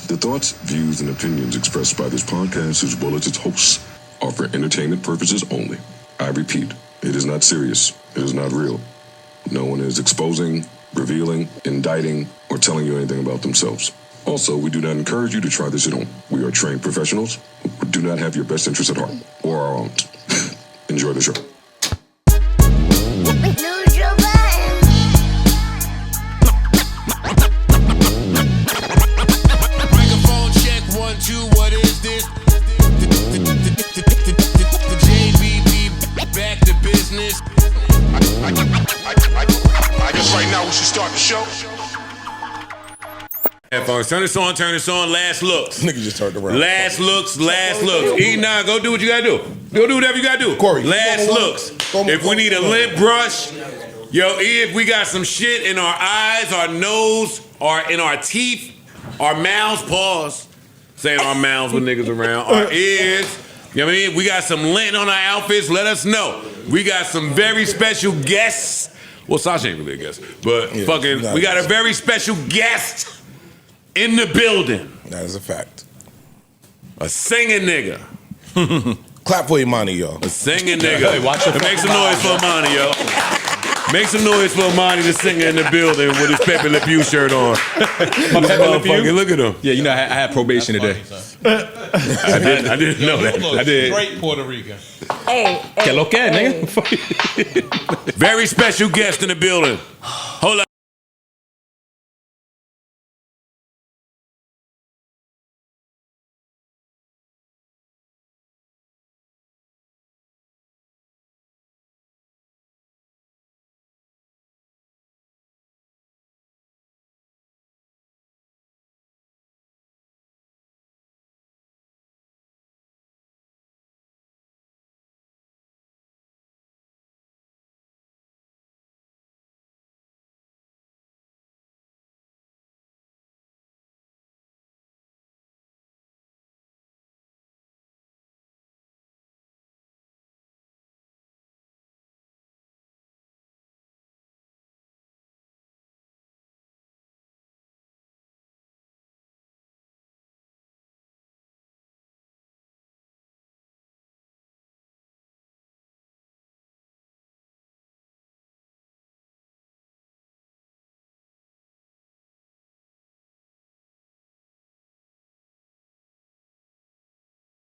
The thoughts, views, and opinions expressed by this podcast, as well as its hosts, are for entertainment purposes only. I repeat, it is not serious. It is not real. No one is exposing, revealing, indicting, or telling you anything about themselves. Also, we do not encourage you to try this at home. We are trained professionals who do not have your best interests at heart, or our own. Enjoy the show. Microphone check, 1, 2, what is this? The JBB back to business. I guess right now we should start the show. Headphones. Turn this on. Last looks. Nigga just turned around. Last looks. E9, go do what you gotta do. Go do whatever you gotta do. Corey, last looks. If we need a lint brush, yo, if we got some shit in our eyes, our nose, or in our teeth, our mouths, pause. Saying our mouths when niggas around. Our ears. You know what I mean? We got some lint on our outfits. Let us know. We got some very special guests. Well, Sasha ain't really a guest, but we got a very special guest in the building. That is a fact. A singing nigga. Clap for Imani, y'all. A singing nigga. Hey, watch it. Make some noise for Imani, yo. Make some noise for Imani, the singer in the building with his Pepe Le Pew shirt on. My Pepe Le Pew? Look at him. Yeah, you know, I had probation today. I didn't know that. I did. Straight Puerto Rican. Que lo que, nigga? Very special guest in the building. Hold up.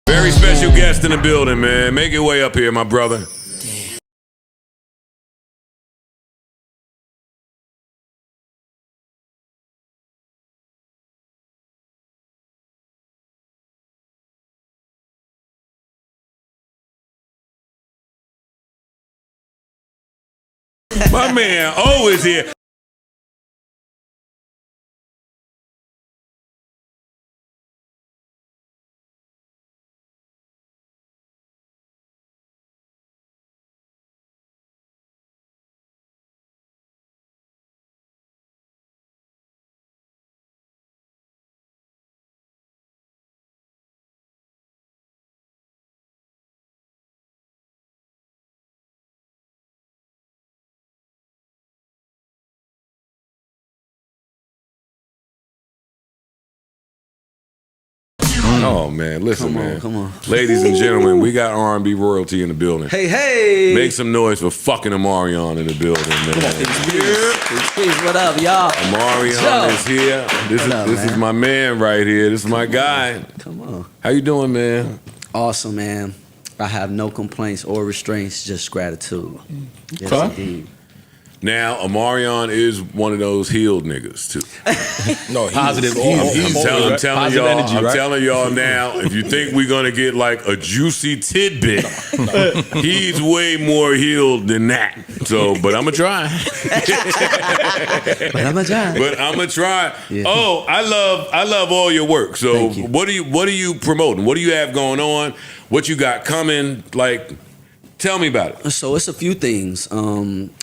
Very special guest in the building, man. Make your way up here, my brother. My man O is here. Oh man, listen, Come on. Ladies and gentlemen, we got R&B royalty in the building. Hey. Make some noise for fucking Omarion in the building, man. Peace. What up, y'all? Omarion is here. This is my man right here. This is my guy. Come on. How you doing, man? Awesome, man. I have no complaints or restraints, just gratitude. Yes, indeed. Now, Omarion is one of those healed niggas, too. No, Positive. I'm telling y'all now, if you think we're going to get like a juicy tidbit, he's way more healed than that. So, but I'm going to try. But I'm going to try. Yeah. Oh, I love all your work. So Thank you. what are you promoting? What do you have going on? What you got coming? Like, tell me about it. So it's a few things.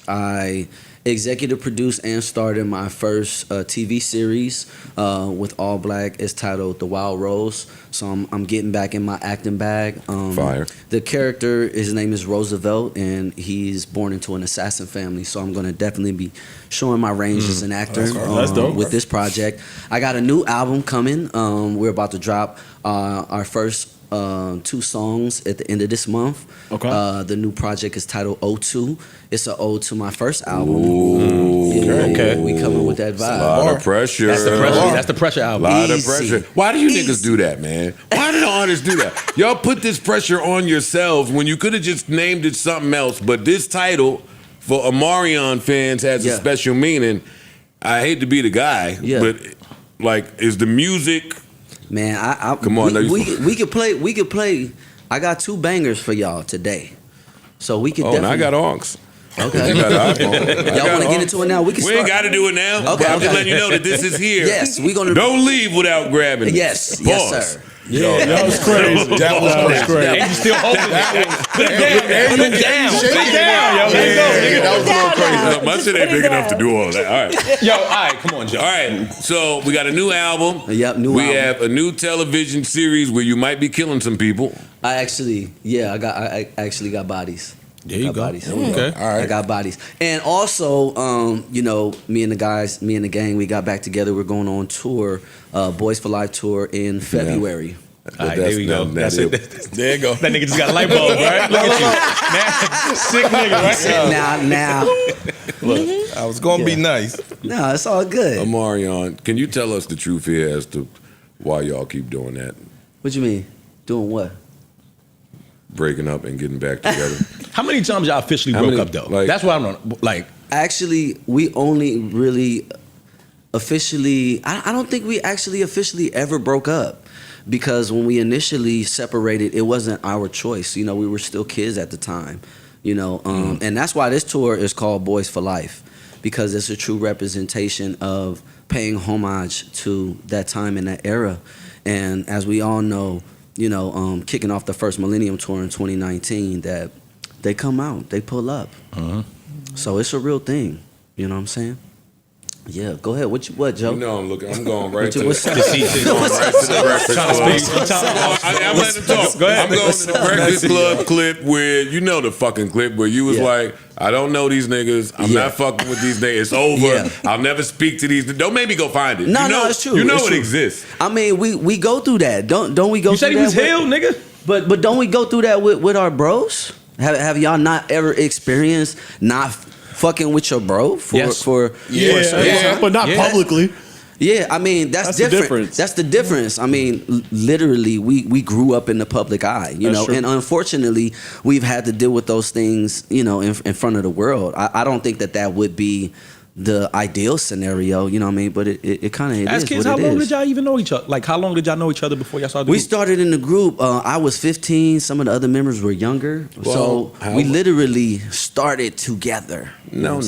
I executive produced and starred in my first TV series with All Black. It's titled The Wild Rose. So I'm getting back in my acting bag. Fire. The character, his name is Roosevelt, and he's born into an assassin family. So I'm going to definitely be showing my range as an actor That's dope. with this project. I got a new album coming. We're about to drop our first 2 songs at the end of this month. Okay. The new project is titled O2. It's an ode to my first album. Okay. We coming with that vibe. A lot of pressure. That's the pressure. That's the pressure A album. lot of Easy. pressure. Why do you niggas Easy. do that, man? Why do the artists do that? Y'all put this pressure on yourselves when you could have just named it something else. But this title for Omarion fans has a Yeah. special meaning. I hate to be the guy, Yeah. but like, is the music? Man, I Come on, we could play. I got 2 bangers for y'all today, so we could. Oh, and I got onks. Okay. You got an iPhone. Y'all want to get into it now? We can. We start. ain't got to do it now. Okay, I'm just okay. letting you know that this is here. Yes, we gonna. Don't leave without grabbing it. Yes, Pause. yes, sir. That was crazy. That was crazy. And you still holding it. Put it down. Put it down. Put it down, yo. Let's go, nigga. That was a little crazy. My shit ain't big enough to do all that. All right. Yo, all right, come on, Joe. All right. So we got a new album. Yep, new we album. have a new television series where you might be killing some people. I actually got bodies. There you Got go. bodies. Okay. All right. I got bodies. And also, you know, me and the gang, we got back together. We're going on tour, Boys for Life tour in February. All right, there we go. That's it. There you go. That nigga just got a light bulb, right? Look at you. Now, sick nigga, right? Now, Look, I was going to be nice. no, it's all good. Omarion, can you tell us the truth here as to why y'all keep doing that? What you mean? Doing what? Breaking up and getting back together? How many times y'all officially How broke many, up, though? like- That's what I'm on. Like, Actually, we only really officially, I don't think we actually officially ever broke up. Because when we initially separated, it wasn't our choice. You know, we were still kids at the time. You know, and that's why this tour is called Boys for Life, because it's a true representation of paying homage to that time and that era. And as we all know, you know, kicking off the first Millennium Tour in 2019, that they come out, they pull up. So it's a real thing. You know what I'm saying? Yeah, go ahead. What, Joe? You know I'm looking. I'm going right to What's the up? Breakfast Club. I'm letting him talk. Go ahead. I'm going to the Breakfast Club clip where, you know the fucking clip where you was Yeah. like, I don't know these niggas. I'm Yeah. not fucking with these niggas. It's over. Yeah. I'll never speak to these. Don't make me go find it. No, you know, no, it's true. You know It's it true. exists. I mean, we go through that. Don't we go you through said he that? was healed, nigga? But don't we go through that with our bros? Have y'all not ever experienced not fucking with your bro for Yes. for a certain time? But not Yeah. publicly. Yeah, I mean that's That's the different. difference. That's the difference. I mean, literally, we grew up in the public eye, you That's know, true. and unfortunately, we've had to deal with those things, you know, in front of the world. I don't think that would be the ideal scenario, you know what I mean? But it kind of As is kids, what how it long is. did y'all even know each other? Like, how long did y'all know each other before y'all started? We started in the group. I was 15. Some of the other members were younger, so how- we literally started together. No.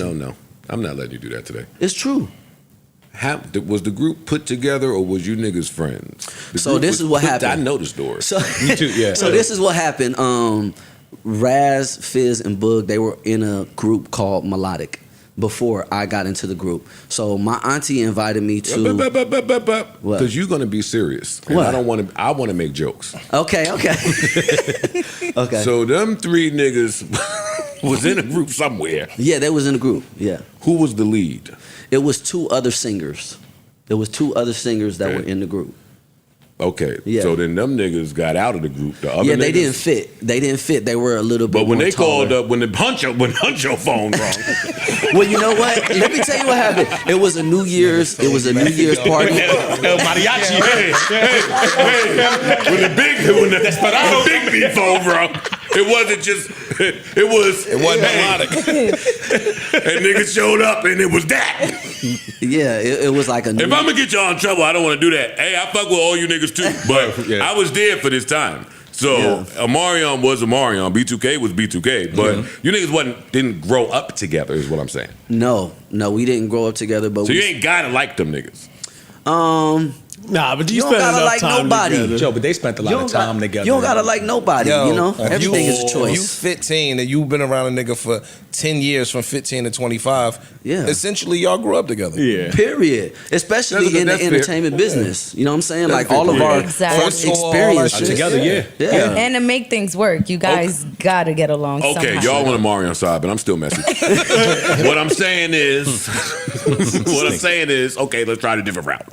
I'm not letting you do that today. It's true. How was the group put together, or was you niggas friends? The So group this was is what put- happened. I know the story. So Me too, yeah. So this is what happened. Raz, Fizz, and Boog, they were in a group called Melodic before I got into the group. So my auntie invited me to. What? Because you're gonna be serious. And What? I don't want to. I want to make jokes. Okay. Okay. So them 3 niggas was in a group somewhere. Yeah, they was in the group. Yeah. Who was the lead? It was 2 other singers. There was 2 other singers that Okay. were in the group. Okay. Yeah. So then them niggas got out of the group. The other Yeah, they niggas- didn't fit. They didn't fit. They were a little bit. But when more they called taller. up, when Huncho phone rang, Well, you know what? Let me tell you what happened. It was a New Year's party. El Mariachi. when the big beat phone rang, it wasn't just. It wasn't melodic. And niggas showed up, and it was that. Yeah, it was like a. If I'm gonna get y'all in trouble, I don't want to do that. Hey, I fuck with all you niggas too, but Yeah. I was there for this time. So Yeah. Omarion was Omarion, B2K was B2K, but you niggas didn't grow up together, is what I'm saying. No, we didn't grow up together, but So you ain't gotta like them niggas. Nah, but You don't gotta like nobody. Joe, but they spent a lot of time together. You don't gotta like nobody. Yo, you know, everything is a You choice. 15 and you've been around a nigga for 10 years from 15 to 25. Yeah. Essentially, y'all grew up together. Yeah. Period. Especially in the that's fair. entertainment business. You know what I'm saying? Like all of fair. our Exactly. first First tour, all that experiences. shit. Together, yeah. Yeah. And to make things work, you guys gotta get along. Okay, somehow. y'all on the Omarion side, but I'm still messy. What I'm saying is, okay, let's try a different route.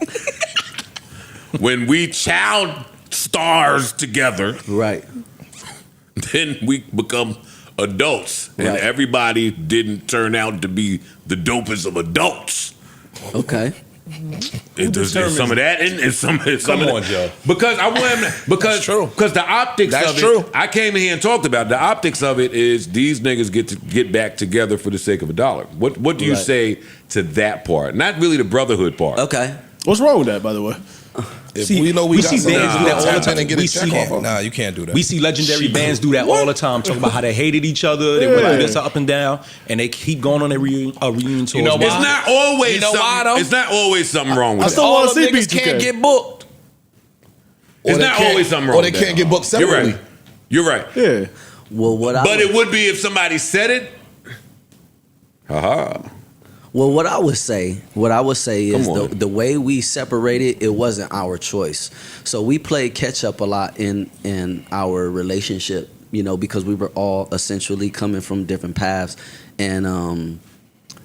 When we child stars together, Right. then we become adults, and Right. everybody didn't turn out to be the dopest of adults. Okay. There's some of that, and some Come of on, that. Joe. Because I want because true. because the optics That's of it. true. I came in here and talked about it. The optics of it is these niggas get back together for the sake of a dollar. What do you Right. say to that part? Not really the brotherhood part. Okay. What's wrong with that, by the way? If See, we know we we see got something, bands we do that all the tap in time. and get We a check see- off of. Nah, you can't do that. We see legendary bands do that all the time, talking about how they hated each other, they went through this up and down, and they keep going on their reunion tours. know why? It's not always You know why, something. though? It's not always something wrong with I that. still all want to the see niggas B2K. can't get booked. It's Or they not can't- always something wrong Or they with that. can't get booked You're separately. right. You're right. Yeah. Well, But it would be if somebody said it. Haha. Well, what I would say is Come on. the way we separated, it wasn't our choice. So we played catch up a lot in our relationship, you know, because we were all essentially coming from different paths, and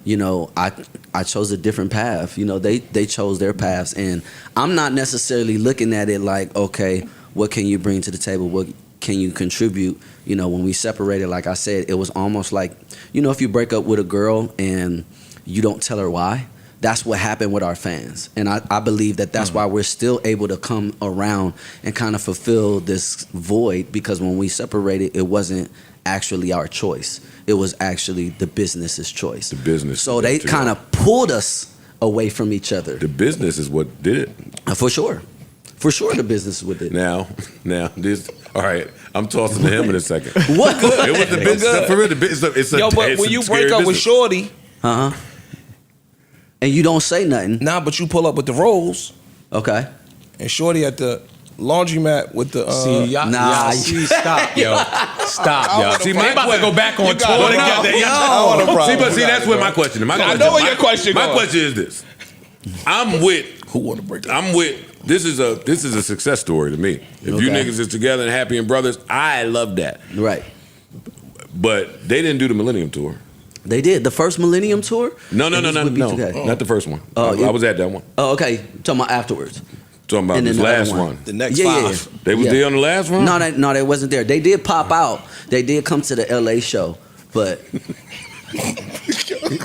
you know, I chose a different path. You know, they chose their paths, and I'm not necessarily looking at it like, okay, what can you bring to the table? What can you contribute? You know, when we separated, like I said, it was almost like, you know, if you break up with a girl and you don't tell her why. That's what happened with our fans. And I believe that's why we're still able to come around and kind of fulfill this void, because when we separated, it wasn't actually our choice. It was actually the business's choice. The business. So they kind of pulled us away from each other. The business is what did it. For sure. For sure the business with it. Now this. All right, I'm tossing to him in a second. What? It was the business for real. The business. It's a, Yo, but it's when a you scary break up with business. Shorty, Uh-huh. And you don't say nothing. nah, but you pull up with the rolls, Okay. and Shorty at the laundromat with the. See, y'all, Nah. y'all see, stop, yo. Stop, yo. wanna See, break they about to go back on You tour gotta know. together. Yo. Yo. I want a problem. See, but see, You that's got where it, my bro. question. My I question. know where your question My going. question is this. I'm with. Who want to break up? I'm with. This is a success story to me. If you Okay. niggas is together and happy and brothers, I love that. Right. But they didn't do the Millennium Tour. They did. The first Millennium Tour? No, It was with B2K. not the first one. Oh, I was at that one. Oh, okay. Talking about afterwards. Talking about And then this the other last one. one. The next Yeah, yeah, five. yeah. They was Yeah. there on the last one. No, they wasn't there. They did pop out. They did come to the LA show, but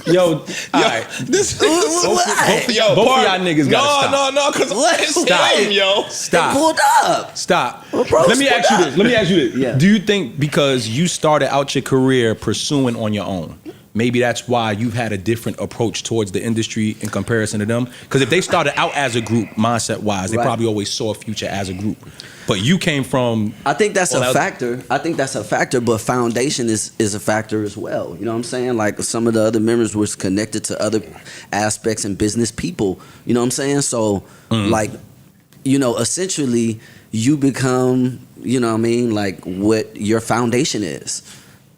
Yo, all right. This What? yo, Both of part- y'all niggas gotta stop. No, because What? it's Stop. him, yo. they Stop. pulled up. Stop. Well, bro, Let me slow ask you down. this. Let me ask you this. Yeah. Do you think because you started out your career pursuing on your own, maybe that's why you've had a different approach towards the industry in comparison to them? Because if they started out as a group, mindset-wise, they Right. probably always saw a future as a group. But you came from... I think that's Well, a that- factor. I think that's a factor, but foundation is a factor as well. You know what I'm saying? Like some of the other members was connected to other aspects and business people. You know what I'm saying? So like, you know, essentially you become, you know what I mean, like what your foundation is.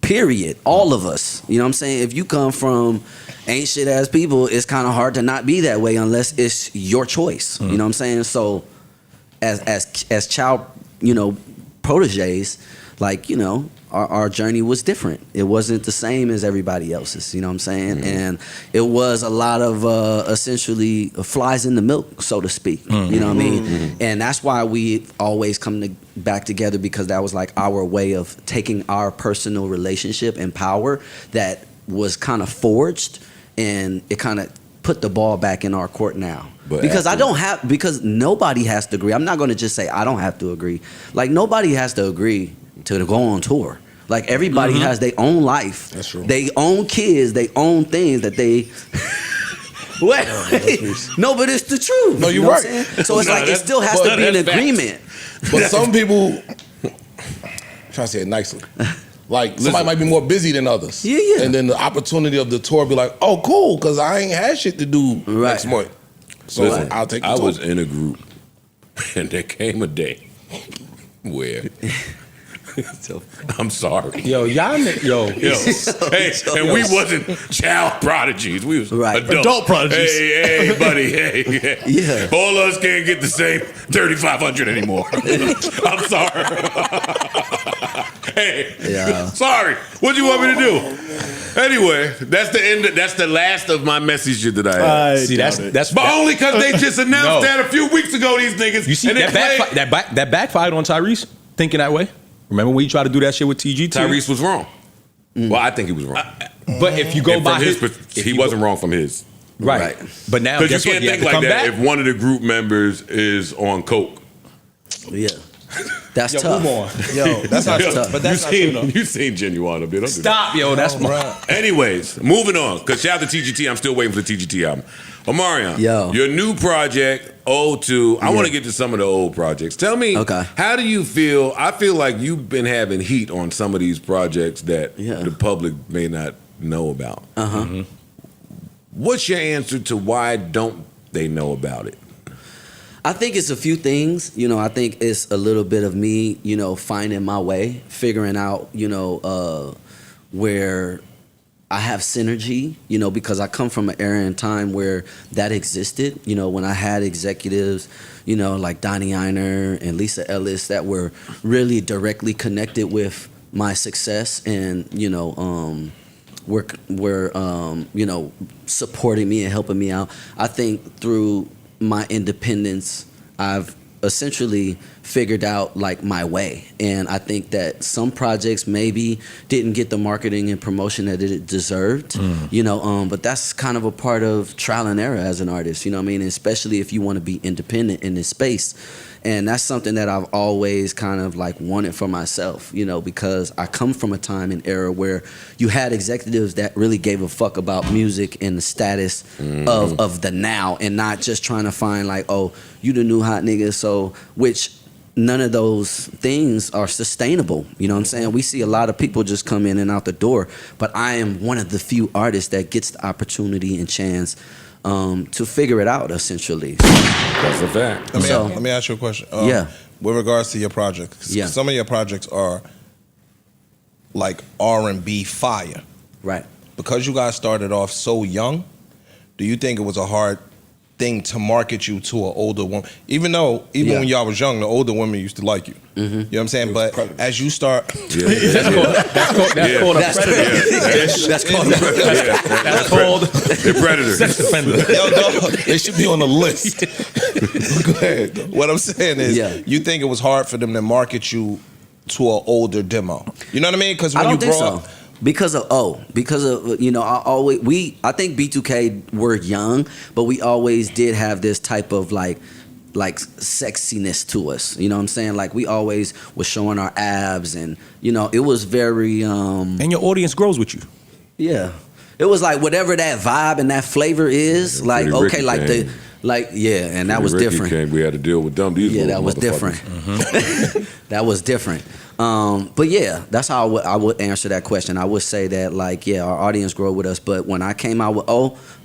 Period. All of us. You know what I'm saying? If you come from ain't shit ass people, it's kind of hard to not be that way unless it's your choice. You know what I'm saying? So as child, you know, proteges, like, you know, our journey was different. It wasn't the same as everybody else's, you know what I'm saying? And it was a lot of essentially flies in the milk, so to speak. You know what I mean? And that's why we always come back together, because that was like our way of taking our personal relationship and power that was kind of forged, and it kind of put the ball back in our court now. But because after- because nobody has to agree. I'm not going to just say I don't have to agree. Like nobody has to agree to go on tour. Like everybody has their own life. That's true. They own kids. They own things that they. What? No, but it's the truth. No, you're know what right. I'm saying? So it's No, like it that's- still has but to be an that's facts. agreement. But some people, try to say it nicely, like somebody might be more busy than others. Yeah, yeah. And then the opportunity of the tour be like, oh, cool, because I ain't had shit to do Right. next month. So Listen, I'll take the I tour. was in a group And there came a day where I'm sorry. Yo, y'all, Hey, and we wasn't child prodigies. We was Adult prodigies. Hey, buddy. Hey. Yeah. All of us can't get the same 3,500 anymore. I'm sorry. Hey. Yeah. Sorry. What do you want me to do? Anyway, that's the end. That's the last of my message that I had. See, that's But only because they just announced that a few weeks ago. These niggas. You see and that backfired on Tyrese thinking that way. Remember when you tried to do that shit with TG? Tyrese was wrong. Well, I think he was wrong. But if you go by he wasn't wrong from his. Right. But now, Because guess you what? can't You have think to like come that back. if one of the group members is on coke. Yeah. That's Yo, tough. move on. Yo, that's not That's true. tough. But that's not true, though. You seen Genuine up there. Don't do that. Stop, yo. That's my. Right. Anyways, moving on. Because shout out to TGT. I'm still waiting for the TGT album. Omarion, Yo. your new project, O2. I Yeah. want to get to some of the old projects. Tell me, Okay. how do you feel? I feel like you've been having heat on some of these projects that the public may not know about. Uh-huh. What's your answer to why don't they know about it? I think it's a few things. You know, I think it's a little bit of me, you know, finding my way, figuring out, you know, where I have synergy, you know, because I come from an era in time where that existed. You know, when I had executives, you know, like Donnie Einer and Lisa Ellis that were really directly connected with my success and, you know, were you know, supporting me and helping me out. I think through my independence, I've essentially figured out like my way, and I think that some projects maybe didn't get the marketing and promotion that it deserved, you know, but that's kind of a part of trial and error as an artist, you know what I mean, especially if you want to be independent in this space. And that's something that I've always kind of like wanted for myself, you know, because I come from a time and era where you had executives that really gave a fuck about music and the status of the now, and not just trying to find like, oh, you the new hot nigga, so which none of those things are sustainable. You know what I'm saying? We see a lot of people just come in and out the door, but I am one of the few artists that gets the opportunity and chance to figure it out, essentially. That's a fact. Let me ask you a question. Yeah. With regards to your projects, Yeah. some of your projects are like R&B fire. Right. Because you guys started off so young, do you think it was a hard thing to market you to an older woman? Even when y'all was young, the older women used to like you. You know what I'm saying? But as you start... That's called the predator. sex offender. Yo, dog, they should be on the list. Go ahead. What I'm saying is, you think it was hard for them to market you to an older demo? You know what I mean? Because when I don't you think brought... so. Because of you know, I think B2K were young, but we always did have this type of like sexiness to us. You know what I'm saying? Like we always was showing our abs, and you know, it was very and your audience grows with you. Yeah. It was like whatever that vibe and that flavor is, like okay, Ricky like came. and that was Ricky different. Came, we had to deal with them. These Yeah, little that was motherfuckers. different. That was different. But yeah, that's how I would answer that question. I would say that like, yeah, our audience grew with us. But when I came out with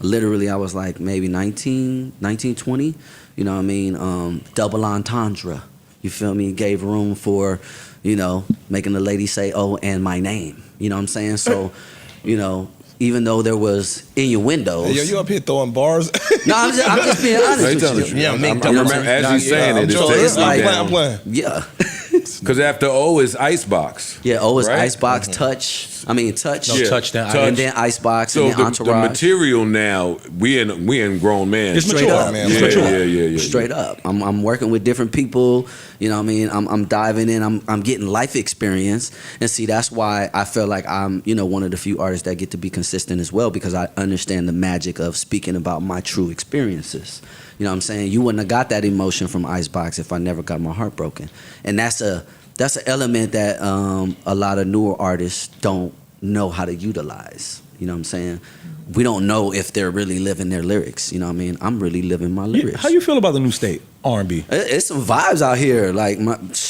literally I was like maybe 19, 20. You know what I mean? Double entendre. You feel me? Gave room for, you know, making the lady say, oh, and my name. You know what I'm saying? So, you know, even though there was innuendos. Hey, yo, you up here throwing bars? No, I'm just being honest with you. Yeah, I remember as he's saying it, So it's it's like- I'm playing. Yeah. because after O is Icebox. Yeah, it's Right? Icebox, Touch. Touch. No, Touch that. And then Icebox, So and then the Entourage. material now, we in grown men. It's Straight mature. up, man. Yeah. Straight up. I'm working with different people. You know what I mean? I'm diving in. I'm getting life experience. And see, that's why I feel like I'm, you know, one of the few artists that get to be consistent as well, because I understand the magic of speaking about my true experiences. You know what I'm saying? You wouldn't have got that emotion from Icebox if I never got my heart broken. And that's an element that a lot of newer artists don't know how to utilize. You know what I'm saying? We don't know if they're really living their lyrics. You know what I mean? I'm really living my lyrics. How you feel about the new state R&B? It's some vibes out here, like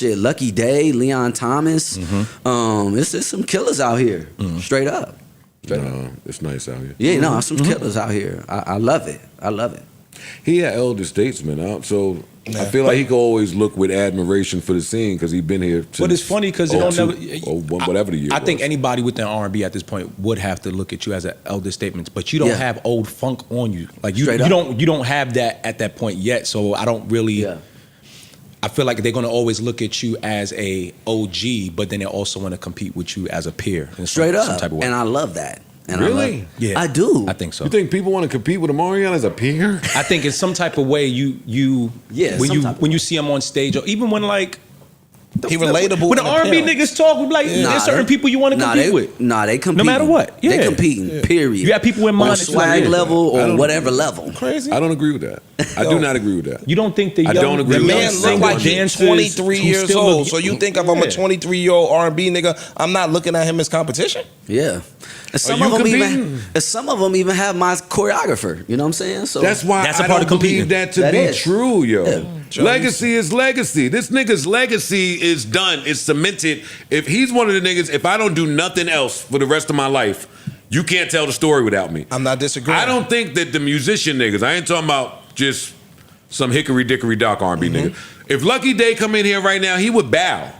Lucky Day, Leon Thomas. It's some killers out here, straight up. It's nice out here. Yeah, no, some killers out here. I love it. I love it. He an elder statesman, so I feel like he could always look with admiration for the scene because he's been here. But it's funny because you don't never, whatever the year. I think anybody within R&B at this point would have to look at you as an elder statement, but you don't have old funk on you. Like you don't have that at that point yet. So I don't really. Yeah. I feel like they're going to always look at you as a OG, but then they also want to compete with you as a peer. Straight up, some type of way. And I love that. And really? Yeah, I do. I think so. You think people want to compete with Omarion as a peer? I think in some type of way when you see him on stage, or even when like he relatable. When the R&B niggas talk, we like there's certain people you want to compete with. They compete. No matter what. Yeah. They competing. Period. You have people in mind. On swag level or whatever level. Crazy. I don't agree with that. I do not agree with that. You don't think the I don't agree with man look like he's 23 years old. So you think if I'm a 23-year-old R&B nigga, I'm not looking at him as competition? Yeah. And some of them even have my choreographer. You know what I'm saying? So that's why I don't believe that to be true, yo. Yeah. Legacy is legacy. This nigga's legacy is done. It's cemented. If he's one of the niggas, if I don't do nothing else for the rest of my life, you can't tell the story without me. I'm not disagreeing. I don't think that the musician niggas, I ain't talking about just some hickory dickory dock R&B nigga. If Lucky Day come in here right now, he would bow.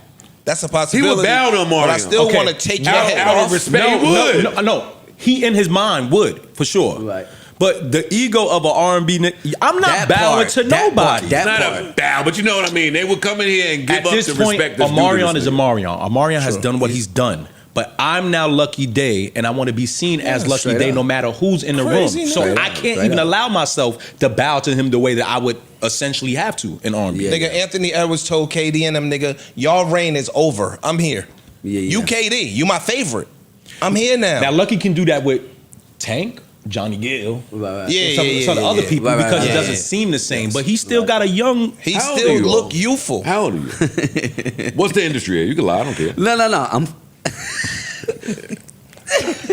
That's a possibility. He would bow to Omarion. But I still want to take your head out off. of respect. He would. No. He in his mind would, for sure. Right. But the ego of an R&B nigga, I'm not bowing to nobody. It's not a bow, but you know what I mean. They would come in here and give up the respect. Omarion is Omarion. Omarion has done what he's done. But I'm now Lucky Day, and I want to be seen as Lucky Day no matter who's in the room. So I can't even allow myself to bow to him the way that I would essentially have to in R&B. Nigga, Anthony Edwards told KD and them, nigga, y'all reign is over. I'm here. You KD, you my favorite. I'm here now. Now Lucky can do that with Tank, Johnny Gill, some of the other people because it doesn't seem the same. But he still got a young. He still look youthful. How old are you? What's the industry here? You can lie. I don't care. No. I'm.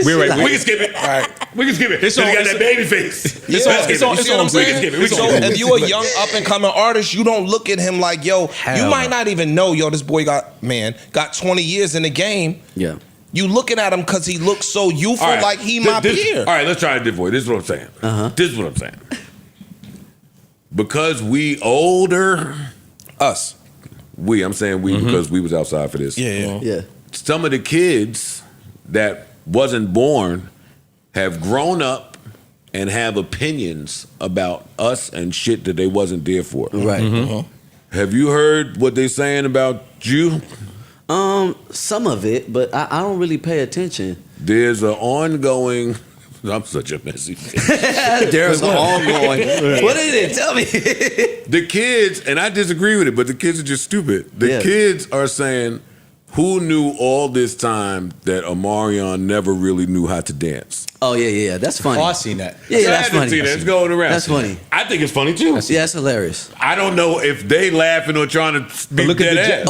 We can skip it. All right. We can skip it. You got that baby face. It's on what I'm saying. So if you a young up and coming artist, you don't look at him like, yo, you might not even know, yo, this boy got 20 years in the game. Yeah. You looking at him because he looks so youthful, like he my peer. All right, let's try it this way. This is what I'm saying. This is what I'm saying. Because we older, us. I'm saying we because we was outside for this. Yeah. Some of the kids that wasn't born have grown up and have opinions about us and shit that they wasn't there for. Right. Have you heard what they saying about you? Some of it, but I don't really pay attention. There's an ongoing. I'm such a messy. There's an ongoing. What is it? Tell me. The kids, and I disagree with it, but the kids are just stupid. The kids are saying, who knew all this time that Omarion never really knew how to dance? Oh, yeah. That's funny. Oh, I've seen that. Yeah, that's funny. It's going around. That's funny. I think it's funny, too. Yeah, it's hilarious. I don't know if they laughing or trying to be look dead at ass.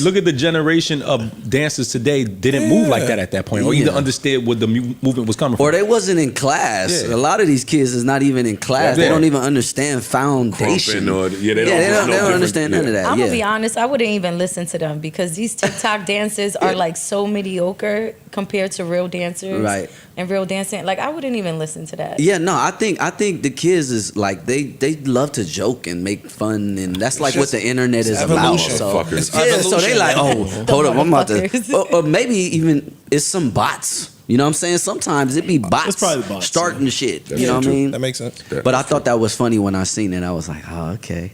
Look at the generation of dancers today didn't move like that at that point, or either understood where the movement was coming from. Or they wasn't in class. A lot of these kids is not even in class. They don't even understand foundation. They don't understand none of that. I'm going to be honest, I wouldn't even listen to them because these TikTok dances are like so mediocre compared to real dancers. Right. And real dancing. Like, I wouldn't even listen to that. Yeah, no, I think the kids is like they love to joke and make fun, and that's like what the internet is about. So so they like, oh, hold up, I'm about to, or maybe even it's some bots. You know what I'm saying? Sometimes it be bots, starting the shit. You know what I mean? That makes sense. But I thought that was funny when I seen it. I was like, oh, okay.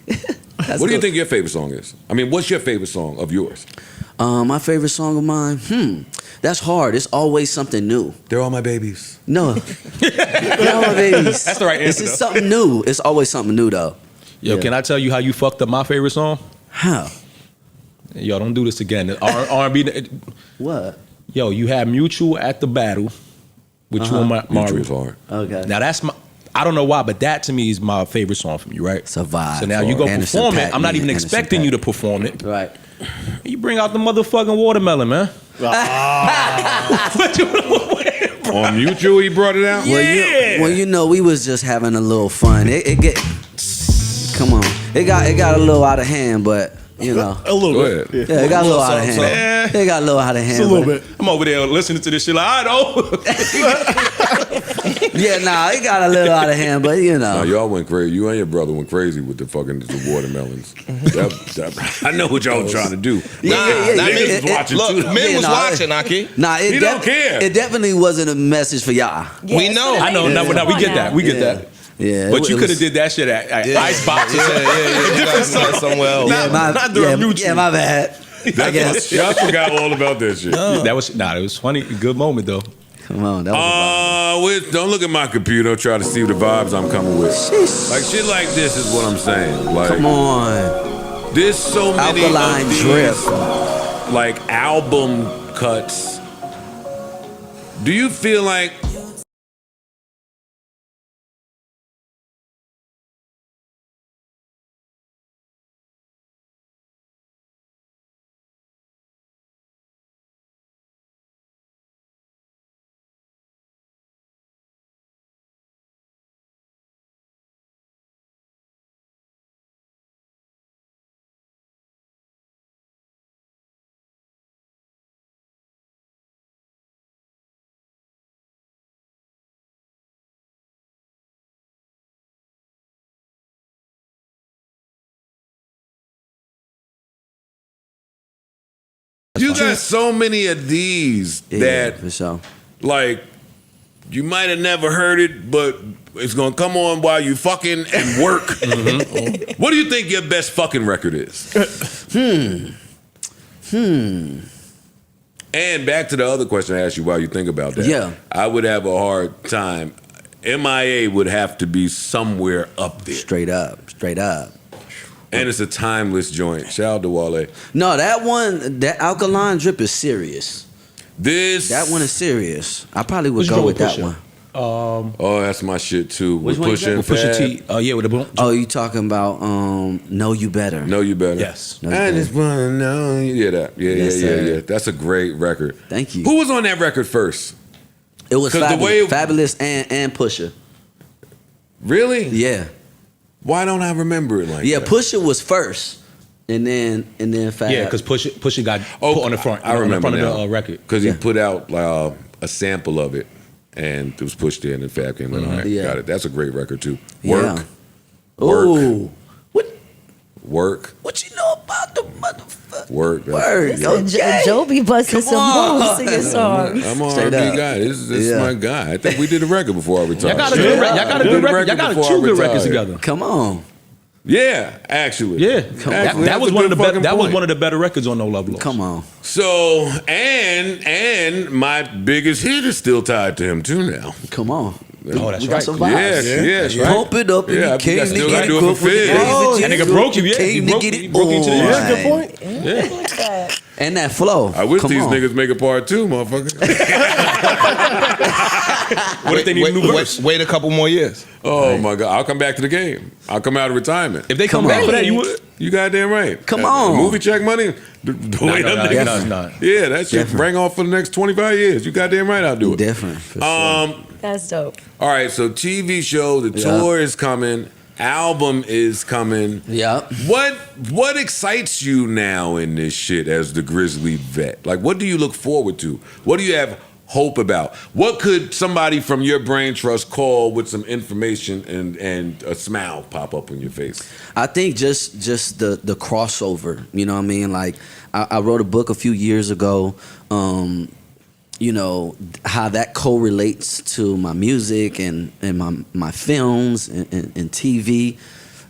What do you think your favorite song is? I mean, what's your favorite song of yours? My favorite song of mine? That's hard. It's always something new. They're all my babies. No. They're all my babies. That's the right answer. This is something new. It's always something new, though. Yo, can I tell you how you fucked up my favorite song? How? Yo, don't do this again. R&B. What? Yo, you had Mutual at the battle with you and Mario. Mutual was hard. Okay. Now that's my. I don't know why, but that to me is my favorite song from you, right? It's a vibe. So now you go perform it. I'm not even expecting you to perform it. Right. You bring out the motherfucking watermelon, man. On Mutual, he brought it out? Well, you know, we was just having a little fun. It get, come on. It got a little out of hand, but you know. A little bit. Yeah, it got a little out of hand. It got a little out of hand. Just a little bit. I'm over there listening to this shit like, I know. Yeah, nah, it got a little out of hand, but you know. No, y'all went crazy. You and your brother went crazy with the watermelons. I know what y'all trying to do. Niggas was watching look, too. men was watching, Aki. Nah, He don't care. It definitely wasn't a message for y'all. Yeah, We know. I know. No, we get that. We get that. Yeah, But you could have did that shit at Icebox. Yeah. Somewhere else. Not during Mutual. Yeah, my bad. I guess. Y'all forgot all about that shit. That was it was funny. Good moment though. Come on, that was Don't look at my computer. Try to see the vibes I'm coming with. Like shit like this is what I'm saying. Like, come on. There's so many Alkaline of these, drip. like album cuts. Do you feel like you got so many of these that for sure. like you might have never heard it, but it's gonna come on while you fucking and work. What do you think your best fucking record is? And back to the other question I asked you while you think about that. Yeah. I would have a hard time. MIA would have to be somewhere up there. Straight up. And it's a timeless joint. Shout out to Wale. No, that one, that alkaline drip is serious. That one is serious. I probably would go with that one. Oh, that's my shit too. Which With one you Pusha and With Pusha Fab. T. Yeah, with the Oh, you talking about Know You Better? Know You Better. Yes. Know You I Better. just wanna know. Yeah, that. Yes, sir. Yeah. That's a great record. Thank you. Who was on that record first? It was 'Cause the Fabulous, way it- Fabulous and Pusha. Really? Yeah. Why don't I remember it like that? Pusha was first, and then Fab. Yeah, because Pusha got put on the front. I remember on the front now. of the record. Because he put out a sample of it, and it was pushed in, and Fab came in. All right, Yeah. got it. That's a great record too. Yeah. Work. Ooh. Work. What you know about the motherfucker? Work. Word. So Joe be busting Come some on. moves singing songs. I'm an Straight R&B up. guy. This is Yeah. my guy. I think we did a record before I retired. Y'all got a good record. Y'all got a good record. Y'all got before I two good records retired. together. Come on. Yeah, actually. Yeah, Actually, that that's was a one of good the better. fucking That was point. one of the better records on No Love Lost. Come on. So and my biggest hit is still tied to him too now. Come on. Oh, that's We got right. some vibes. Yes, right. Pump it up and Yeah, you came I to still get gotta it do it for good with the Fizz. David That nigga James. broke you, yeah. Came He to get it. he broke into the Oh, yeah. good point. Yeah. And that flow. I wish Come these on. niggas make a part two, motherfucker. What if they need a new verse? Wait a couple more years. Oh my God, I'll come back to the game. I'll come out of retirement. If they come Come back on. for that, you would. You goddamn right. Come on. Movie check money. The way them niggas- no, it's not. Yeah, that shit bring off for the next 25 years. You goddamn right I'll do it. Different. For sure. That's dope. All right, so TV show, the tour is coming, album is coming. Yep. What excites you now in this shit as the Grizzly vet? Like, what do you look forward to? What do you have hope about? What could somebody from your brain trust call with some information and a smile pop up on your face? I think just the crossover. You know what I mean? Like I wrote a book a few years ago. You know how that correlates to my music and my films and TV.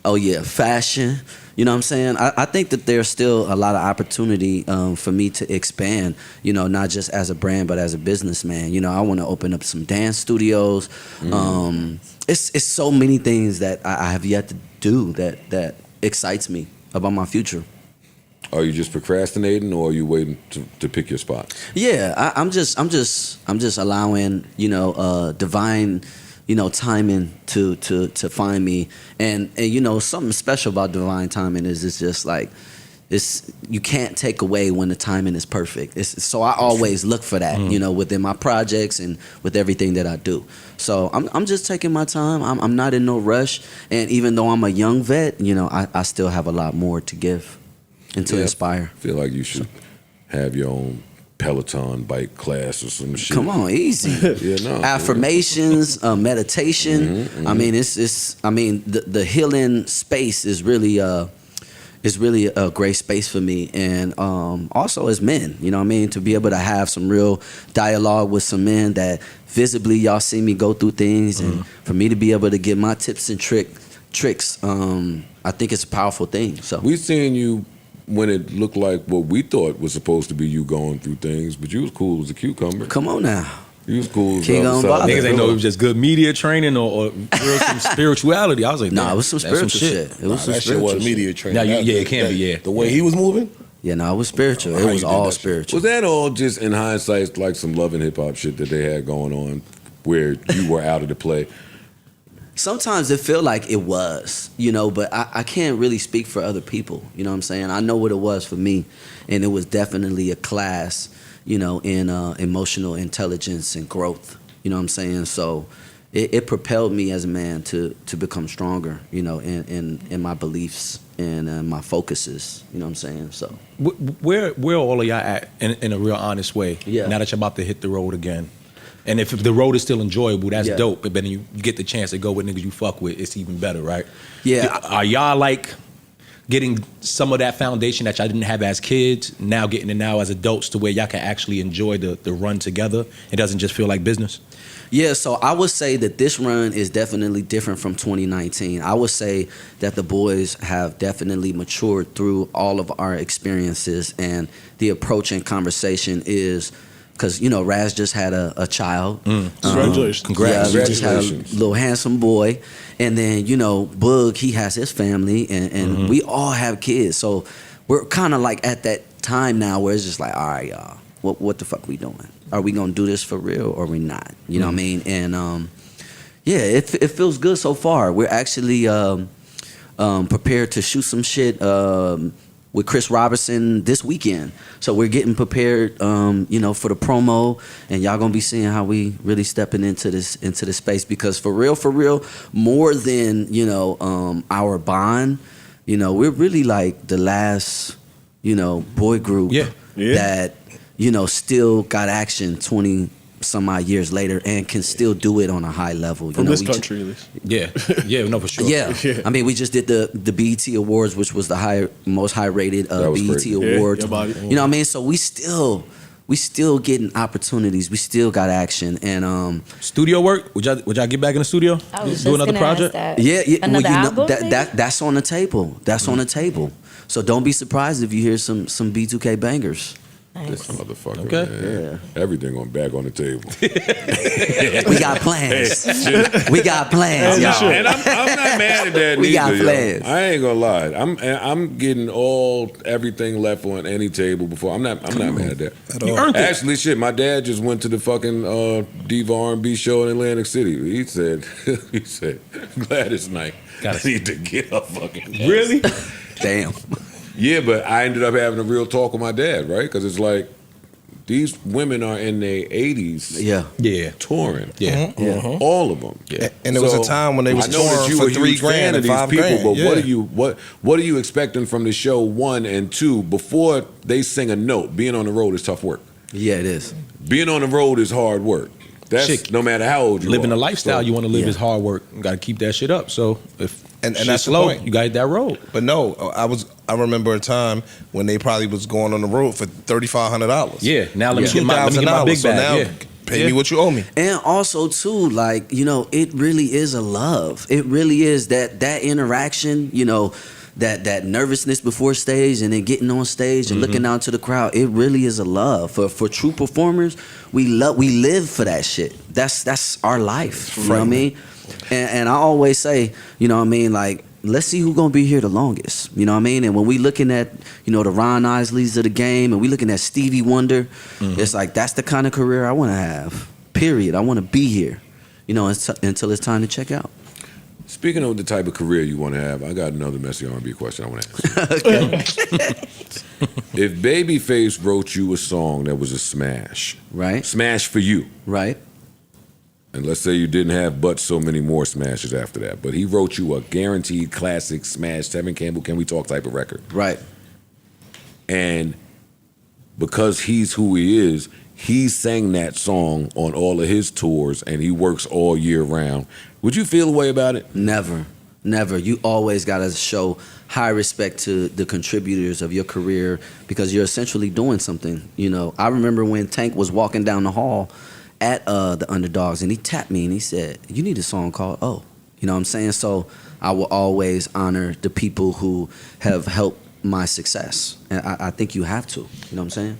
Oh yeah, fashion. You know what I'm saying? I think that there's still a lot of opportunity for me to expand, you know, not just as a brand, but as a businessman. You know, I want to open up some dance studios. It's so many things that I have yet to do that excites me about my future. Are you just procrastinating, or are you waiting to pick your spot? Yeah, I'm just allowing, you know, divine, you know, timing to find me, and you know, something special about divine timing is it's just like you can't take away when the timing is perfect. So I always look for that, you know, within my projects and with everything that I do. So I'm just taking my time. I'm not in no rush, and even though I'm a young vet, you know, I still have a lot more to give and to inspire. I feel like you should have your own Peloton bike class or some shit. Come on, easy. Affirmations, meditation. I mean, the healing space is really a great space for me, and also as men, you know what I mean, to be able to have some real dialogue with some men that visibly y'all see me go through things, and for me to be able to give my tips and tricks, I think it's a powerful thing. So we seen you when it looked like what we thought was supposed to be you going through things, but you was cool as a cucumber. Come on now. You was cool. King on bother. Niggas ain't know it was just good media training or real some spirituality. I was like, nah, it was some spiritual shit. It was some that shit spiritual was media training. Now, it can be, yeah. The way he was moving? Yeah, no, it was spiritual. It was all spiritual. Was that all just in hindsight like some love and hip hop shit that they had going on where you were out of the play? Sometimes it feel like it was, you know, but I can't really speak for other people. You know what I'm saying? I know what it was for me, and it was definitely a class, you know, in emotional intelligence and growth. You know what I'm saying? So it propelled me as a man to become stronger, you know, in my beliefs and my focuses. You know what I'm saying? So where all of y'all at in a real honest way? Yeah. Now that you're about to hit the road again. And if the road is still enjoyable, that's dope. But then you get the chance to go with niggas you fuck with, it's even better, right? Yeah. Are y'all like getting some of that foundation that y'all didn't have as kids, now getting it now as adults to where y'all can actually enjoy the run together? It doesn't just feel like business? Yeah, so I would say that this run is definitely different from 2019. I would say that the boys have definitely matured through all of our experiences, and the approach and conversation is... Because, you know, Raz just had a child. Congratulations. Congrats. Yeah, he just had a little handsome boy. And then, you know, Boog, he has his family. And we all have kids. So we're kind of like at that time now where it's just like, all right, y'all, what the fuck we doing? Are we going to do this for real or we not? You know what I mean? And, yeah, it feels good so far. We're actually prepared to shoot some shit with Chris Robertson this weekend. So we're getting prepared, you know, for the promo, and y'all gonna be seeing how we really stepping into this space, because for real, more than, you know, our bond, you know, we're really like the last, you know, boy group that, you know, still got action 20 some odd years later and can still do it on a high level. From this country, at least. Yeah, no, for sure. Yeah. I mean, we just did the BET Awards, which was the most high rated BET Awards. You know what I mean? So we still getting opportunities. We still got action. And studio work? Would y'all get back in the studio? I was do just another gonna project? ask that. yeah, Another album? that's on the table. That's on the table. So don't be surprised if you hear some B2K bangers. This motherfucker, Okay. man. Everything on back on the table. We got plans. We got plans, y'all. And I'm not mad at that. We got neither, plans. Yo. I ain't gonna lie. I'm getting everything left on any table before. I'm not mad at that. You earned it. Actually, shit. My dad just went to the fucking Diva R&B show in Atlantic City. He said, Gladys Knight, I need to get up fucking. Really? Damn. Yeah, but I ended up having a real talk with my dad, right? Because it's like, these women are in their 80s. Yeah. Touring. Yeah. All of them. Yeah. And there was a time when they was touring for $3,000 and $5,000. But what are you expecting from the show 1 and 2 before they sing a note? Being on the road is tough work. Yeah, it is. Being on the road is hard work. That's Shit. No matter how old you are. Living the lifestyle you want to live yeah. is hard work. You got to keep that shit up. So if And shit's that's the slow, point. you got to hit that road. But no, I remember a time when they probably was going on the road for $3,500. Yeah. Now let me get my big So now bag. pay me what you owe me. And also too, like, you know, it really is a love. It really is that interaction, you know, that nervousness before stage and then getting on stage and looking out to the crowd. It really is a love. For true performers, we live for that shit. That's our life. You know what I mean? And I always say, you know what I mean, like, let's see who's gonna be here the longest. You know what I mean? And when we looking at, you know, the Ron Isleys of the game, and we looking at Stevie Wonder, it's like, that's the kind of career I want to have. Period. I want to be here, you know, until it's time to check out. Speaking of the type of career you want to have, I got another messy R&B question I want to ask. If Babyface wrote you a song that was a smash, Right. Smash for you, Right. and let's say you didn't have but so many more smashes after that, but he wrote you a guaranteed classic smash, Tevin Campbell, Can We Talk type of record, Right. and because he's who he is, he sang that song on all of his tours and he works all year round. Would you feel a way about it? Never. You always got to show high respect to the contributors of your career because you're essentially doing something. You know, I remember when Tank was walking down the hall at the Underdogs and he tapped me and he said, "You need a song called Oh." You know what I'm saying? So I will always honor the people who have helped my success. And I think you have to. You know what I'm saying?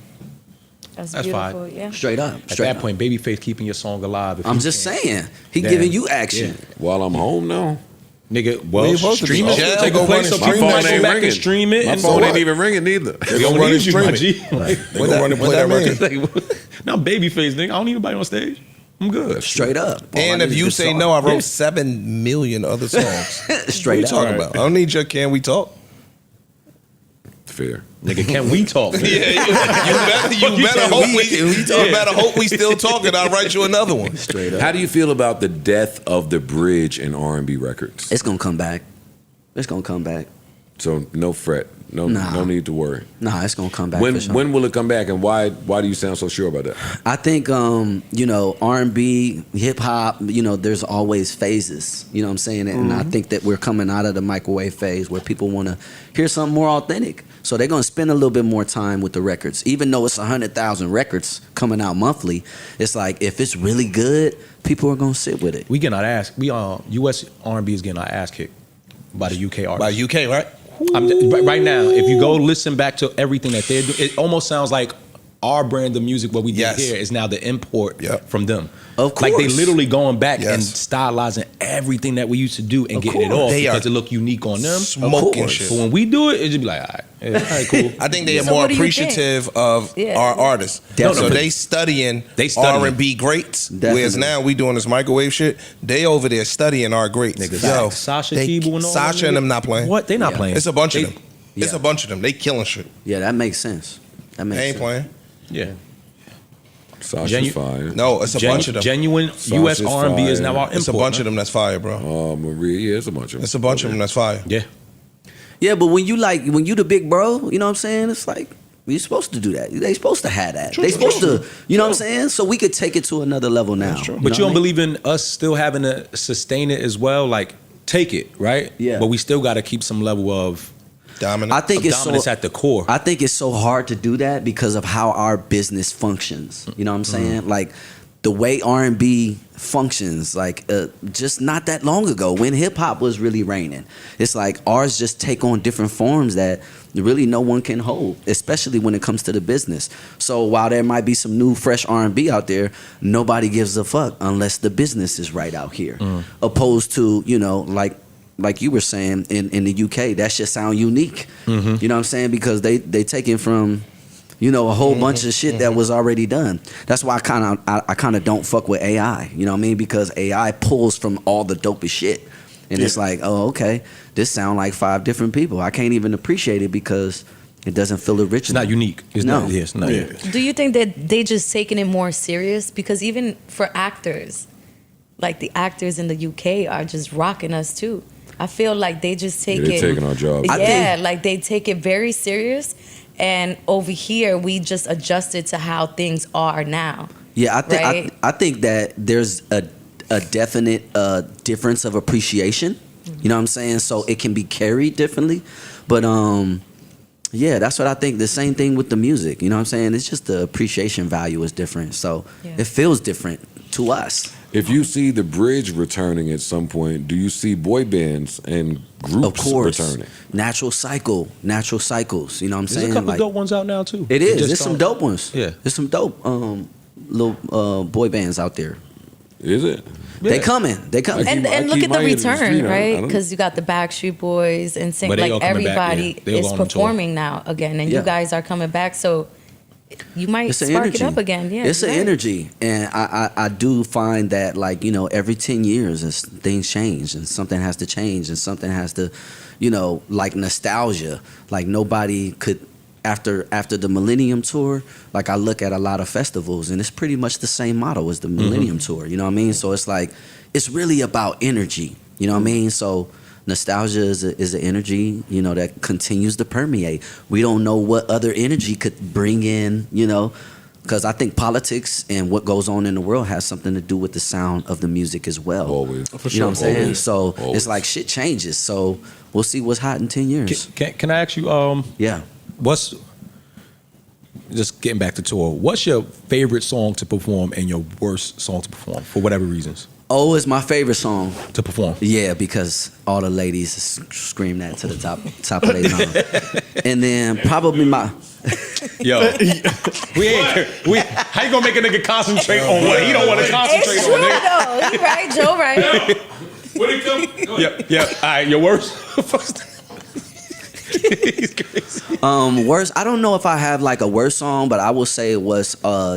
That's beautiful, fine. Yeah. Straight up. At that point, Babyface keeping your song alive. I'm just saying. He giving you action. Yeah. While I'm home now. Nigga, well, stream it. Yeah, Take go a place run so and people stream might that go shit. back and stream it. My And phone so ain't even ringing either. They don't run need and you, stream my it. G. They gonna run and play that record. Now, Babyface, nigga, I don't need nobody on stage. I'm good. Straight up. All And I if need is you a say song. no, I wrote Yeah. 7 million other songs. Straight What you up. talking about? I don't need your Can We Talk? Fair. Nigga, can we talk? Man? You better hope we still talking. I'll write you another one. Straight up. How do you feel about the death of the bridge in R&B records? It's gonna come back. It's gonna come back. So no fret, no need to worry. Nah, it's gonna come back. When for sure. when will it come back, and why do you sound so sure about that? I think R&B, hip hop, there's always phases. You know what I'm saying? And I think that we're coming out of the microwave phase where people want to hear something more authentic. So they're gonna spend a little bit more time with the records, even though it's 100,000 records coming out monthly. It's like if it's really good, people are gonna sit with it. We getting our ass. U.S. R&B is getting our ass kicked by the UK artists. By UK, right? Right now, if you go listen back to everything that they're doing, it almost sounds like our brand of music, what we did Yes. here, is now the import Yep. from them. Of Like they course. literally going back and Yes. stylizing everything that we used to do and Of getting it course. off They because are it look unique on them. Smoking course. shit. But when we do it, it just be like, all right, cool. I think they are So more what do you appreciative of Yeah. our artists. Definitely. So they studying studying. R&B greats, Definitely. whereas now we doing this microwave shit. They over there studying our greats. Niggas, Yo, Sasha they- Keeble and all Sasha them and them niggas. not playing. What? They not playing. It's a bunch of They- them. It's a bunch of them. They killing shit. Yeah, that makes sense. That makes They ain't sense. playing. Yeah. Sasha's fire. No, it's a bunch of them. Genuine U.S. Sasha's R&B is fire. now our import. It's a bunch man. of them that's fire, bro. Maria, yeah, it's a bunch of them. It's a bunch of them that's fire. Yeah. Yeah, but when you the big bro, you know what I'm saying? It's like you're supposed to do that. They supposed to have that. They supposed to, you know what I'm saying? So we could take it to another level now. That's true. But know you what don't I mean? believe in us still having to sustain it as well? Like, take it, right? Yeah. But we still got to keep some level of Dominant. I think it's dominance so, at the core. I think it's so hard to do that because of how our business functions. You know what I'm saying? Like the way R&B functions, like just not that long ago when hip hop was really reigning. It's like ours just take on different forms that really no one can hold, especially when it comes to the business. So while there might be some new fresh R&B out there, nobody gives a fuck unless the business is right out here. Opposed to, like you were saying in the UK, that shit sound unique. Mm-hmm. You know what I'm saying? Because they taking from, a whole bunch of shit that was already done. That's why I kind of don't fuck with AI. You know what I mean? Because AI pulls from all the dopest shit, and it's like, oh, okay, this sound like 5 different people. I can't even appreciate it because it doesn't feel original. It's not unique. It's No. not. Yes, not. Yeah. Do you think that they just taking it more serious? Because even for actors, like the actors in the UK are just rocking us too. I feel like they just take they're it. taking our jobs. Yeah, like they take it very serious. And over here, we just adjusted to how things are now. Yeah, Right? I think that there's a definite difference of appreciation. You know what I'm saying? So it can be carried differently. But yeah, that's what I think. The same thing with the music. You know what I'm saying? It's just the appreciation value is different. So Yeah. it feels different to us. If you see the bridge returning at some point, do you see boy bands and groups Of course. returning? Natural cycles. You know what I'm There's saying? a couple Like, dope ones out now too. it They is. just There's some don't- dope ones. Yeah. There's some dope little boy bands out there. Is it? They coming. They coming. I And keep- and I look keep at the my ear to the return, street. I right? don't- Because you got the Backstreet Boys and sing, But they like all coming back, everybody yeah. They all is on tour. performing now again, and Yeah. you guys are coming back. So you might It's an spark energy. it up again. Yeah, it's an right. energy, and I do find that, like, every 10 years things change and something has to change and something has to, like nostalgia. Like nobody could after the Millennium Tour. Like I look at a lot of festivals and it's pretty much the same model as the Millennium Tour. You know what I mean? So it's like it's really about energy. You know what I mean? So nostalgia is an energy, you know, that continues to permeate. We don't know what other energy could bring in, you know, because I think politics and what goes on in the world has something to do with the sound of the music as well. Always. For You know what I'm saying? Always. So Always. it's like shit changes. So we'll see what's hot in 10 years. Can I ask you? Yeah. What's just getting back to tour? What's your favorite song to perform and your worst song to perform for whatever reasons Oh, it's my favorite song. to perform? Yeah, because all the ladies scream that to the top of their lungs. And then probably my Yo, how you gonna make a nigga concentrate on what he don't want to concentrate It's on? true Nigga? though. He right, Joe right. What it come? Yeah. All right, your worst. He's crazy. Worst, I don't know if I have like a worst song, but I will say what's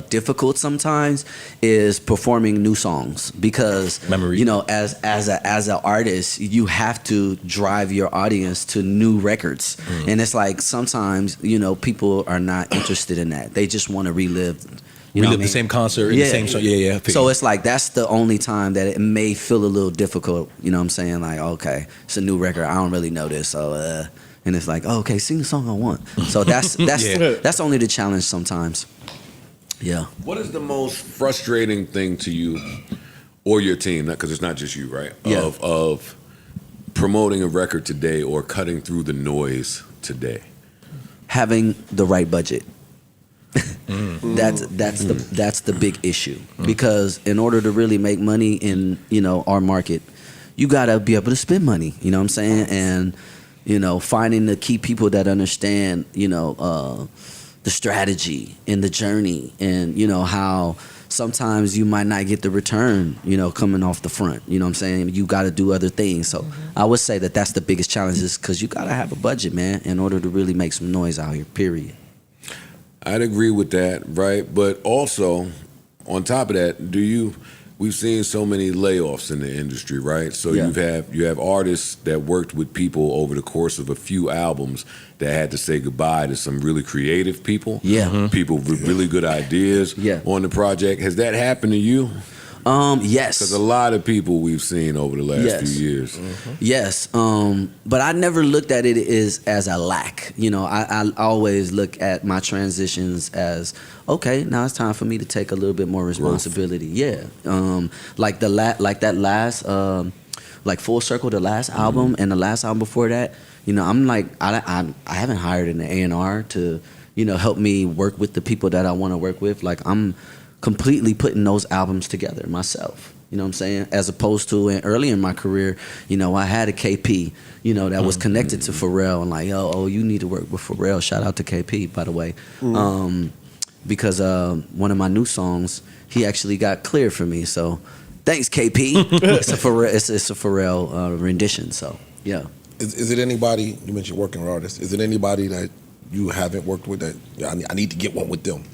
difficult sometimes is performing new songs because Memory. you know, as an artist, you have to drive your audience to new records, and it's like sometimes you know people are not interested in that; they just want to relive. You know what I The mean? same concert in the same song. Yeah. I feel So you. it's like that's the only time that it may feel a little difficult. You know what I'm saying? Like, okay, it's a new record. I don't really know this, so and it's like, oh, okay, sing the song I want. So that's Yeah. that's only the challenge sometimes. Yeah. What is the most frustrating thing to you or your team? Because it's not just you, right? Yeah. Of promoting a record today or cutting through the noise today. Having the right budget. That's the big issue because in order to really make money in, you know, our market, you gotta be able to spend money. You know what I'm saying? And you know, finding the key people that understand, you know, the strategy and the journey, and you know how sometimes you might not get the return, you know, coming off the front. You know what I'm saying? You got to do other things. So I would say that that's the biggest challenge, is because you got to have a budget, man, in order to really make some noise out here. Period. I'd agree with that, right? But also, on top of that, we've seen so many layoffs in the industry, right? So Yeah. you have artists that worked with people over the course of a few albums that had to say goodbye to some really creative people. Yeah. People with really good ideas Yeah. on the project. Has that happened to you? Yes. Because a lot of people we've seen over the last Yes. few years. Yes, but I never looked at it as a lack. You know, I always look at my transitions as, okay, now it's time for me to take a little bit more responsibility. Yeah, like that last, like Full Circle, the last album, and the last album before that. You know, I'm like, I haven't hired an A&R to, you know, help me work with the people that I want to work with. Like I'm completely putting those albums together myself. You know what I'm saying? As opposed to early in my career, you know, I had a KP, you know, that was connected to Pharrell, and like, oh, you need to work with Pharrell. Shout out to KP, by the way. Because one of my new songs, he actually got cleared for me. So thanks, KP. It's a Pharrell rendition. So yeah. Is it anybody, you mentioned working with artists, is it anybody that you haven't worked with that I need to get one with them?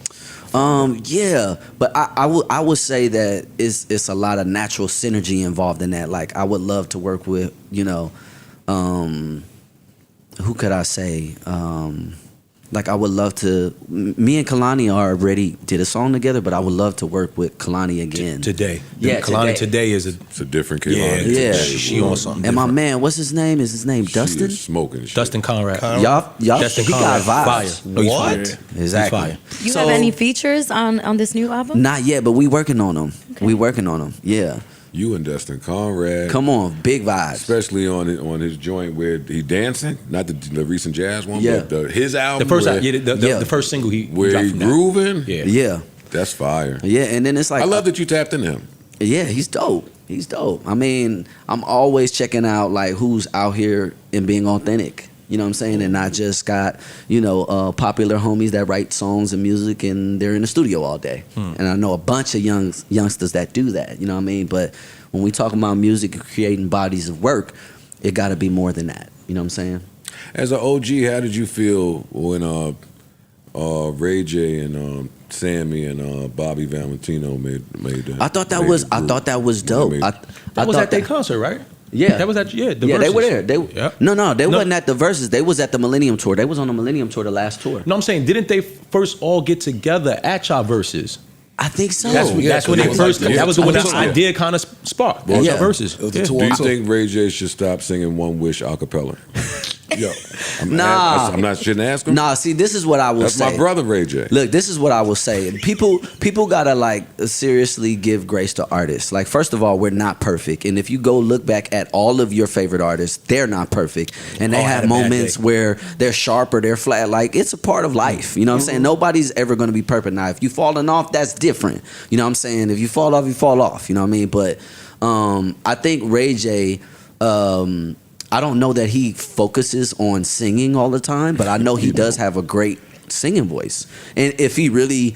Yeah, but I would say that it's a lot of natural synergy involved in that. Like I would love to work with, you know, who could I say? Like I would love to. Me and Kalani already did a song together, but I would love to work with Kalani again Today. Yeah, Kalani today. today is a It's a different yeah. Kehlani. Yeah. She on something. And my different. man, what's his name? Is his name Dustin? She is smoking shit. Dustin Conrad. Y'all, Dustin he got Conrad. vibes. Fire. No, he's fire. Exactly. He's fire. You So- have any features on this new album? Not yet, but we working on them. We working on them. Yeah. You and Dustin Conrad. Come on, big vibes. Especially on his joint where he dancing, not the recent jazz one, Yeah. but his album. The first, where, the first single he where dropped he from that. grooving. Yeah. Yeah. That's fire. Yeah, and then it's like I love that you tapped into him. Yeah, he's dope. He's dope. I mean, I'm always checking out like who's out here and being authentic. You know what I'm saying? And not just got, you know, popular homies that write songs and music and they're in the studio all day. And I know a bunch of youngsters that do that. You know what I mean? But when we talk about music and creating bodies of work, it got to be more than that. You know what I'm saying? As an OG, how did you feel when Ray J and Sammy and Bobby Valentino made that? I thought that was dope. Made- That was at their concert, right? Yeah. That was at, yeah, the Yeah, they Versus. were there. They No. wasn't at the Versus. They was at the Millennium Tour. They was on the Millennium Tour, the last tour. No, I'm saying, didn't they first all get together at y'all Versus? I think so. That's when they first. That was when the idea kind of sparked. Yeah. Verses. It was Yeah. the Do you 2-on-2. think Ray J should stop singing One Wish a cappella? Yo, Nah. I'm not shouldn't ask him. Nah, see, this is what I will That's say. my brother Ray J. Look, this is what I will say. People gotta like seriously give grace to artists. Like, first of all, we're not perfect, and if you go look back at all of your favorite artists, they're not perfect, and they I had have a bad moments day. where they're sharp or they're flat. Like, it's a part of life. You know what I'm saying? Nobody's ever gonna be perfect. Now, if you falling off, that's different. You know what I'm saying? If you fall off, you fall off. You know what I mean? But I think Ray J. I don't know that he focuses on singing all the time, but I know he does have a great singing voice. And if he really,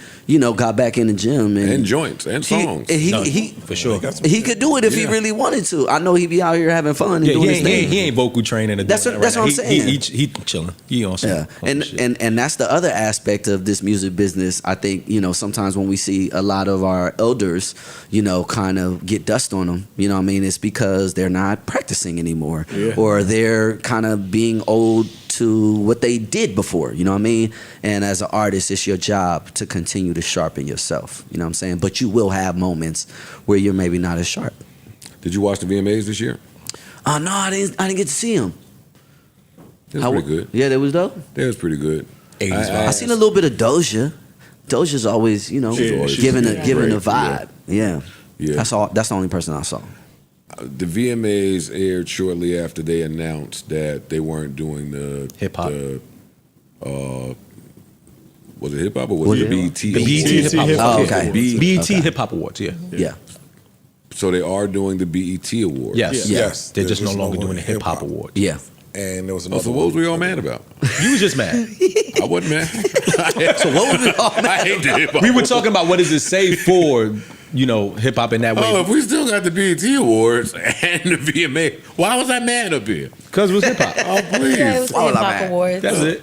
got back in the gym And joints and songs. he For sure. he could do it if he really wanted to. I know he'd be out here having fun and Yeah, doing he his thing. ain't vocal training. Or That's doing what- that that's right what now. I'm saying. He chilling. He on some. Yeah, and that's the other aspect of this music business. I think sometimes when we see a lot of our elders, kind of get dust on them. You know what I mean? It's because they're not practicing anymore, or they're kind of being old to what they did before. You know what I mean? And as an artist, it's your job to continue to sharpen yourself. You know what I'm saying? But you will have moments where you're maybe not as sharp. Did you watch the VMAs this year? No, I didn't get to see him. It was pretty good. Yeah, that was dope. It was pretty good. 80s I seen a little bit of Doja. Doja's always, She's always giving a great, vibe. Yeah. Yeah. That's all. That's the only person I saw. The VMAs aired shortly after they announced that they weren't doing the Hip-hop. Was it hip hop or was it BET? The BET Hip Hop Oh, Awards. okay. BET Okay. Hip Hop Awards. Yeah. Yeah. So they are doing the BET Awards. Yes. Yeah. Yes. They're just no There's longer no doing the Hip Hop hip-hop. Awards. Yeah. And there was Oh, another so what was we all mad about? You was just mad. I wasn't mad. So what was it all I hate the hip hop. We were talking about what does it say for hip hop in that way. Oh, if we still got the BET Awards and the VMA, why was I mad up here? Because it was hip hop. Oh, please. Yeah, it was the All Hip I'm Hop at. Awards. That's it.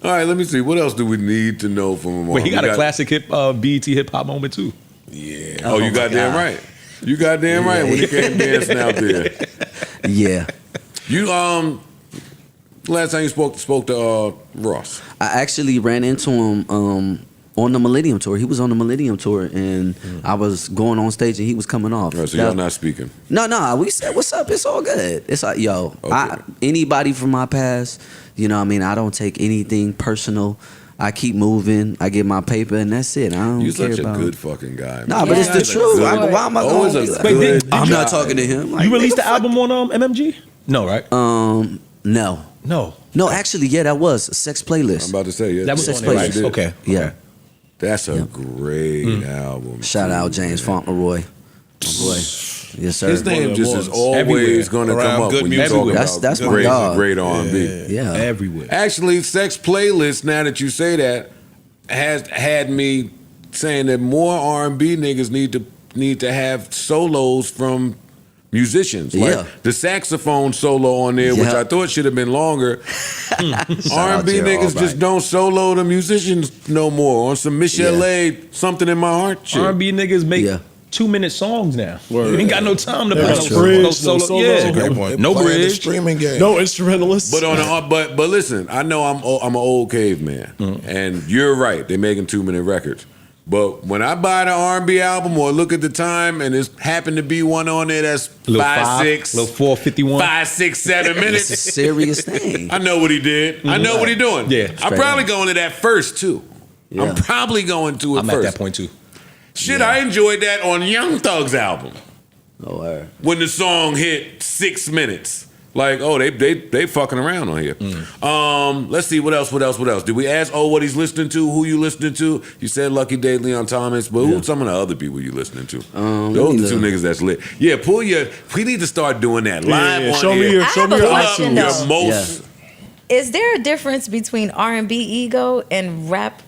All right, let me see. What else do we need to know from him? Wait, he got a classic BET hip hop moment too. Yeah. Oh, you my goddamn God. right. You goddamn right when he came dancing out there. Yeah. You last time you spoke to Ross. I actually ran into him on the Millennium Tour. He was on the Millennium Tour, and I was going on stage, and he was coming off. All right, so That- y'all not speaking. No. We said, "What's up?" It's all good. It's like, yo, anybody from my past, I mean, I don't take anything personal. I keep moving. I get my paper, and that's it. I don't You're care such a about. good fucking guy. Nah, but Yeah. it's the truth. Good. Why am I Always going a to be good like, guy. I'm not talking to him. Like, You released the nigga, fuck- album on MMG? No, right? No. No. Actually, yeah, that was a Sex Playlist. I'm about to say, yeah, That was Sex on there, right? Playlist. Okay. Yeah. That's a great album. Shout out too, James man. Fauntleroy. My boy. Yes, sir. His name just is Everywhere. always going to come Around up good when you music. talk Everywhere. about That's my great, dog. great R&B. Yeah. Everywhere. Actually, Sex Playlist, now that you say that, has had me saying that more R&B niggas need to have solos from musicians. Like Yeah. the saxophone solo on there, which Yeah. I thought should have been longer. out R&B to niggas Albright. just don't solo the musicians no more. On some Michelle Something in My Heart shit. R&B niggas make Yeah. 2-minute songs now. Word. You ain't got no time to That's put true. no Bridge, no solo. solo. Yeah, That's a great point. no Playing the bridge. streaming game. No instrumentalists. But but listen, I know I'm an old caveman, and you're right. They're making 2-minute records. But when I buy the R&B album or look at the time, and it's happened to be one on there that's Little 5, 6, little 451. 5, 6, 7 It's a minutes. serious thing. I know what he did. I know what he doing. Yeah, I'm straight probably up. going to that first too. Yeah. I'm probably going to it I'm first. at that point too. Shit, I enjoyed that on Young Thug's album Oh, word. when the song hit 6 minutes. Like, oh, they fucking around on here. Let's see, what else? Did we ask, what he's listening to? Who you listening to? You said Lucky Day, Leon Thomas, but who's some of the other people you listening to? Those are the two niggas that's lit. Yeah, we need to start doing that. Live on Show me air. your, I show have me a your Pull up question, iTunes. your though. most... Is there a difference between R&B ego and rap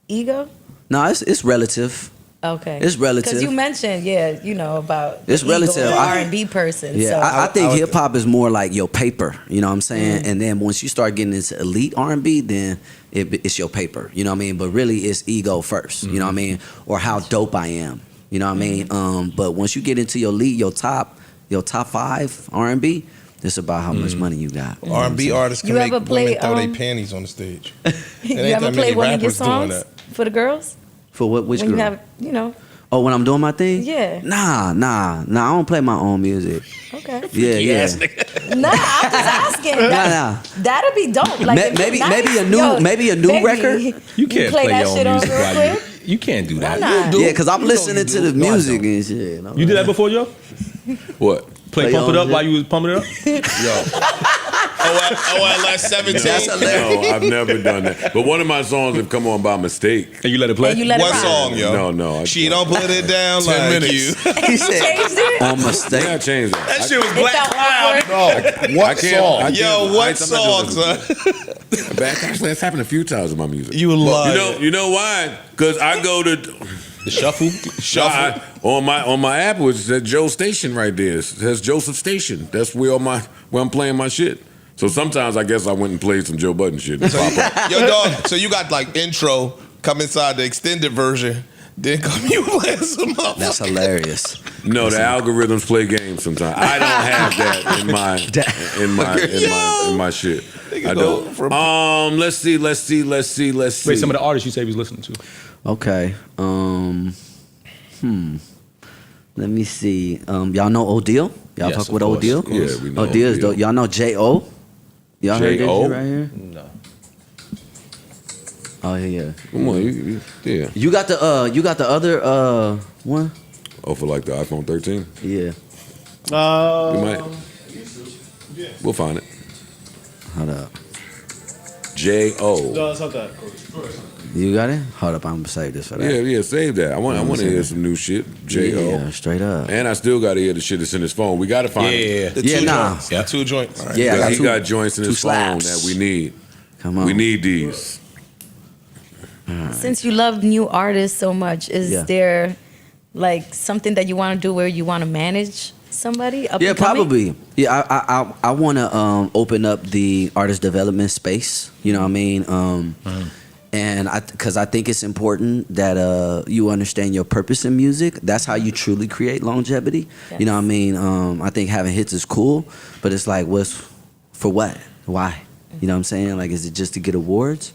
ego? No, it's relative. Okay, It's relative. Because you mentioned, about It's the ego relative. of I- R&B person. Yeah, so I think hip hop is more like your paper. You know what I'm saying? And then once you start getting into elite R&B, then it's your paper. You know what I mean? But really, it's ego first. You know what I mean? Or how dope I am. You know what I mean? But once you get into your lead, your top 5 R&B, it's about how much money you got. R&B artists can You make ever play, women throw their panties on the stage. you ain't ever that play many one of your rappers doing songs that. for the girls? For what? Which when girl? you have, you know. Oh, when I'm doing my thing? Yeah. Nah. I don't play my own music. Okay. Yeah. Nah, I'm just asking. Nah. That'd be dope. Like it'd be nice. maybe a new record. You can't play that your own shit on music real while quick? you can't do that. Why not? Yeah, because I'm listening to the music and shit. You did that before, Joe? What? Play Pump it your up own while you was pumping it up? OLS 17. That's hilarious. No, I've never done that. But one of my songs have come on by mistake. And you let it play? And you let it What ride. song, yo? No. She don't put it down 10 like minutes. you. He said, Changed it? on mistake. Yeah, I changed that. That shit was It Black felt Cloud. awkward. No, what song? Yo, what song, son? Actually, that's happened a few times in my music. You lie. You know why? Because I go to The shuffle? on my Apple. It says Joe Station right there. It says Joseph Station. That's where I'm playing my shit. So sometimes I guess I went and played some Joe Budden shit. And pop up. Yo, dog, so you got like intro, come inside the extended version, then come you playing some up. That's hilarious. No, the algorithms play games sometimes. I don't have that in my shit. I don't. Let's see. Wait, some of the artists you say he was listening to. Okay. Let me see. Y'all know O'Deal? Y'all Yes, fuck of with course, O'Deal? of course. Yeah, we know O'Deal is O'Deal. dope. Y'all know J.O.? Y'all heard this J.O.? shit right here? No. Oh yeah. Come on, yeah. You got the other one? Oh, for like the iPhone 13? Yeah. We might. We'll find it. Hold up. J.O. No, it's not that. You got it? Hold up, I'm gonna save this for that. Yeah, save that. I want to hear some new shit. J.O. Yeah, straight up. And I still got to hear the shit that's in his phone. We got to find it. The Yeah, two nah. joints. The 2 joints. Yeah, I got He two, got joints in two his phone slaps. that we need. Come on. We need these. Since you love new artists so much, is Yeah. there like something that you want to do where you want to manage somebody? Up Yeah, and coming? probably. Yeah, I want to open up the artist development space. You know what I mean? And because I think it's important that you understand your purpose in music. That's how you truly create longevity. Yes. You know what I mean? I think having hits is cool, but it's like, for what? Why? You know what I'm saying? Like, is it just to get awards?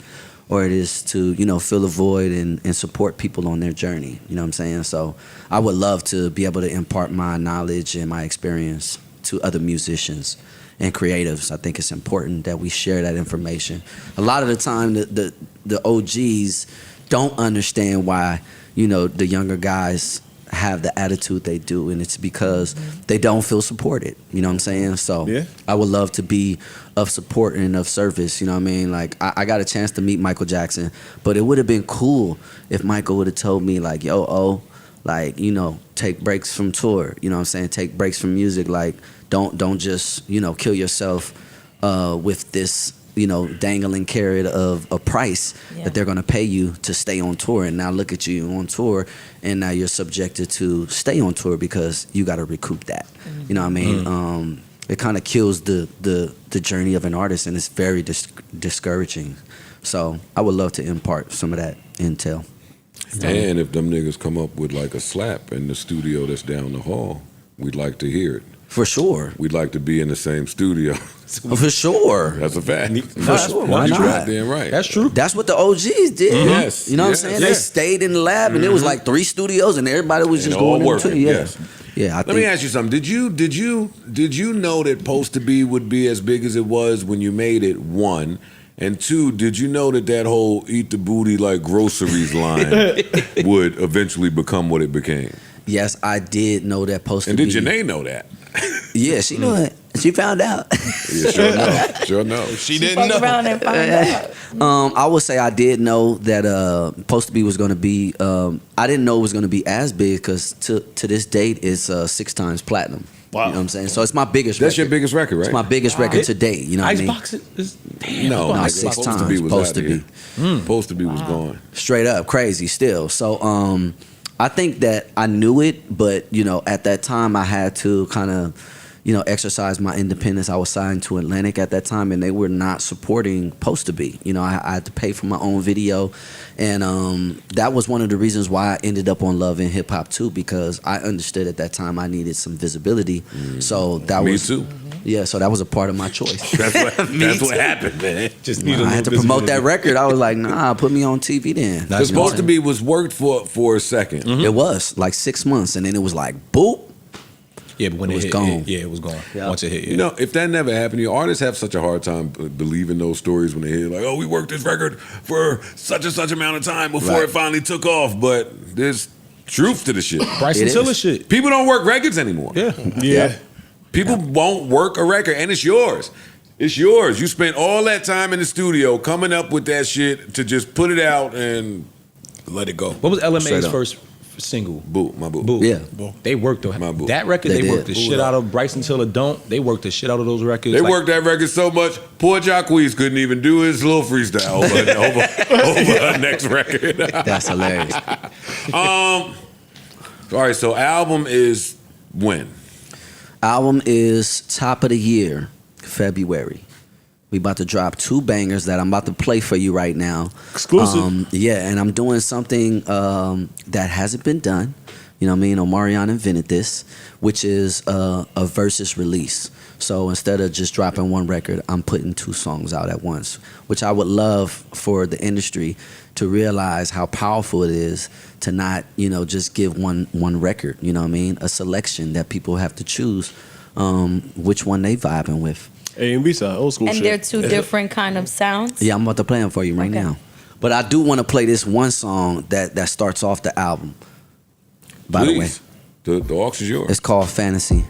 Or it is to, fill a void and support people on their journey. You know what I'm saying? So I would love to be able to impart my knowledge and my experience to other musicians and creatives. I think it's important that we share that information. A lot of the time, the OGs don't understand why, the younger guys have the attitude they do, and it's because they don't feel supported. You know what I'm saying? So Yeah. I would love to be of support and of service. You know what I mean? Like I got a chance to meet Michael Jackson, but it would have been cool if Michael would have told me like, yo, take breaks from tour. You know what I'm saying? Take breaks from music. Like don't just, kill yourself with this, dangling carrot of a price that they're going to pay you to stay on tour. And now look at you on tour, and now you're subjected to stay on tour because you got to recoup that. You know what I mean? It kind of kills the journey of an artist, and it's very discouraging. So I would love to impart some of that intel. And if them niggas come up with like a slap in the studio that's down the hall, we'd like to hear it. For sure. We'd like to be in the same studio. For sure. That's a fact. For sure. Why You're not? goddamn right. That's true. That's what the OGs did. Yes. You know Yes. what I'm saying? Yeah. They stayed in the lab, and it was like 3 studios, and everybody was And just all going working, into it. Yeah. yes. Yeah, Let me ask you something. Did you know that Post to Be would be as big as it was when you made it? 1. And 2, did you know that whole eat the booty like groceries line would eventually become what it became? Yes, I did know that Post And to did Be. Janae know that? Yeah, she knew it. She found out. Yeah, sure know. Sure know. She didn't Fuck know. around and find out. I would say I did know that Post to Be was going to be. I didn't know it was going to be as big because to this date it's 6 times platinum. Wow. You know what I'm saying? So it's my biggest. That's your record. biggest record, right? It's my biggest record to date. You know what I mean? Icebox is damn. No, No, nigga, 6 Post to times. Be was Post out to of Be. here. Post to Be was gone. Straight up crazy still. So I think that I knew it, but at that time I had to kind of exercise my independence. I was signed to Atlantic at that time, and they were not supporting Post to Be. I had to pay for my own video, and that was one of the reasons why I ended up on Love and Hip Hop too, because I understood at that time I needed some visibility. So that Me was too. Yeah, so that was a part of my choice. That's what happened, man. Just I had to promote that record. I was like, nah, put me on TV then. It's supposed to be was worked for a second. Mm-hmm. It was like 6 months, and then it was like, boop. Yeah, but when It was hit, gone. it was gone. Yeah. Once it hit, yeah. You know, if that never happened, you artists have such a hard time believing those stories when they hear like, "Oh, we worked this record for such and such amount of time before it finally took off." But there's truth to the shit. Bryson It Tiller is. shit. People don't work records anymore. Yeah. People won't work a record, and it's yours. It's yours. You spent all that time in the studio coming up with that shit to just put it out and let it go. What was Straight LMA's up. first single? Boo, my boo. Boo. Yeah. They worked My boo. that record. They They, did. worked the shit out of Bryson Tiller. Don't they worked the shit out of those records? They Like, worked that record so much, poor Jacquees couldn't even do his little freestyle over her next record. That's hilarious. All right, so album is when? Album is top of the year, February. We about to drop 2 bangers that I'm about to play for you right now. Exclusive. Yeah, and I'm doing something that hasn't been done. You know what I mean? Omarion invented this, which is a versus release. So instead of just dropping one record, I'm putting 2 songs out at once, which I would love for the industry to realize how powerful it is to not, just give one record. You know what I mean? A selection that people have to choose which one they vibing with. A and B side, old school And shit. they're 2 different kind of sounds. Yeah, I'm about to play them for you right Okay. now. But I do want to play this one song that starts off the album. By the way, the aux is yours. it's called Fantasy.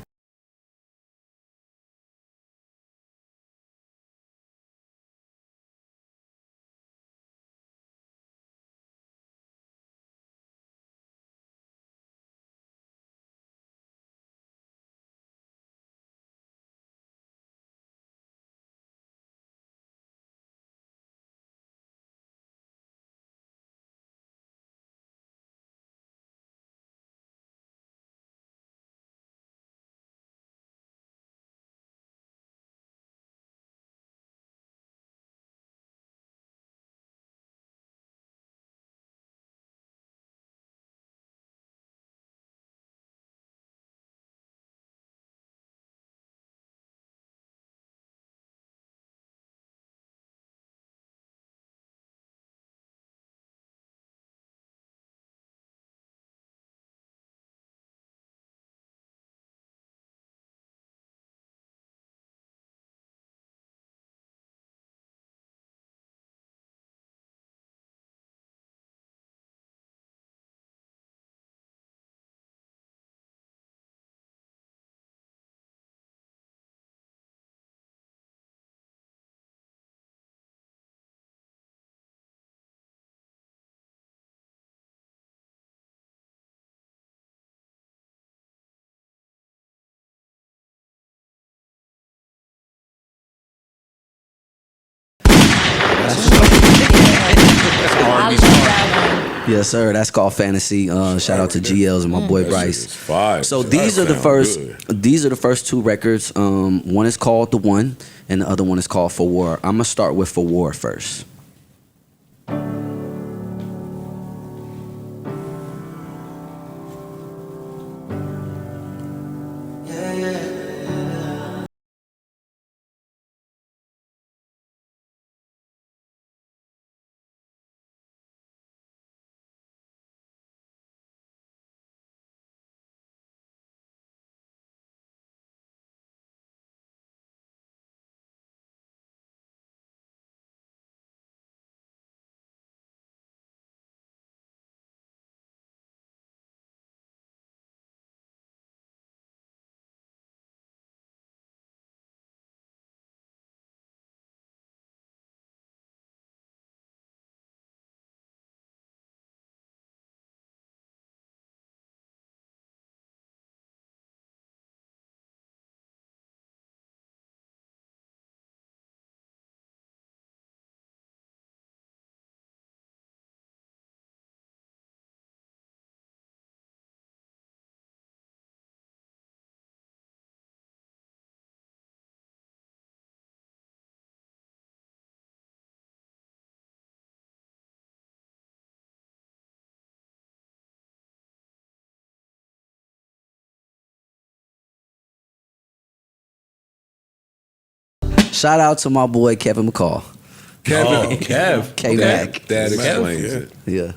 I love that one. Yes, sir. That's called Fantasy. Shout out to GLs and my boy Bryce. Fire. So these are the first. These are the first 2 records. One is called The One, and the other one is called For War. I'm gonna start with For War first. Shout out to my boy Kevin McCall. Kevin. Kev. K-Mac. That explains it. Yeah.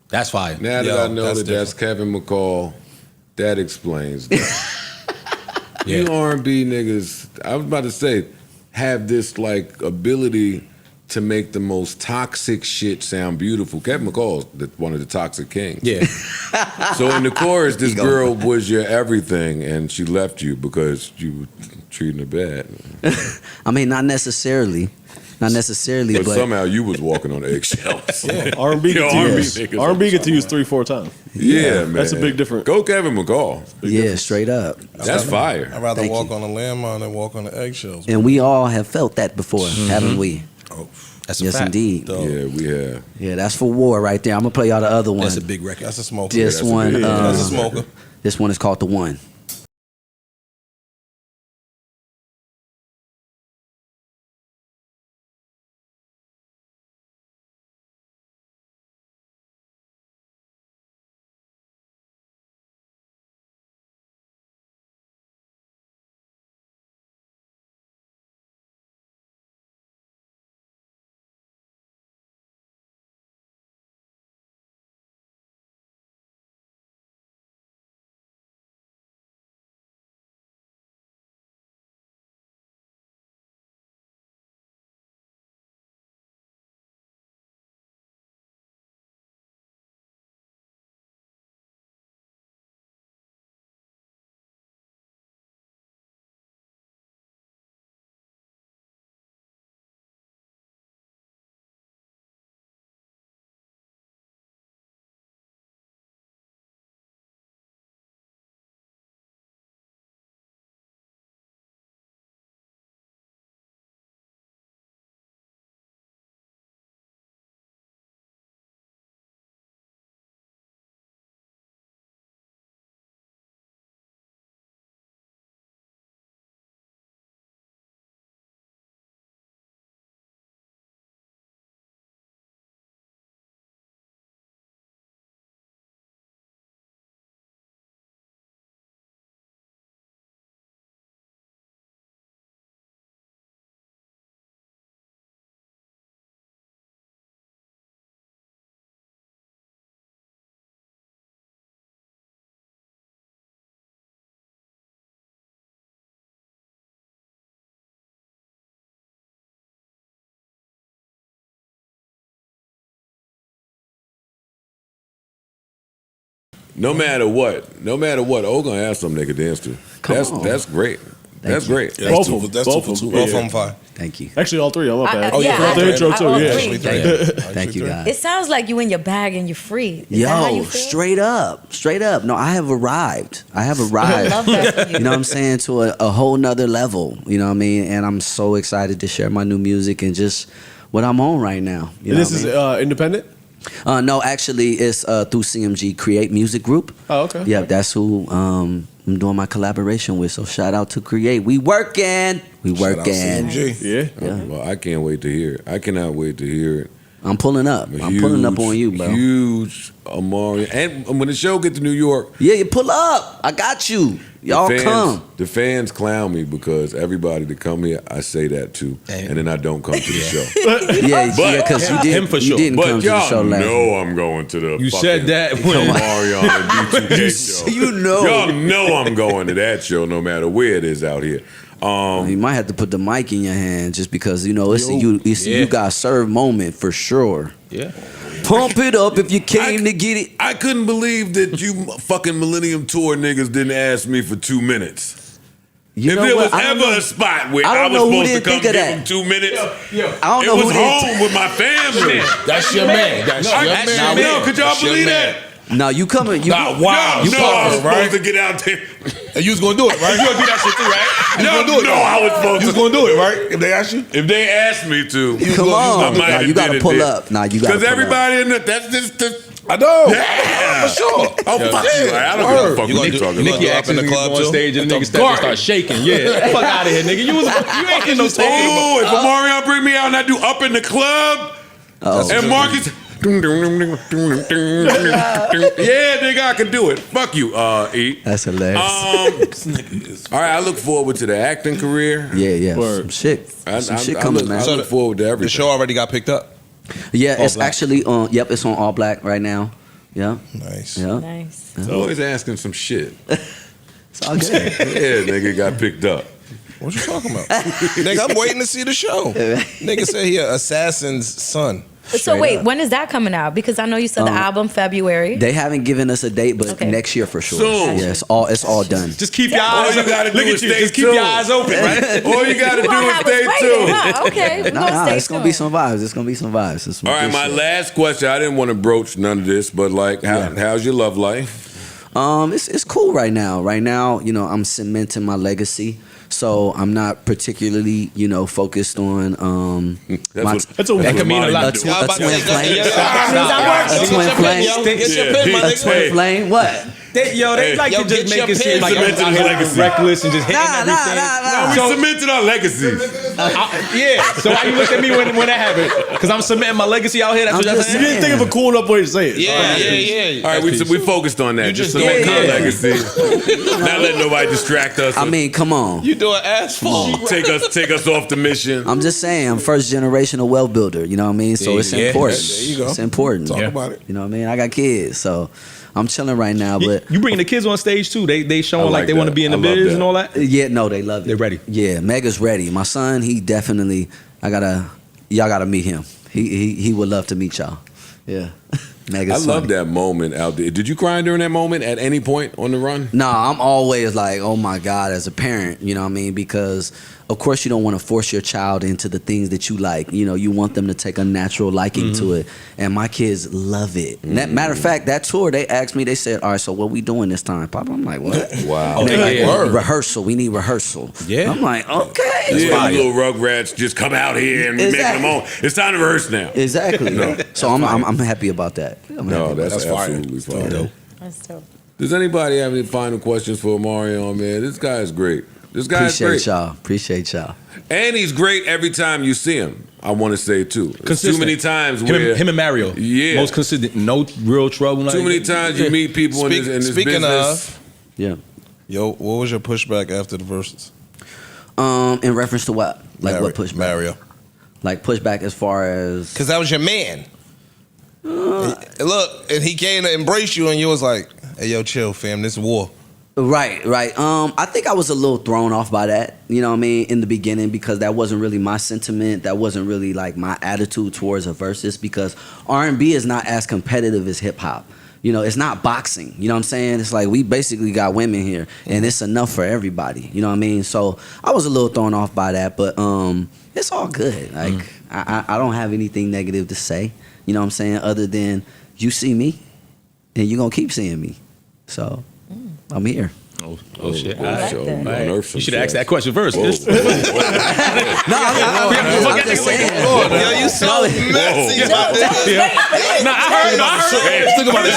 That's fire. Now that I know that's Kevin McCall, that explains that. You R&B niggas, I was about to say, have this like ability to make the most toxic shit sound beautiful. Kevin McCall's one of the toxic kings. Yeah. So in the chorus, this girl was your everything, and she left you because you were treating her bad. I mean, not necessarily. Not necessarily, But but somehow you was walking on eggshells. R&B get R&B to use niggas. R&B get to use 3-4 times. Yeah, man. That's a big difference. Go Kevin McCall. yeah, straight up. That's fire. I'd rather Thank walk you. on a landmine than walk on the eggshells. And we all have felt that before, haven't we? Oh, That's a Yes, fact. indeed. Yeah, we have. Yeah, that's for war right there. I'm gonna play y'all the other one. That's a big record. that's a smoker. This that's a one, big- That's a smoker. this one is called The One. No matter what, oh gonna have some nigga dance to. That's great. That's you. great. Both of them. That's Both two of for two. them. Both of them fire. Thank you. Actually, all three. I'm up at. Oh, Yeah, yeah, throughout the intro I too. all Yeah. agree. Thank you, guys. It sounds like you in your bag and you're free. Is that how Yo, you feel? straight up. No, I have arrived. I love that for you. You know what I'm saying? To a whole nother level. You know what I mean? And I'm so excited to share my new music and just what I'm on right now. You know This what is I mean? independent. No, actually, it's through CMG Create Music Group. Oh, okay. Yeah, that's who I'm doing my collaboration with. So shout out to Create. We working. Shout out CMG. Yeah. Well, I can't wait to hear it. I cannot wait to hear it. I'm pulling up. I'm pulling up on you, bro. Huge Omarion. And when the show get to New York, Yeah, you pull up. I got you. Y'all come. The fans clown me because everybody that come here, I say that to, and then I don't come to the show. Yeah, because you him for you sure. didn't come But to the show y'all last know I'm going to the You fucking said that when Omarion and B2K show. You know. Y'all know I'm going to that show no matter where it is out here. You might have to put the mic in your hand just because you know it's a you got served moment for sure. Yeah. Pump it up if you came to get it. I couldn't believe that you fucking Millennium Tour niggas didn't ask me for 2 minutes. You If know there what? was I don't ever know. a spot where I I, don't was know who supposed to didn't come think of give that. him 2 minutes, I don't it know was who didn't. home with my family. That's your man. That's your man. No, could y'all That's your believe man. that? No, you coming? You Nah, wow. Y'all You know I was talking, right? supposed to get out there. And you was gonna do it, right? You gonna do that shit too, right? You Y'all gonna do it. know I was supposed You was to. gonna do it, right? If they asked you. If they asked me to, Come on. I might Nah, have you gotta did it pull then. up. Nah, you gotta Because pull everybody in the, that's just the. I know. Yeah. For sure. Oh, fuck you. I don't give a fuck You what gonna you do- talking you about. gonna Nikki do up asked in me the to club go on too? stage and the nigga At the stepped and garden. start shaking. Yeah. Fuck out of here, nigga. You ain't in no stage. Oh, if Omarion bring me out and I do up in the club, and Marcus, Yeah, nigga, I can do it. Fuck you, E. That's hilarious. All right, I look forward to the acting career. Yeah. Word. Some shit coming, man. I look forward to everything. The show already got picked up. Yeah, All it's Black. actually on. Yep, it's on All Black right now. Yeah, Nice. yeah. Nice. Always asking some shit. It's all good. Yeah, nigga got picked up. What you talking about? Nigga, I'm waiting to see the show. Nigga said he a assassin's son. So wait, when is that coming out? Because I know you said the album February. They haven't given us a date, but Okay. next year for sure. Soon. Yeah, it's all done. Just keep your All eyes you open. gotta do Look is at you. stay Just keep tuned. your eyes open, right? All you gotta You do gonna is have stay us waiting, tuned. huh? Okay, we're gonna stay It's gonna be tuned. some vibes. It's gonna be some vibes. It's some All right, good my shit. last question. I didn't want to broach none of this, but like, how's your love life? It's cool right now. Right now, I'm cementing my legacy. So I'm not particularly, focused on That's That could mean a lot. a twin flame. Stop. A twin flame. Get your pen, my A nigga. twin flame. What? They like to just make it seem like cemented I'm his out here legacy. reckless and just hitting Nah. everything. We cemented our legacies. Yeah. So why you look at me when that happened? Because I'm cementing my legacy out here. That's what I'm y'all just saying. You didn't think of a cool enough way to say it. Yeah. All right, we focused on that. Just cement our legacy. Not let nobody distract us. I mean, come on. You doing asphalt. take us off the mission. I'm just saying, I'm first generation of wealth builder. You know what I mean? So it's Yeah. important. There you go. It's important. Talk about it. You know what I mean? I got kids, so I'm chilling right now. But You bringing the kids on stage too. They showing I like like they want to that. be in the I love biz that. and all that. yeah, no, they love it. They're ready. Yeah, Mega's ready. My son, he definitely. Y'all gotta meet him. He would love to meet y'all. Yeah, Mega's. I love funny. that moment out there. Did you cry during that moment at any point on the run? No, I'm always like, oh my God, as a parent, you know what I mean? Because of course you don't want to force your child into the things that you like. You want them to take a natural liking to it. And my kids love it. Matter of fact, that tour, they asked me, they said, all right, so what we doing this time, Papa? I'm like, what? Wow. And they're like, yeah. "Word. Rehearsal. We need rehearsal. Yeah. I'm like, okay. Yeah, you little rugrats just come out here and make them on. It's time to rehearse now. Exactly. So I'm happy about that. I'm No, happy. that's That's fire. absolutely fire. That's dope. Does anybody have any final questions for Omarion, man? This guy is great. This guy is great. Appreciate y'all. And he's great every time you see him. I want to say, too. There's too Consistent. many times where... Him and Mario. Yeah. Most consistent. No real trouble. Too many times you meet people in this Speaking business. of, Yeah. yo, what was your pushback after the verses? In reference to what? Like what pushback? Mario. Like pushback as far as Because that was your man. And look, and he came to embrace you, and you was like, hey, yo, chill, fam. This is war. Right. I think I was a little thrown off by that, you know what I mean, in the beginning, because that wasn't really my sentiment. That wasn't really like my attitude towards a versus, because R&B is not as competitive as hip hop. It's not boxing. You know what I'm saying? It's like we basically got women here, and it's enough for everybody. You know what I mean? So I was a little thrown off by that, but it's all good. Like I don't have anything negative to say. You know what I'm saying? Other than you see me, and you're gonna keep seeing me. So I'm here. Oh shit! Oh, All right. so that. you on Earth You should some have asked shit. that question first. Whoa. No, I'm just saying. Yo, you so messy about this. Nah, I heard. Think about it.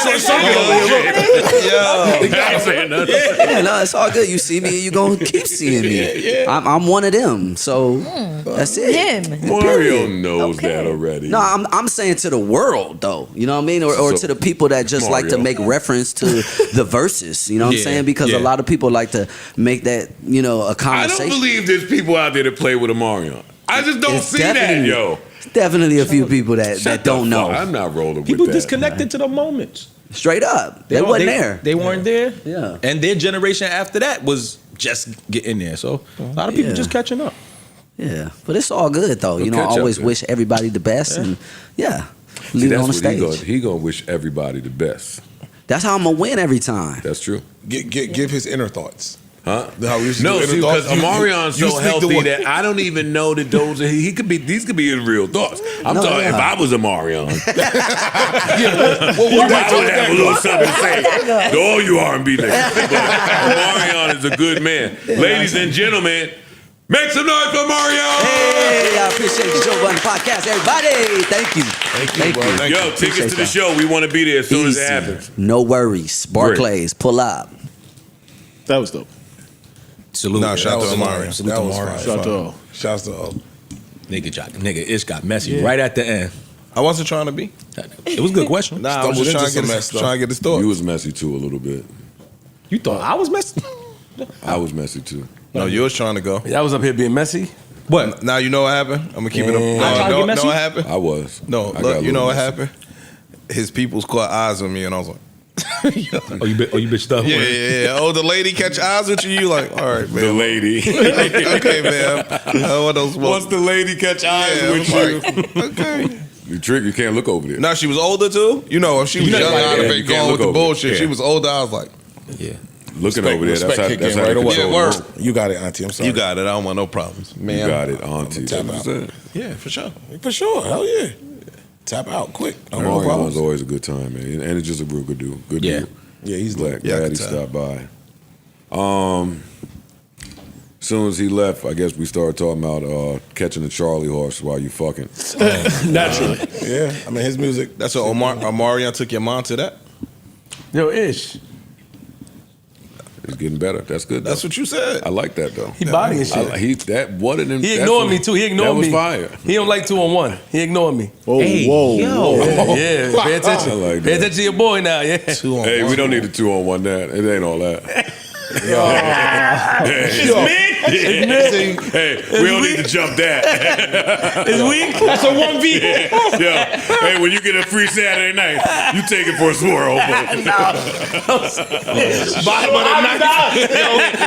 I ain't saying nothing. Yeah, no, it's all good. You see me, and you gonna keep seeing me. I'm one of them. So that's it. Him. Mario knows Okay. that already. No, I'm saying to the world though. You know what I mean, or So, to the people that just like to Mario. make reference to the verses. You know what I'm Yeah, saying? Because a yeah. lot of people like to make that a I conversation. don't believe there's people out there that play with Omarion. I just don't It's see that, definitely- yo. Definitely a few people that Shut don't the know. fuck- I'm not rolling People with that. disconnected to the moments. Straight up, they wasn't there. They weren't there. Yeah. And their generation after that was just getting there. So a lot of people Yeah. just catching up. Yeah, but it's all good though. We'll I catch up always then. wish everybody the best, and See, leave it that's on the what stage. he gonna wish everybody the best. That's how I'm gonna win every time. That's true. Give his inner thoughts. Huh? How we used to No, do see, inner because thoughts. Omarion's You so speak the healthy word. that I don't even know that these could be his real thoughts. I'm No, talking yeah. if I was Omarion, Well, I would have a little something to say to all you R&B niggas. But Omarion is a good man. Ladies and gentlemen, make some noise for Omarion! Hey, I appreciate the Joe Budden podcast, everybody. Thank you. Thank you. Yo, tickets to the show. We want to be there as soon as it happens. No worries. Barclays, pull up. That was dope. Salute. Nah, shout out to Salute Omarion. Salute That to was Omarion. fire. Shout out to all. Shouts to all. Nigga, it got messy right at the end. I wasn't trying to be. It was a good question. Nah, I was just trying to get his thoughts. You was messy too a little bit. You thought I was messing? I was messy too. No, you was trying to go. Y'all was up here being messy. What? Now you know what happened? I'm gonna keep it up. No, know what happened? I was. No, look, you know what happened? His peoples caught eyes on me, and I was like, oh, you bitched up. Yeah. Oh, the lady catch eyes with you. You like, all right, man. The lady. Okay, man. Once the lady catch eyes with you. Okay. You trick. You can't look over there. Now she was older too. You know, if she was young, I'd have been going with the bullshit. Yeah. She was older. I was like, yeah. Looking over there. That's how kick in right right away. Yeah, word. You got it, Auntie. I'm sorry. you got it. I don't want no problems. Man, You got it, Auntie. Tap That's out. what I said. Yeah, for sure. For sure. Hell yeah. Tap out quick. No more Omarion problems. was always a good time, man, and it's just a real good dude. Good Yeah. dude. Yeah, he's Glad, lit. Yeah, I glad can he tell. stopped by. Soon as he left, I guess we started talking about catching the Charlie horse while you fucking. Naturally. Yeah, I mean his music. That's what Omarion took your mom to that. Yo, Ish. It's getting better. That's good. That's what you said. I like that though. He bodying shit. He ignored me too. He ignored me. That was fire. He don't like 2-on-1. He ignored me. Oh, whoa. Yeah, pay attention. I like Pay that. attention to your boy now. Yeah. Hey, we don't need a 2-on-1 now. It ain't all that. Hey, we don't need to jump that. It's weak. That's a 1v. Yeah. Hey, when you get a free Saturday night, you take it for a swirl. Bottom of the night.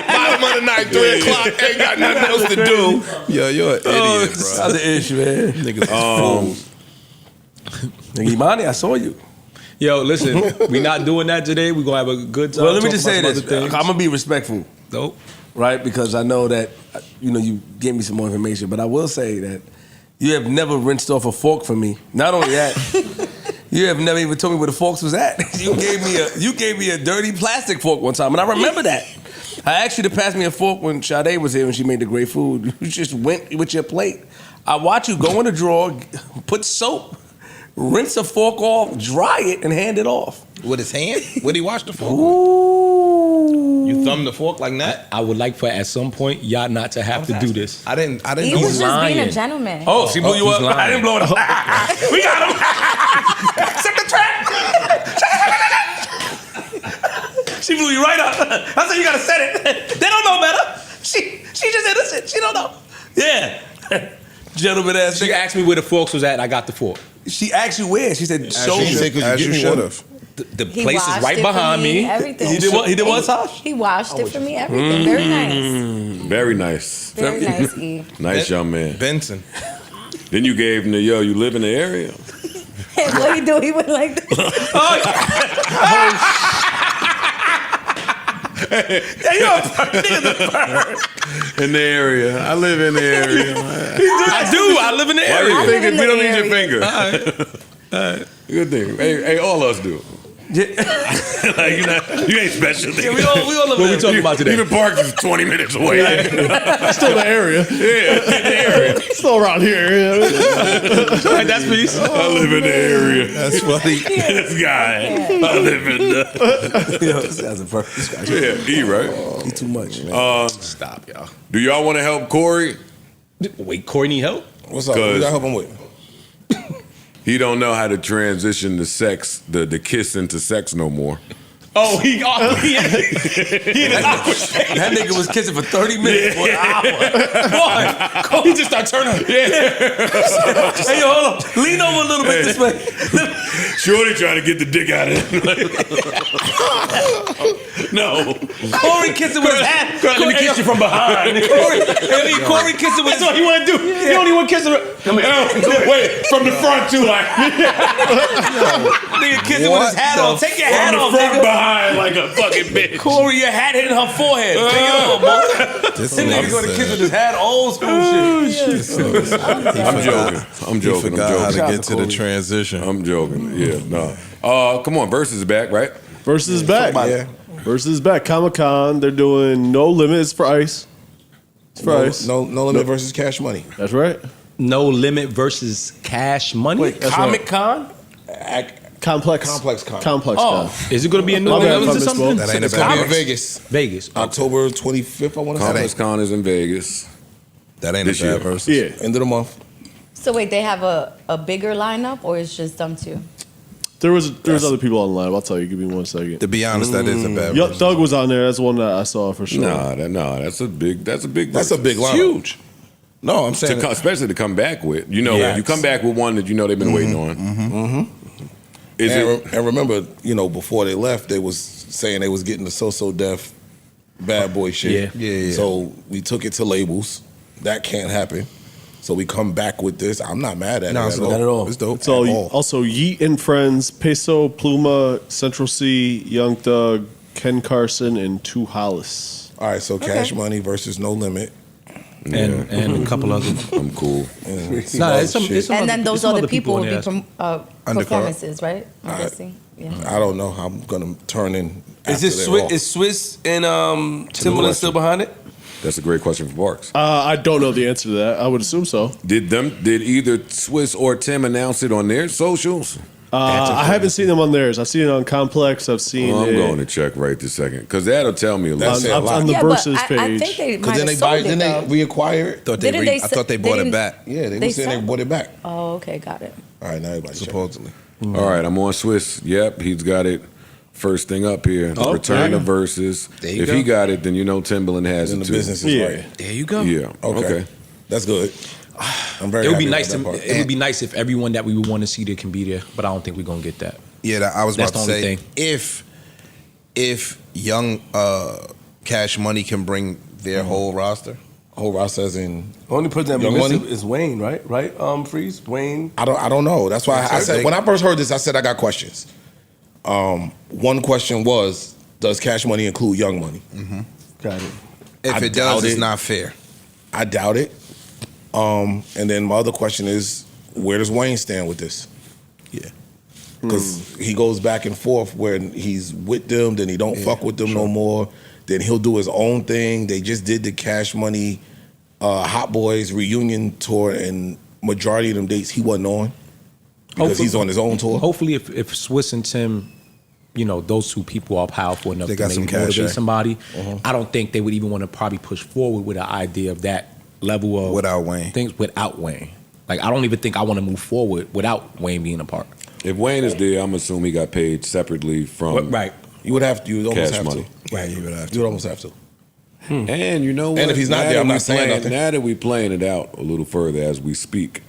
Bottom of the night, 3 o'clock. Ain't got nothing else to do. Yo, you're an idiot, bro. That's the Ish, man. Niggas is fools. Nigga, Imani, I saw you. Yo, listen, we not doing that today. We're gonna have a good time. Well, let me talk just about say some this. other things. I'm gonna be respectful. Nope. Right? Because I know that, you gave me some more information, but I will say that you have never rinsed off a fork for me. Not only that, you have never even told me where the forks was at. You gave me a dirty plastic fork one time, and I remember that. I asked you to pass me a fork when Sade was here and she made the great food. You just went with your plate. I watched you go in the drawer, put soap, rinse a fork off, dry it, and hand it off. With his hand? Would he wash the fork? Ooh. You thumb the fork like that? I would like for at some point y'all not to have to do this. I didn't He know. was just being lying. a gentleman. Oh, she blew you he's up. lying. I didn't blow it up. We got him. Set the trap. She blew you right up. I said you gotta set it. They don't know better. She just innocent. She don't know. Yeah. Gentleman ass She nigga. asked me where the forks was at. I got the fork. She asked you where. She said show you me. said, 'cause you should have. The He place is washed right it for behind me. Everything. He did what? He did what, Tosh? He washed it for me. Everything. Very nice. Very nice. Very nice. E. Nice young man. Benson. Then you gave him the, yo, you live in the area? And what he do? He went like this. In the area. I live in the area. I live in the Why area. you live thinking in we the don't need your area. finger? Good thing. Hey, all us do. Like, you ain't special. Yeah, we all live What in we the talking about today? Even Park is 20 minutes away. Still the area. Still around here. Right, that's peace. I live in the area. That's funny. This guy. I live in the. Yo, this guy's a perfect. This Yeah, E, right? He too much. Man. Stop, y'all. Do y'all want to help Corey? Wait, Corey need help? What's up? What you got help him with? He don't know how to transition the sex, the kiss into sex no more. Oh, he in an awkward state. That nigga was kissing for 30 minutes for an hour. Boy, he just started turning. Hey, yo, hold on. Lean over a little bit this way. Shorty trying to get the dick out of it. No. Corey kissing with his hat. Let me kiss you from behind. Corey kissing with his That's what he want to do. He don't even want to kiss her. Wait, from the front too, like nigga kissing with his hat on. Take your hat from off, the front nigga. behind like a fucking bitch. Corey, your hat hitting her forehead. Take it off, boy. This This nigga going to kiss with his hat, old school shit. I'm joking. I'm He forgot how to Shout out get to to the Corey. transition. I'm joking. Yeah, no. Come on, Versus is back, right? Versus back. Yeah. Versus back. Comic-Con, they're doing No Limit. It's for ice. It's for ice. No limit versus Cash Money. That's right. No Limit versus Cash Money. Wait, Comic Con? Complex. Complex Con. Complex Oh. Con. Is it going to be in New My bad Orleans or if I something? misspoke. That ain't a It's gonna be bad in Vegas. Vegas. October 25th, I want to Complex say. Con is in Vegas. That ain't This a bad year. versus. Yeah. End of the month. So wait, they have a bigger lineup, or it's just them two? There was other people on the line. I'll tell you. Give me 1 second. To be honest, that is a bad. Yup, Thug was on there. That's one that I saw for sure. That's a big. That's a big lineup. Huge. No, I'm saying especially to come back with. You come back with one that they've been waiting on. And remember, before they left, they was saying they was getting the So Def Bad Boy shit. Yeah. So we took it to labels. That can't happen. So we come back with this. I'm not mad at it. Not at all. It's dope. It's also Yeet and Friends, Peso, Pluma, Central C, Young Thug, Ken Carson, and Two Hollis. All right, so Cash Money versus No Limit. And a couple other. I'm cool. It's And then those other people would be Undercard. performances, right? I'm guessing. Yeah. I don't know how I'm gonna turn in. Is this Swiss and Timbaland still behind it? That's a great question for Barks. I don't know the answer to that. I would assume so. Did either Swiss or Tim announce it on their socials? I haven't seen them on theirs. I've seen it on Complex. I've seen I'm it. going to check right this second because that'll tell me a lot. On the Versus page. I think they might Then have sold it, then though. they reacquire it. I thought they bought it back. Yeah, they were saying they bought it back. Oh, okay, got it. All right, now everybody supposedly. All right, I'm on Swiss. Yep, he's got it. First thing up here, Return of Versus. If he got it, then Timbaland has it too. The business is right. There you go. Yeah. Okay. That's good. I'm very. It would be happy nice. about that part. It would be nice if everyone that we would want to see there can be there, but I don't think we're gonna get that. Yeah, I was That's about to the only say thing. if Young Cash Money can bring their whole roster. Whole roster as in Only person that Young missed Money? is Wayne, right? Freeze, Wayne. I don't know. That's why I said when I first heard this, I said I got questions. One question was, does Cash Money include Young Money? Got it. If it does, it's not fair. I doubt it. And then my other question is, where does Wayne stand with this? Yeah. Because he goes back and forth where he's with them, then he don't fuck with them no more. Then he'll do his own thing. They just did the Cash Money Hot Boys reunion tour, and majority of them dates he wasn't on because he's on his own tour. Hopefully, if Swiss and Tim, those two people are powerful enough They to got maybe some cash, motivate yeah. somebody, I don't think they would even want to probably push forward with an idea of that level of Without Wayne. things without Wayne. Like I don't even think I want to move forward without Wayne being a part. If Wayne is there, I'm assuming he got paid separately from Right. You would have to. You would almost Cash have Money. to. Right, you would have You would almost have to. And you know what? And if he's not Now there, that I'm we not saying playing- nothing. Now that we're playing it out a little further as we speak,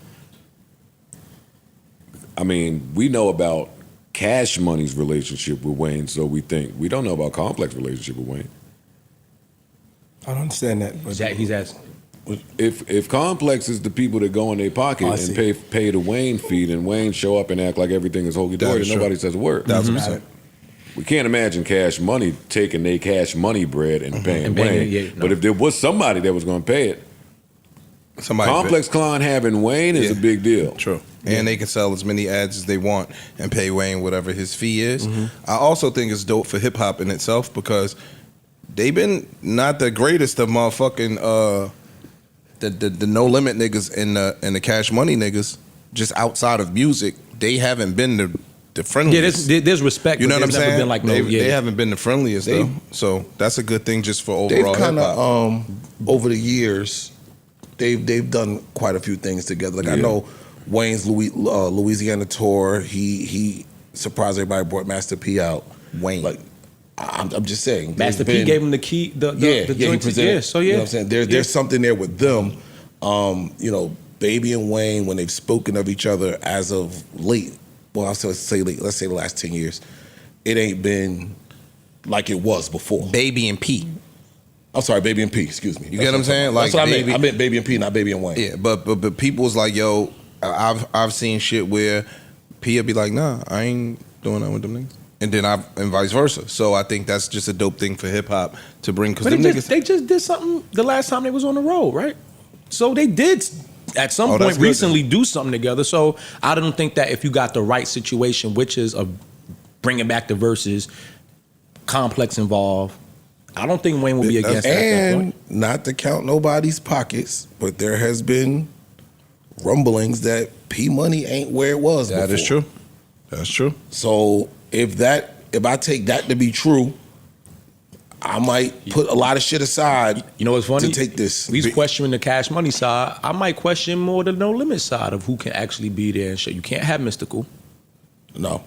I mean, we know about Cash Money's relationship with Wayne, so we don't know about Complex relationship with Wayne. I don't understand that. But He's asking. If Complex is the people that go in their pocket I and see. pay the Wayne fee, and Wayne show up and act like everything is holy dory, is and true. nobody says a word. 1,000%. We can't imagine Cash Money taking their Cash Money bread and paying And paying Wayne. it, no. But if there was somebody that was going to pay it, Somebody Complex Con having Wayne is a big deal. True. And they can sell as many ads as they want and pay Wayne whatever his fee is. I also think it's dope for hip hop in itself because they've been not the greatest of motherfucking the No Limit niggas and the Cash Money niggas just outside of music. They haven't been the friendliest. Yeah, there's respect. You know but what I'm there's never saying? Been like They haven't been the friendliest though. So that's a good thing just for overall They've kind hip hop. of over the years, they've done quite a few things together. Like I know Wayne's Louisiana tour. He surprised everybody, brought Master P out. Wayne. Like I'm just saying, Master P gave him the key. The he joint. presented. Yeah, so you yeah. know what I'm saying there's something there with them. Baby and Wayne, when they've spoken of each other as of late, well, I'll say late, let's say the last 10 years, it ain't been like it was before. Baby and P. I'm sorry, Baby and P, excuse me. You get what I'm saying? That's what I Baby- meant. I meant Baby and P, not Baby and Wayne. Yeah, but people's like, yo, I've seen shit where P'll be like, nah, I ain't doing that with them niggas. And then and vice versa. So I think that's just a dope thing for hip hop to bring because But them niggas. they just did something the last time they was on the road, right? So they did at some that's point good recently do something together. So I don't think that if you got the right situation, which is of bringing back the verses, Complex involved, I don't think Wayne will be against that at that point. And not to count nobody's pockets, but there has been rumblings that P Money ain't where it was before. That is true. That's true. So if I take that to be true, I might put a lot of shit aside. You know what's funny? To take this. He's questioning the Cash Money side. I might question more the No Limit side of who can actually be there and shit. You can't have Mystical. No.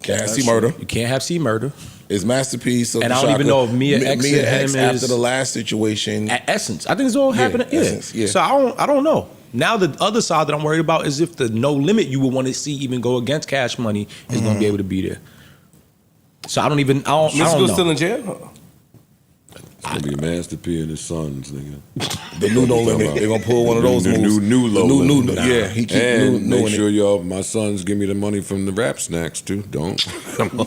Can't have C Murder. You can't have C Murder. It's Masterpiece. So and I don't even know if Mia X and him X is after the last situation. At Essence. I think it's all happening. Yeah. Essence, yeah. So I don't know. Now the other side that I'm worried about is if the No Limit you would want to see even go against Cash Money is going to be able to be there. So I don't know. Still in jail? It's gonna be Master P and his sons, nigga. The new No Limit. They're gonna pull one of those moves. New low limit. Yeah, he keep and new make sure y'all, my sons, give me the money from the rap snacks too. Don't come on.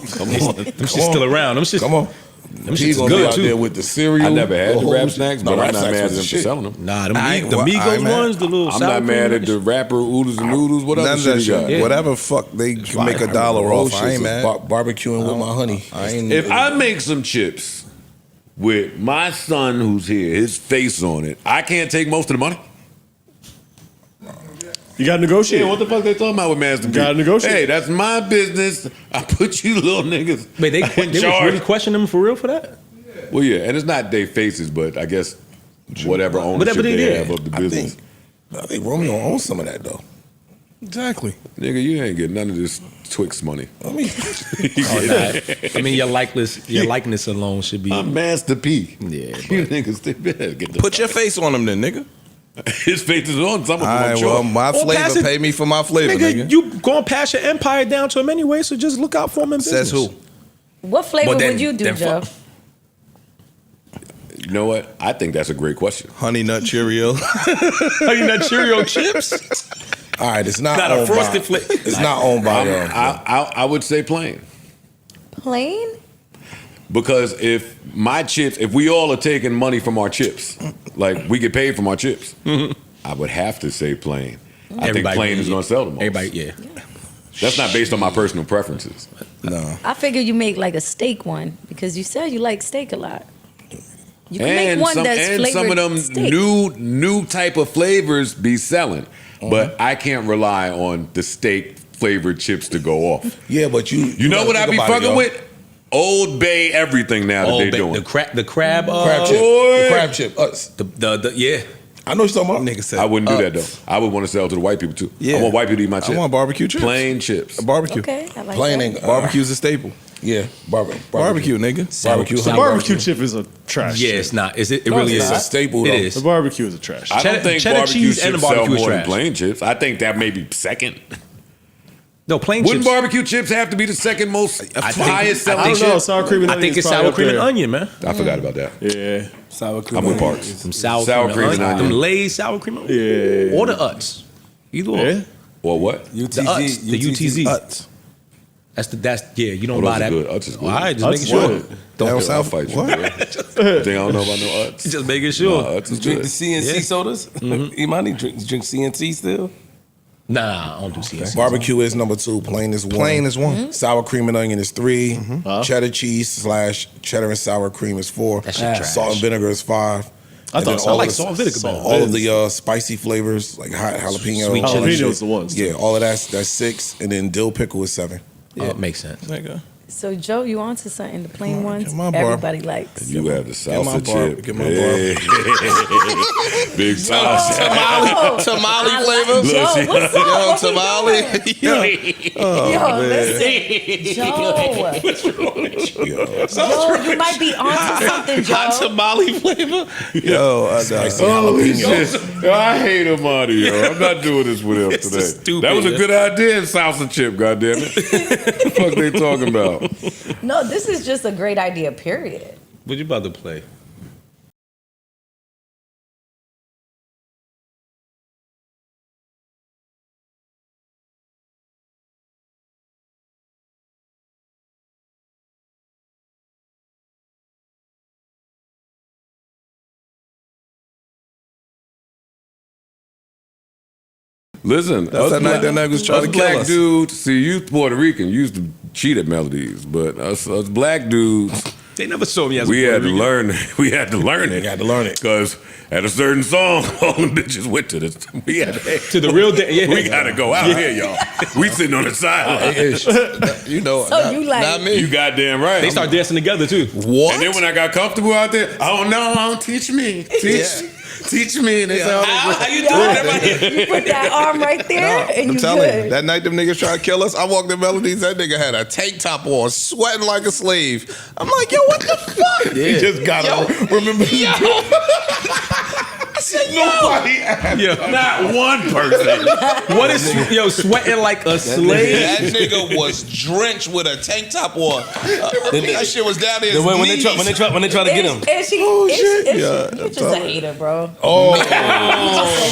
Them shit's still around. Them shit's, come on. Them He's shit's gonna good be out too. there with the cereal. I never had the rap whole- snacks, No, but I'm rap not snacks mad at was them the for shit. selling them. Nah, the I Migos ain't mad. ones, the little I'm sour not mad cream at the rapper oodles and noodles. What None other of shit that you got? shit. Yeah. Whatever fuck they can make a dollar Whole off. I shit's ain't mad. Barbecuing with my honey. I ain't. If I make some chips with my son who's here, his face on it, I can't take most of the money. You got to negotiate. Yeah, what the fuck they talking about with Master P? Gotta negotiate. Hey, that's my business. I put you little niggas. Wait, they in was charge. really questioning them for real for that? Well, yeah, and it's not their faces, but I guess whatever ownership they they did. have of the I business. think Romeo owns some of that though. Exactly. Nigga, you ain't getting none of this Twix money. I mean, I mean, your likeness alone should be. I'm Master P. Yeah, You niggas, they better get the Put your face on them then, nigga. His face is on some of them, All I'm right, sure. well, my Or pass flavor it- pay me for my flavor, nigga, nigga. you gonna pass your empire down to him anyway, so just look out for him in business. Says who? What flavor Well, then- would you do, then Joe? You know what? I think that's a great question. Honey Nut Cheerio. Honey Nut Cheerio chips? all right, it's not Not a owned frosted by. flake. It's not owned by them. I would say plain. Plain? Because if my chips, if we all are taking money from our chips, like we get paid from our chips, I would have to say plain. I think plain is going to sell the most. Everybody, yeah. That's not based on my personal preferences. No. I figured you make like a steak one because you said you like steak a lot. You can And make one some, that's and flavored some of them steak. new type of flavors be selling, but I can't rely on the steak flavored chips to go off. Yeah, but You know what I be fucking with? Old Bay everything now that they doing. The crab, Crab chip. Boy. The crab chip. Us. the yeah. I know what you're talking about. Nigga said I wouldn't do that though. I would want to sell to the white people too. Yeah. I want white people to eat my chips. I want barbecue chips. Plain chips. A barbecue. Okay, I like Plain that. ain't Barbecue's a staple. Yeah, Barbecue, nigga. Barbecue. Sour- honey Barbecue chip is a trash. Yeah, chip. it's not. Is it? It really it's is a staple, It though. is. The barbecue is a trash. I chip. don't think cheddar barbecue cheese chips and the sell barbecue is more than trash. plain chips. I think that may be second. No, plain Wouldn't chips. barbecue chips have to be the second most I think- highest I selling I don't chip? know. Sour cream and I onion. think is it's probably sour up cream and there. onion, man. I forgot about that. Yeah. Sour cream. I'm with and Parks. Some sour, Sour cream and onion. Them onion. Lay's sour cream and onion. Yeah. Or the Utz. Either or. Yeah. Or what? UTZ. The Utz. The UTZ. Utz. That's yeah. You don't Oh, buy those are that. good. Utz is good. All right, just Utz making is sure. good. Don't I'll sound fight you. what? bro. Think I don't know about no Utz. Just making sure. Nah, Utz is Drink good. the CNC Yeah. sodas? Imani drink CNC still? Nah, I don't do CNC. Barbecue is number 2. Plain is 1. Plain is one. Sour cream and onion is 3. Cheddar cheese / cheddar and sour cream is 4. That shit trash. Salt and vinegar is 5. I And thought then I all like of the- salt and vinegar better. All of the spicy flavors like hot jalapeno. Sweet all that chili. shit. Jalapeno's the ones, Yeah, too. all of that's 6, and then dill pickle is 7. Yeah, it makes sense. Nigga. So Joe, you onto something? The plain ones get my bar. everybody likes. You have the Get my salsa bar- chip. get my Hey. Big salsa. Oh, Tamale I flavor? like Joe, what's up? Yo, What we tamale. doing? Yo, listen, Joe, you might be onto something, Hot Joe. tamale flavor. Yo, I Spicy Holy jalapeno. shit. I hate Omarion. I'm not doing this with him This today. is stupid. That was a good idea, salsa chip, goddammit. What the fuck they talking about? No, this is just a great idea. Period. What you about to play? Listen, That's that night that nigga was trying us to kill black us. dudes, see, you Puerto Rican, you used to cheat at melodies, but us black dudes, They never saw me as we a had to Puerto learn. We had to learn it. Got to learn it. Because at a certain song, all them bitches went to this. We had to the real day. We gotta go out here, y'all. We sitting on the sideline. You know, So you like- not me. You goddamn right. They start dancing together too. What? And then when I got comfortable out there, oh no, teach me, teach me. And they said, How you You put that arm right there, and I'm you telling good. you, that night them niggas tried to kill us. I walked in Melodies, that nigga had a tank top on, sweating like a slave. I'm like, yo, what the fuck? He just got to remember. I said, yo. not one person. What is sweating like a slave? That nigga was drenched with a tank top on. That shit was down there. When they try to get him. And she, you're just a hater, bro. Oh, You're just a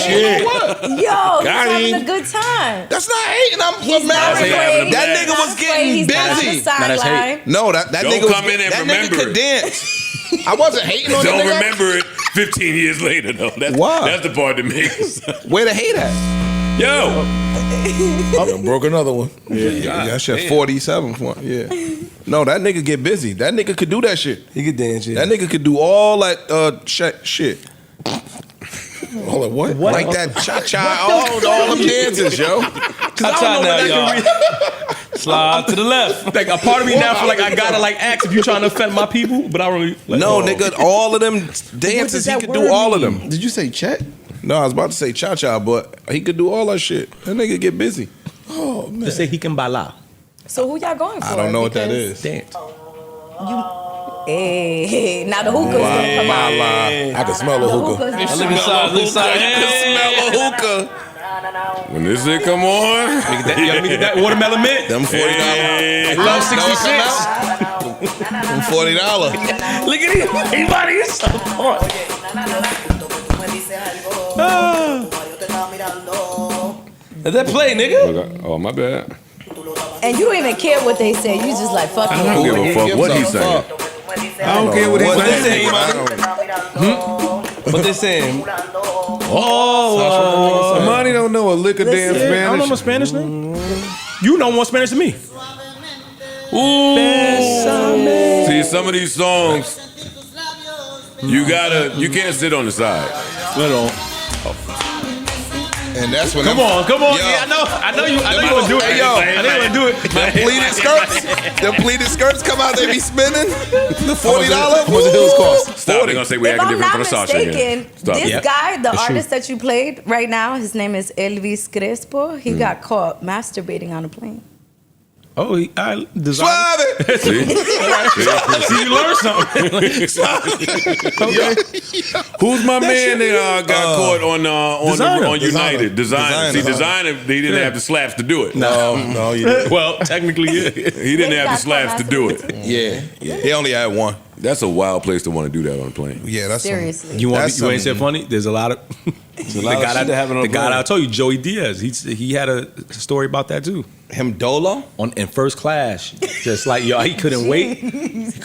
hater, bro. Yo, he's having a good time. That's not hating. I'm He's not mad. afraid. That He's nigga not was afraid. getting He's not on the busy. sideline. No, that Don't nigga come in and that remember nigga could it. dance. I wasn't hating on Don't that nigga. remember it 15 years later, though. That's, Why? that's the part that makes. Where the hate at? Yo, I broke another one. Yeah, that shit 47 for yeah. No, that nigga get busy. That nigga could do that shit. He could dance. That nigga could do all that shit. Hold on, what? Like that cha-cha, all them dances, yo. Cha-cha now, y'all. Slide to the left. Like a part of me now feel like I gotta like ask if you trying to offend my people, but I don't really. Like, No, nigga, all of them dances, he that could do word all of mean? them. Did you say Chet? No, I was about to say cha-cha, but he could do all that shit. That nigga get busy. Oh man. Just say he can bala. So who y'all going for? I don't know what that Because is. Dance. Hey, now the hookah's gonna come out. I can smell a The hookah. hookah's Look gonna inside. Look inside. You can smell a hookah. when this shit come on, Let me get that watermelon mint. Them $40. Hey. Love Know it 66. come out? Them $40. Look at him. Everybody is so caught. Let that play, nigga. oh my bad. And you don't even care what they say. You just like fuck I it. don't give a fuck what he's saying. I don't care what he's What they saying. saying? What they saying? Money don't know a lick of damn I don't know my Spanish. Spanish name. You know more Spanish than me. See, some of these songs, you can't sit on the side. And that's when Come on. Yo. Yeah, I know you want to do it. Hey, yo. I know you want to do it. Them pleated skirts come out, they be spinning. The $40. How much the hills cost? Stop. They're gonna say we If acting I'm different not from Sasha again. mistaken, Stop. this Yep. guy, the That's artist that you played right now, his name is Elvis Crespo. He got caught masturbating on a plane. Oh, I design. Suave. See? See, you learn something. Who's my man that got caught on Designer. United? Designer. See, Designer. Designer, he didn't have the slaps to do it. No, you didn't. Well, technically, yeah. He didn't have the slaps to do it. Yeah. He only had one. That's a wild place to want to do that on a plane. Yeah, that's Seriously. You want That's you ain't some- said funny? There's a lot of the lot of guy shit that happened on the the guy plane. I told you, Joey Diaz. He had a story about that too. him Dolo. In first class, just like yo, he couldn't wait. There's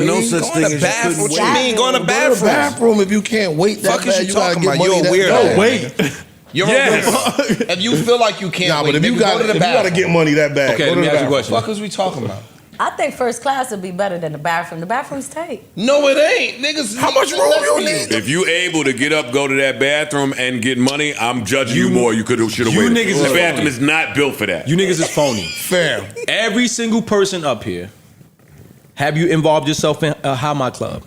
no such Go thing in the as bathroom. you What couldn't you wait. mean? Go in the Go to the bathroom. bathroom if you can't wait that Fuck is bad. you You gotta talking get about? money You a that weirdo. bad. Wait, You're Yes. If you feel like you can't Nah, wait, but if you nigga, got go to the if you gotta bathroom. get money that bad, okay. go Let to me the ask you a bathroom. question. Fuck is we talking about? I think first class would be better than the bathroom. The bathroom's tight. No, it ain't, niggas. How much room you need? If you able to get up, go to that bathroom, and get money, I'm judging you more. You should have you waited. niggas is The bathroom phony. is not built for that. You niggas is phony. Fair. Every single person up here, have you involved yourself in a How My Club?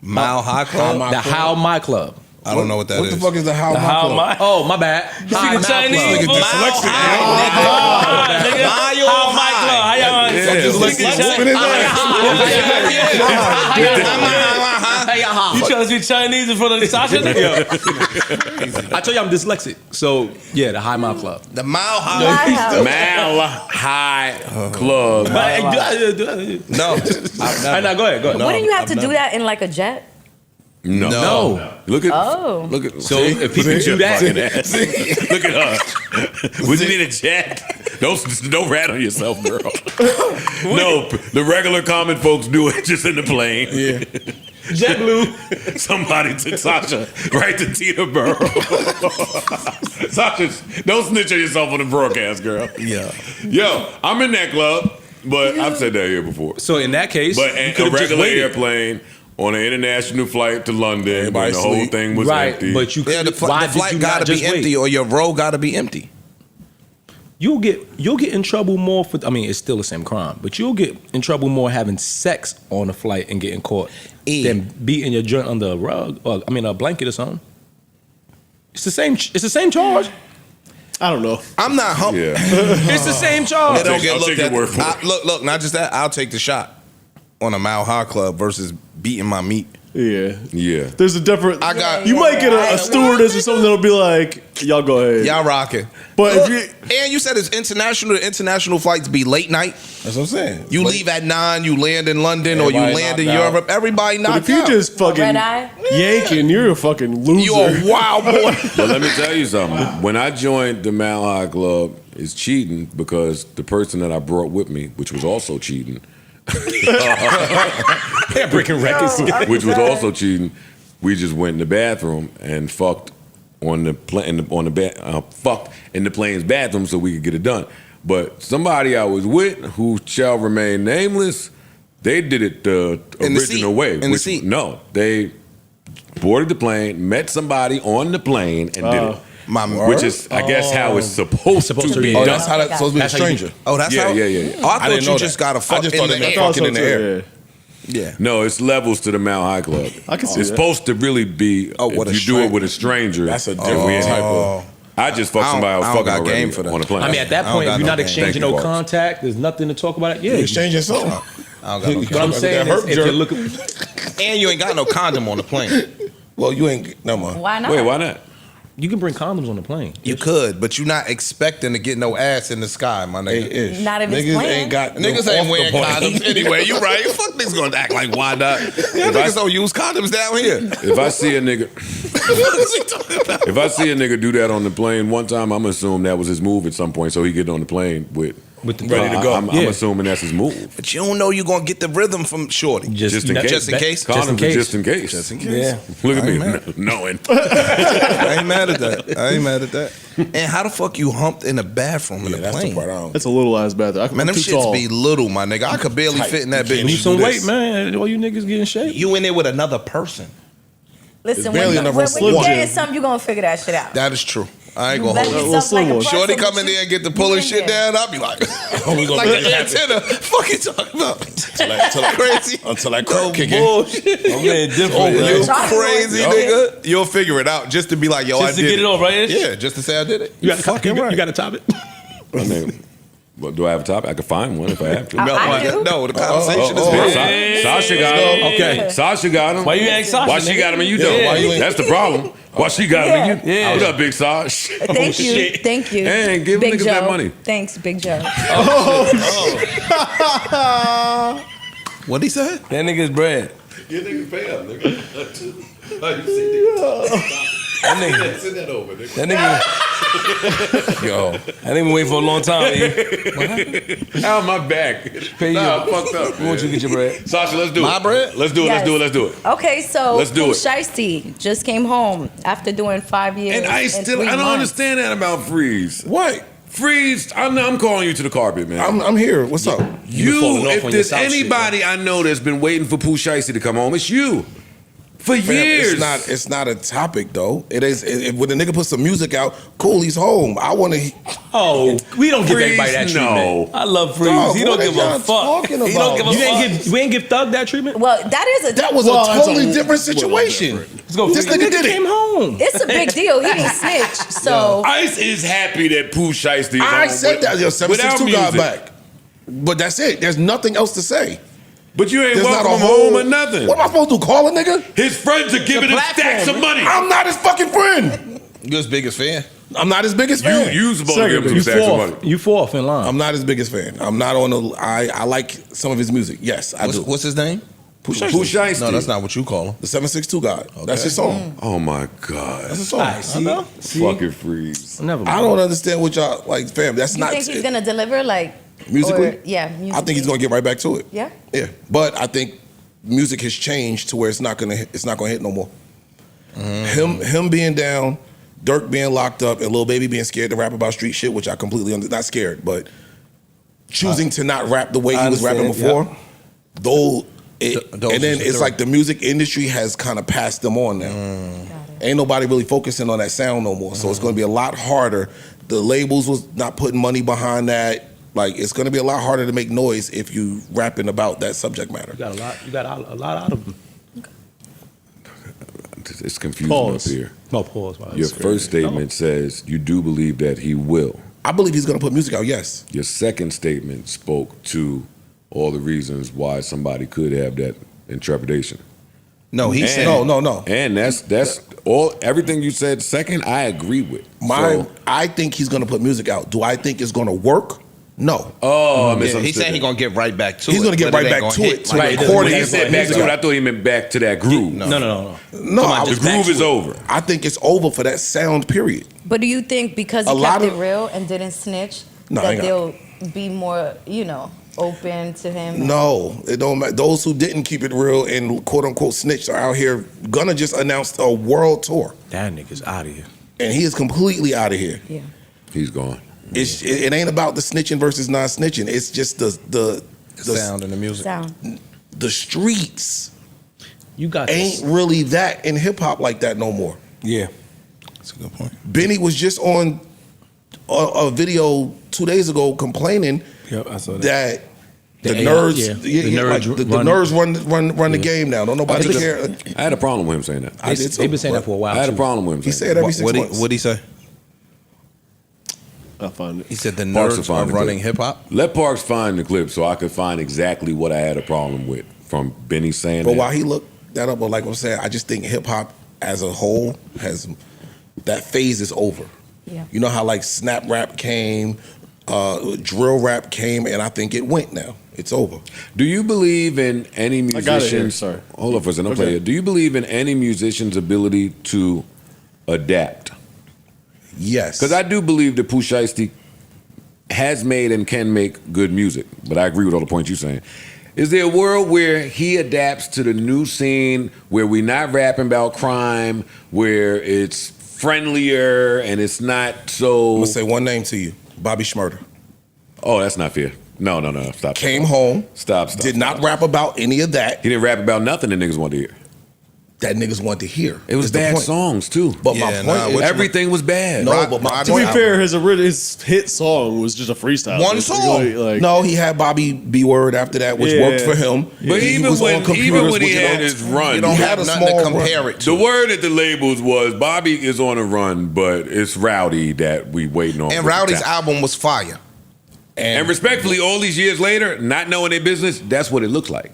Mile High Club. The How My Club. I don't know what that is. What the fuck is the how my How club? my? Oh, my bad. High the Mouth Chinese Club. nigga dyslexic, How my club? How y'all? Yeah. You trying to speak Chinese in front of Sasha? I told you I'm dyslexic. So, yeah, the High Mouth Club. The Mile High. My house. Mile High Club. No. Now, go ahead. Wouldn't you have to do that in like a jet? No. No. Look at. Oh. Look at. So if people do that, Look at her. Would you need a jet? Don't rat on yourself, girl. No, the regular common folks do it just in the plane. Yeah. JetBlue. Somebody took Sasha right to Teterboro. Sasha, don't snitch on yourself on the broadcast, girl. Yeah. Yo, I'm in that club. But I've said that here before. So in that case, But you a could've just regular waited. airplane on an international flight to London, Everybody when the whole sleep. thing was Right, empty. but you Yeah, could. the Why did flight you gotta not be just wait? empty, or your row gotta be empty. You'll get in trouble more for. I mean, it's still the same crime, but you'll get in trouble more having sex on a flight and getting caught than beating your joint under a rug or a blanket or something. It's the same. It's the same charge. I don't know. I'm not humble. Yeah. It's the same charge. They don't get I'll looked take your at. word for it. Look, not just that. I'll take the shot on a Mile High Club versus beating my meat. Yeah. Yeah. There's a different. I got. You might get a stewardess or something that'll be like, y'all go ahead. Y'all rocking. But if you, And you said it's international. The international flights be late night. That's what I'm saying. You leave at 9. You land in London or you Everybody land in knocked out. Europe. Everybody but knocked if you out. just fucking Red eye? yanking, you're a fucking loser. You a wild boy. But let me tell you something. When I joined the Mile High Club, it's cheating because the person that I brought with me, which was also cheating, They're breaking records. which was also cheating, we just went in the bathroom and fucked on the fucked in the plane's bathroom so we could get it done. But somebody I was with, who shall remain nameless, they did it the In the original seat. way. In the seat. No, they boarded the plane, met somebody on the plane, and did it. Which is, I guess, how it's supposed to be Oh, done. that's how that's supposed to be a That's how you- stranger. Oh, that's Yeah, how. yeah, yeah. Oh, I thought didn't you know just that. got to fuck I just in thought the they meant air. fucking in the air. Yeah. No, it's levels to the Mount High Club. I can see It's that. supposed to really be Oh, what if a you do it stranger. with a stranger. That's a if different we ain't- type of. I just fucked somebody I was I don't fucking got already game for that. on a plane. I mean, at that I don't point, got if you're no not game. exchanging Thank no you, Bart. contact, there's nothing to talk about. Yeah, You exchanging something. I don't got no What I'm game. saying That is, hurt if jerk. you're looking, And you ain't got no condom on the plane. Well, you ain't. No more. Why not? Wait, why not? you can bring condoms on the plane. You could, but you're not expecting to get no ass in the sky, my nigga. Ish. Not if it's Niggas planned. ain't got. Niggas them ain't off wearing the plane. condoms anyway. You right. Fuck niggas gonna act like why not? Y'all niggas don't use condoms down here. If I see a nigga, if I see a nigga do that on the plane one time, I'm assuming that was his move at some point. So he get on the plane with the Ready to go. I'm Yeah. assuming that's his move. But you don't know you're gonna get the rhythm from Shorty. Just in case. Just in case. Condoms are just in case. Just in case. Yeah. Look at I me, ain't mad. knowing. I ain't mad at that. I ain't mad at that. And how the fuck you humped in the bathroom in Yeah, the that's plane? the part I don't. That's a little ass bathroom. Man, I'm them too shits tall. be little, my nigga. I could barely Tight. fit in that bitch. Lose some Do weight, this. man. All you niggas get in shape. You in there with another person. Listen, barely when enough you Slim get in Jim. something, you gonna figure that shit out. That is true. I ain't You gonna let hold you. yourself Little like a slim one. Shorty pretzel, come in but there and get the you pulling in shit there. down. I'll be like, We gonna like make an it happen. antenna. Fuck you talking about? Until I- Crazy. Until I crack kick in. Bullshit. I'm getting different. Oh, you Chalkboard. crazy Yo. nigga. You'll figure it out just to be like, yo, I Just to did get it off, right? Yeah, just to say I did it. You got fucking right. You got to top it. I mean, well, do I have a topic? I could find one if I have to. I do. No, the conversation is Yeah, very. Sasha got him. Okay. Sasha got him. Why you ask Sasha? Why she nigga? got him and you don't? Yeah. Why you ain't? That's the problem. Why she got him and you? Yeah. What up, Big Sash? Thank you. shit. Thank you. Hey, give Big niggas Joe. that money. Thanks, Big Joe. What'd he say? That nigga's bread. Get niggas pay up, nigga. That nigga. Send that over, nigga. That nigga. Yo. I didn't even wait for a long time. E. How am I back? Pay Nah, you. I'm fucked up. We want you to get your bread. Sasha, let's do My it. bread? Let's do it. Let's Yes. do it. Let's do it. Okay, so Let's do it. Shiesty just came home after doing 5 years. And I and still, 3 I don't months. understand that about Freeze. What? Freeze, I'm calling you to the carpet, man. I'm here. What's up? You, falling off if on your there's South shit, anybody I know that's been waiting for Pooh Shiesty to come home, it's you. For Fam, years. It's not a topic though. It is. When the nigga puts some music out, cool. He's home. I want to. Oh, we don't give Freeze, everybody that treatment. no. I love Freeze. Dog, He don't what are give a y'all fuck. talking He don't about? give a fuck. We ain't give Thug that treatment. Well, that is a That was Well, a that's totally a different little situation. Let's go. This Freeze. nigga did Came it. home. It's a big deal. He didn't snitch. So Ice is happy that Pooh Shiesty is I home said that. Yo, without 762 got music. back. But that's it. There's nothing else to say. But you ain't There's not welcome a him whole. home or nothing. What am I supposed to do? Call a nigga? His friends are giving him stacks of money. I'm not his fucking friend. You his biggest fan? I'm not his biggest You fan. supposed to give him some You stacks of money. fourth. You fourth in line. I'm not his biggest fan. I'm not on the. I like some of his music. Yes, I do. What's his name? Pooh Shiesty. No, that's not what you call him. The 762 God. That's his song. Oh my God. That's his song. Fucking Freeze. Never mind. I don't understand what y'all like, fam. That's you not think he's gonna deliver like musically. or- yeah, musically. I think he's gonna get right back to it. Yeah. Yeah, but I think music has changed to where it's not gonna hit no more. Him being down, Dirk being locked up, and Lil Baby being scared to rap about street shit, which I completely not scared, but choosing to not rap the way he was rapping before. Those and then it's like the music industry has kind of passed them on now. Ain't nobody really focusing on that sound no more. So it's going to be a lot harder. The labels was not putting money behind that. Like it's going to be a lot harder to make noise if you rapping about that subject matter. You got a lot out of them. It's confusing up here. No, pause. Your first statement says you do believe that he will. I believe he's going to put music out, yes. Your second statement spoke to all the reasons why somebody could have that intrepidation. No, he said no. And that's all. Everything you said second, I agree with. I think he's going to put music out. Do I think it's going to work? No. Oh, I he said he's gonna get right back to it. He's gonna get right back to it. Right. When he said back to it, I thought he meant back to that groove. No. The groove is over. I think it's over for that sound period. But do you think because he kept it real and didn't snitch, that they'll be more, open to him? No, it don't matter. Those who didn't keep it real and quote unquote snitched are out here gonna just announce a world tour. That nigga's out of here. And he is completely out of here. Yeah. He's gone. It ain't about the snitching versus non-snitching. It's just the sound and the music. The streets. You got ain't really that in hip hop like that no more. Yeah, that's a good point. Benny was just on a video 2 days ago complaining I saw that the nerds, the nerds run the game now. Don't nobody care. I had a problem with him saying that. They've been saying that for a while. I had a problem with him. He said every 6 months. What'd he say? I'll find it. He said the nerds are running hip hop. Let Parks find the clip so I could find exactly what I had a problem with from Benny saying But that. while he looked that up, but like I'm saying, I just think hip hop as a whole has that phase is over. Yeah. You know how like snap rap came, drill rap came, and I think it went now. It's over. Do you believe in any musicians? Sorry. Hold on for a second. I'll play it. Do you believe in any musician's ability to adapt? Yes. Because I do believe that Pooh Shiesty has made and can make good music, but I agree with all the points you're saying. Is there a world where he adapts to the new scene, where we're not rapping about crime, where it's friendlier and it's not so... I'm going to say one name to you, Bobby Shmurda. Oh, that's not fair. No, stop. Came home. Stop. Did not rap about any of that. He didn't rap about nothing that niggas wanted to hear. That niggas wanted to hear. It was bad songs, too. But my point is... Everything was bad. No, but my to be fair, his hit song was just a freestyle. One song. No, he had Bobby B Word after that, which worked for him. But even when he had his run, you don't have nothing to compare it to. The word at the labels was Bobby is on a run, but it's Rowdy that we waiting on. And Rowdy's album was fire. And respectfully, all these years later, not knowing their business, that's what it looked like.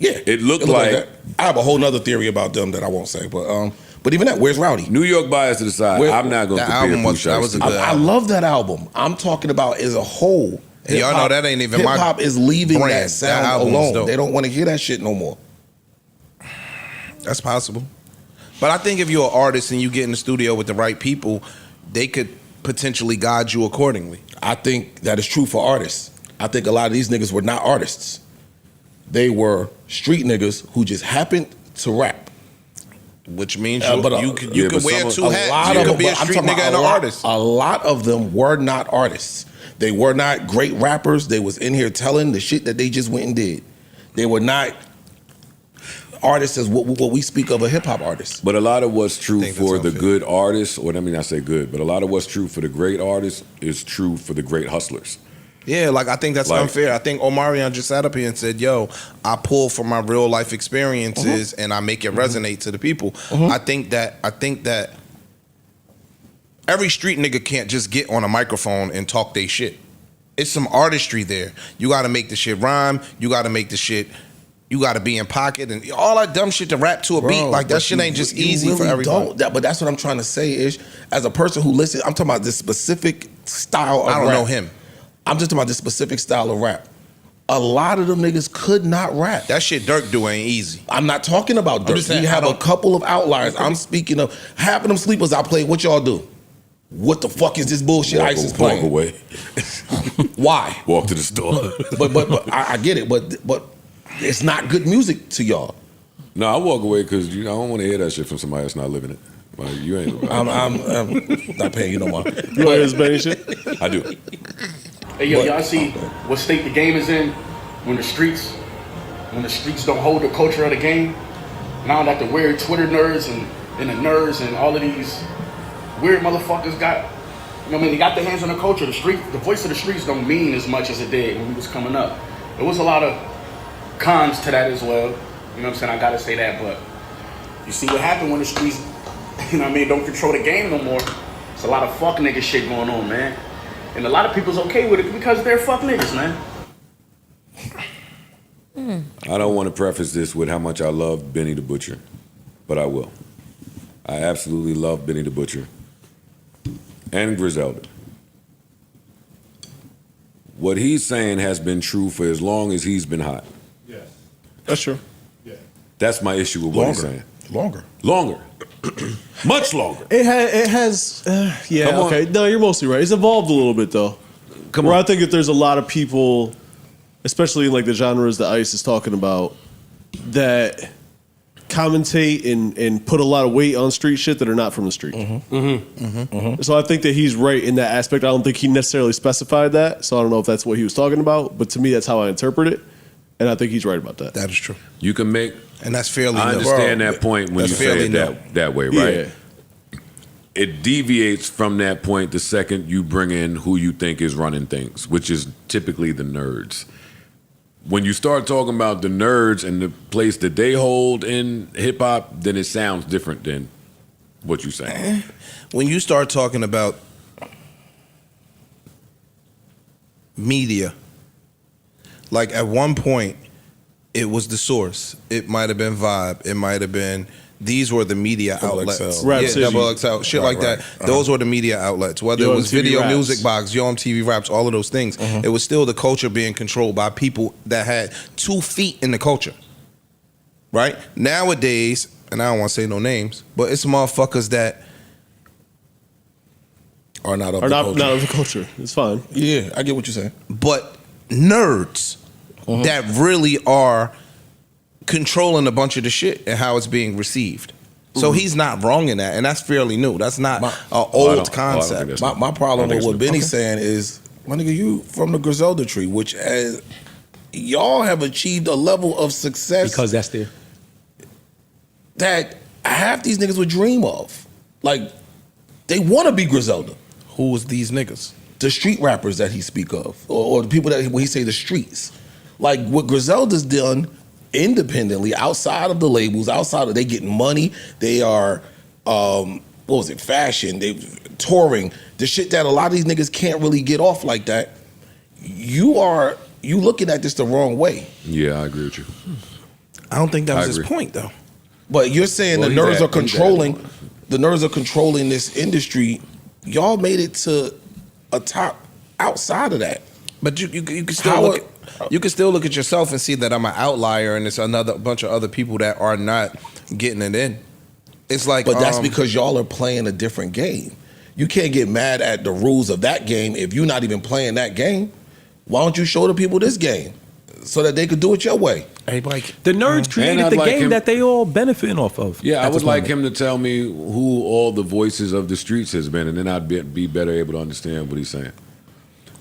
Yeah, it looked like that. I have a whole nother theory about them that I won't say, but even that, where's Rowdy? New York bias to the side. I'm not going to compare Pooh Shiesty. I love that album. I'm talking about as a whole. And y'all know that ain't even my hip hop is leaving brand. that sound alone. They don't want to hear that shit no more. That's possible. But I think if you're an artist and you get in the studio with the right people, they could potentially guide you accordingly. I think that is true for artists. I think a lot of these niggas were not artists. They were street niggas who just happened to rap. Which means you could wear two hats. You could be a street nigga and an artist. A lot of them were not artists. They were not great rappers. They was in here telling the shit that they just went and did. They were not artists as what we speak of a hip hop artist. But a lot of what's true for the good artists, or I mean I say good, but a lot of what's true for the great artists is true for the great hustlers. Yeah, I think that's unfair. I think Omarion just sat up here and said, yo, I pull from my real life experiences and I make it resonate to the people. I think that every street nigga can't just get on a microphone and talk they shit. It's some artistry there. You gotta make the shit rhyme, you gotta make the shit, you gotta be in pocket and all that dumb shit to rap to a beat. Like that shit ain't just easy for everybody. But that's what I'm trying to say is, as a person who listens, I'm talking about this specific style of rap. I don't know him. I'm just talking about this specific style of rap. A lot of them niggas could not rap. That shit Dirk do ain't easy. I'm not talking about Dirk. We have a couple of outliers. I'm speaking of half of them sleepers I play. What y'all do? What the fuck is this bullshit ICE is playing? Walk away. Why? Walk to the store. but I get it. But it's not good music to y'all. No, I walk away because I don't want to hear that shit from somebody that's not living it. Like, you ain't. I'm not paying you no more. You want to hear this Benny shit? I do. Hey, yo, y'all see what state the game is in when the streets don't hold the culture of the game? Now that the weird Twitter nerds and the nerds and all of these weird motherfuckers got, you know what I mean, they got their hands on the culture. The voice of the streets don't mean as much as it did when we was coming up. There was a lot of cons to that as well. You know what I'm saying? I gotta say that, but you see what happened when the streets, you know what I mean, don't control the game no more. It's a lot of fuck nigga shit going on, man. And a lot of people's okay with it because they're fuck niggas, man. I don't want to preface this with how much I love Benny the Butcher, but I will. I absolutely love Benny the Butcher and Griselda. What he's saying has been true for as long as he's been hot. Yes. That's true. Yeah. That's my issue with what he's saying. Longer. Much longer. It has. Yeah. Come on. Okay. No, you're mostly right. It's evolved a little bit though. Where I think that there's a lot of people, especially in like the genres that Ice is talking about, that commentate and put a lot of weight on street shit that are not from the street. So I think that he's right in that aspect. I don't think he necessarily specified that, so I don't know if that's what he was talking about. But to me, that's how I interpret it, and I think he's right about that. That is true. You can make, and that's fairly. I understand that point when you say it that way, right? Yeah. It deviates from that point the second you bring in who you think is running things, which is typically the nerds. When you start talking about the nerds and the place that they hold in hip hop, then it sounds different than what you're saying. When you start talking about media, like at one point, it was the Source. It might have been Vibe. It might have been. These were the media outlets. Double XL, shit like that. Those were the media outlets. Whether it was Video Music Box, Yo MTV Raps, all of those things. It was still the culture being controlled by people that had 2 feet in the culture. Right? Nowadays, and I don't want to say no names, but it's motherfuckers that are not of not of the culture. It's fine. Yeah, I get what you're saying. But nerds that really are controlling a bunch of the shit and how it's being received. So he's not wrong in that, and that's fairly new. That's not an old concept. My problem with what Benny's saying is, my nigga, you from the Griselda tree, which as y'all have achieved a level of success because that's there that half these niggas would dream of. Like, they want to be Griselda. Who was these niggas? The street rappers that he speak of, or the people that when he say the streets. Like what Griselda's done independently, outside of the labels, outside of they getting money, they are fashion, they touring, the shit that a lot of these niggas can't really get off like that. You looking at this the wrong way. Yeah, I agree with you. I don't think that was his point though. But you're saying the nerds are controlling this industry. Y'all made it to a top outside of that. But you can still you can still look at yourself and see that I'm an outlier, and it's another bunch of other people that are not getting it in. It's like, but that's because y'all are playing a different game. You can't get mad at the rules of that game if you're not even playing that game. Why don't you show the people this game so that they could do it your way? The nerds created the game that they all benefiting off of. Yeah, I would like him to tell me who all the voices of the streets has been, and then I'd be better able to understand what he's saying.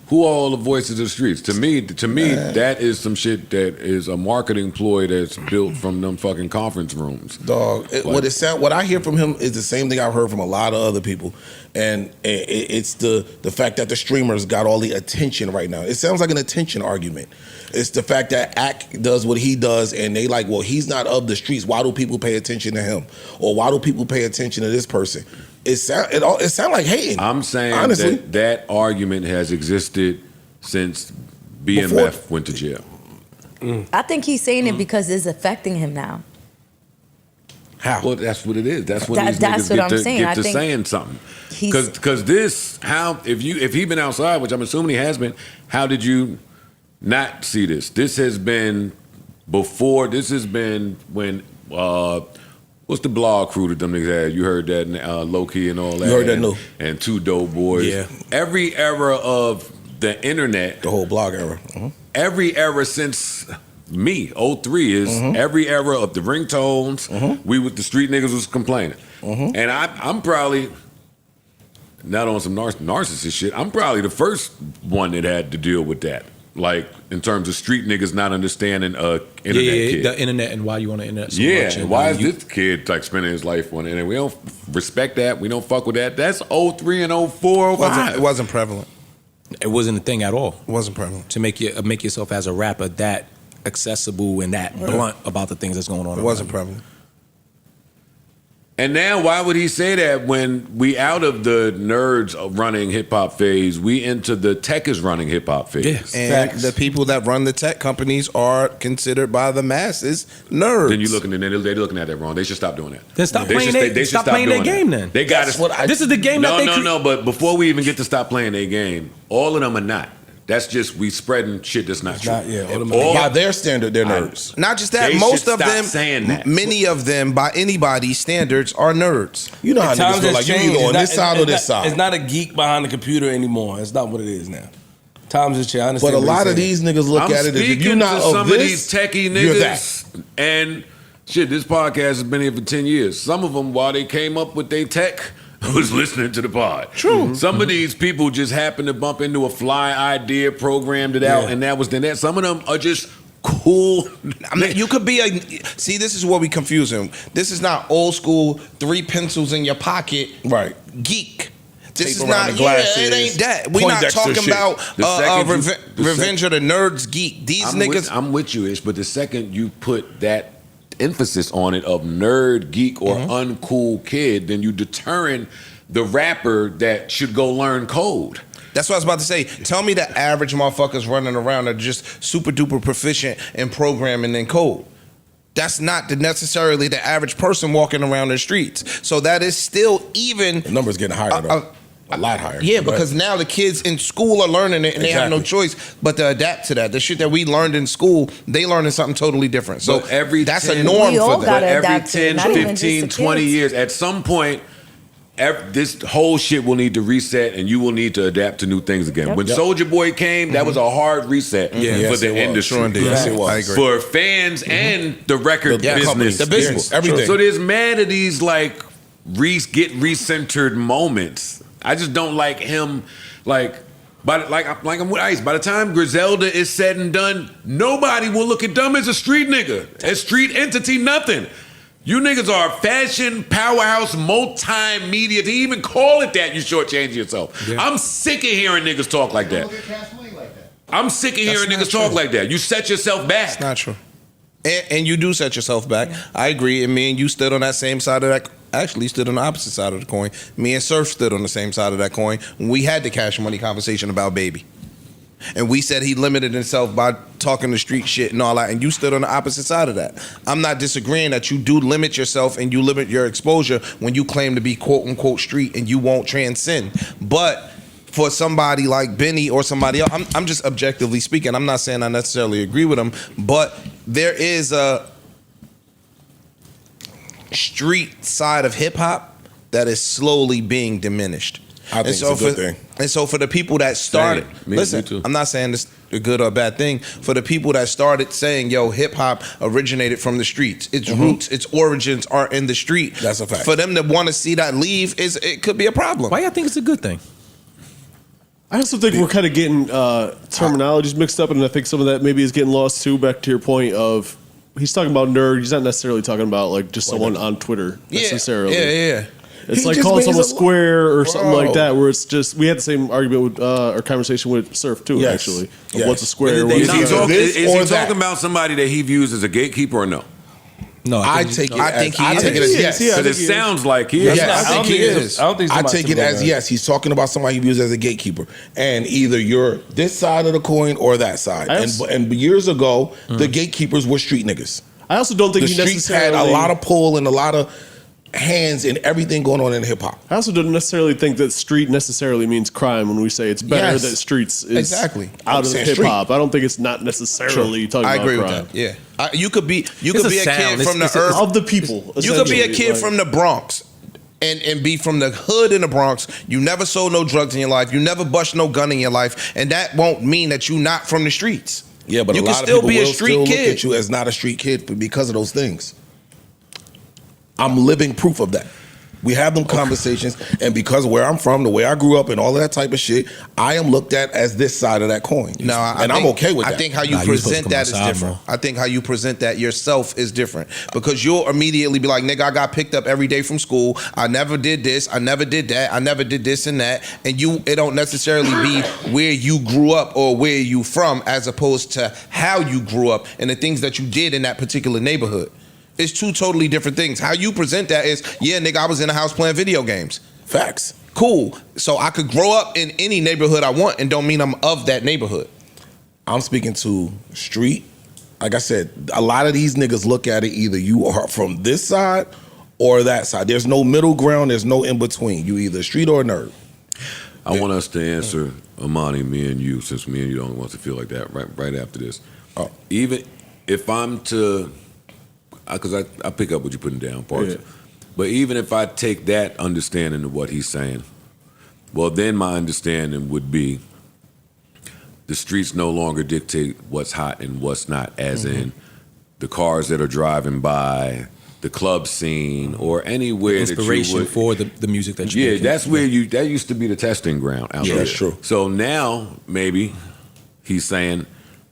Who are all the voices of the streets? To me, that is some shit that is a marketing ploy that's built from them fucking conference rooms. Dog, what I hear from him is the same thing I've heard from a lot of other people, and it's the fact that the streamers got all the attention right now. It sounds like an attention argument. It's the fact that Ak does what he does, and they like, well, he's not of the streets. Why do people pay attention to him? Or why do people pay attention to this person? It sound like hating. I'm saying honestly, that argument has existed since BMF went to jail. I think he's saying it because it's affecting him now. How? Well, that's what it is. That's when these that's niggas what I'm saying. get I to think saying something. Because if he been outside, which I'm assuming he has been, how did you not see this? This has been before. This has been when. What's the blog crew that them niggas had? You heard that, Low Key and all that. You heard that, no? And Two Dope Boys. Yeah. Every era of the internet. The whole blog era. Every era since me, 03 is every era of the ringtones. We with the street niggas was complaining. And I'm probably not on some narcissist shit. I'm probably the first one that had to deal with that. Like in terms of street niggas not understanding internet kid. The internet and why you on the internet so yeah, much. And why is this kid like spending his life on the internet? We don't respect that. We don't fuck with that. That's 03 and 04, 05. It wasn't prevalent. It wasn't a thing at all. It wasn't prevalent. To make yourself as a rapper that accessible and that blunt about the things that's going on. It wasn't prevalent. And now, why would he say that when we out of the nerds running hip hop phase, we into the tech is running hip hop phase? Yeah. And the people that run the tech companies are considered by the masses nerds. Then you looking at they're looking at that wrong. They should stop doing that. Then stop playing their game. Then they got to. This is the game. No. But before we even get to stop playing their game, all of them are not. That's just we spreading shit that's not true. By their standard, they're nerds. Not just that, They most should of stop them, saying that. many of them, by anybody's standards, are nerds. You know how niggas feel like you either on this side or this side. It's not a geek behind the computer anymore. It's not what it is now. Times has changed. I understand But a what lot you're of saying. these niggas look I'm at it as if speaking you're not to of some this, of these techie you're niggas, and shit, this podcast has been here for 10 years. Some of them, while they came up with their tech, was listening to the pod. True. Some of these people just happened to bump into a fly idea, programmed it out, and that was then that. Some of them are just cool. I mean, you could be see, this is what we confuse him. This is not old school 3 pencils in your pocket, right? Geek. This Tape is around not. the glasses, it ain't that. We're not Poindexter talking shit. about Revenge of the Nerds geek. These niggas. I'm with you, Ish, but the second you put that emphasis on it of nerd, geek, or uncool kid, then you deterring the rapper that should go learn code. That's what I was about to say. Tell me the average motherfuckers running around that are just super duper proficient in programming and code. That's not necessarily the average person walking around the streets. So that is still even. The number's getting higher though. A lot higher. Yeah, because now the kids in school are learning it and they have no Exactly. choice but to adapt to that. The shit that we learned in school, they learning something totally different. So But every that's 10 a norm We all for them. gotta But every adapt to it, 10, not even just 15, the 20 kids. years, at some point, this whole shit will need to reset and you will need to adapt to new things again. When Soulja Boy came, that was a hard reset for Yes, the it was. industry. Sure indeed. Yes, it was. I agree. For fans and the record The business. companies, the business, everything. So there's mad at these like get recentered moments. I just don't like him But like I'm with Ice, by the time Griselda is said and done, nobody will look at them as a street nigga, a street entity, nothing. You niggas are fashion, powerhouse, multimedia. To even call it that, you shortchange yourself. Yeah. I'm sick of hearing niggas talk like that. I'm sick of hearing niggas talk like that. You set yourself back. It's not true. And you do set yourself back. I agree. And me and you stood on that same side of that. Actually, stood on the opposite side of the coin. Me and Surf stood on the same side of that coin when we had the Cash Money conversation about Baby. And we said he limited himself by talking the street shit and all that. And you stood on the opposite side of that. I'm not disagreeing that you do limit yourself and you limit your exposure when you claim to be quote unquote street and you won't transcend. But for somebody like Benny or somebody else, I'm just objectively speaking. I'm not saying I necessarily agree with him, but there is a street side of hip hop that is slowly being diminished. I think it's a good thing. And so for the people that started, Me listen, too. I'm not saying this a good or bad thing. For the people that started saying, yo, hip hop originated from the streets. Its roots, its origins are in the street. That's a fact. For them to want to see that leave, it could be a problem. Why y'all think it's a good thing? I also think we're kind of getting terminologies mixed up, and I think some of that maybe is getting lost too. Back to your point of he's talking about nerd. He's not necessarily talking about like just someone on Twitter necessarily. Yeah. It's He like just calling means someone a- square or something Bro. like that, where it's just we had the same argument with or conversation with Surf too. Yes. Actually, of Yes. what's a square? Is What's he, a talk, this is or he that? talking about somebody that he views as a gatekeeper or no? No, I take it. I think he I is. take it as yes. Yeah, I Because think it he is. sounds like he Yes, is. I think he is. I don't think I it's take it as yes. He's talking about somebody he views as a gatekeeper, and either you're this side of the coin or that side. I And, also- and years ago, the gatekeepers were street niggas. I also don't think The he streets had necessarily a lot of pull and a lot of hands in everything going on in hip hop. I also don't necessarily think that street necessarily means crime when we say it's better Yes. that streets is Exactly. out I'm of saying hip hop. I don't think it's not necessarily talking I about agree with crime. that. Yeah. You could be a a kid sound. from the It's a- urban. Of the people. You could be a essentially, kid like- from the Bronx and be from the hood in the Bronx. You never sold no drugs in your life. You never bust no gun in your life. And that won't mean that you're not from the streets. Yeah, but you a can lot of still people be a will street still look kid. at you as not a street kid because of those things. I'm living proof of that. We have them conversations, and because of where I'm from, the way I grew up, and all of that type of shit, I am looked at as this side of that coin. No, I'm okay with that. I think how you present that is different. I think how you present that yourself is different because you'll immediately be like, nigga, I got picked up every day from school. I never did this. I never did that. I never did this and that. And it don't necessarily be where you grew up or where you from, as opposed to how you grew up and the things that you did in that particular neighborhood. It's two totally different things. How you present that is, yeah, nigga, I was in the house playing video games. Facts. Cool. So I could grow up in any neighborhood I want and don't mean I'm of that neighborhood. I'm speaking to street. Like I said, a lot of these niggas look at it either you are from this side or that side. There's no middle ground. There's no in between. You either street or nerd. I want us to answer, Amani, me and you, since me and you don't want to feel like that right after this. Even if I'm to... Because I pick up what you're putting down, parts. Yeah. But even if I take that understanding of what he's saying, well, then my understanding would be the streets no longer dictate what's hot and what's not, as in the cars that are driving by, the club scene, or anywhere that you would... Inspiration for the music that you Yeah, that's where that used to be the testing ground out there. That's true. So now, maybe, he's saying...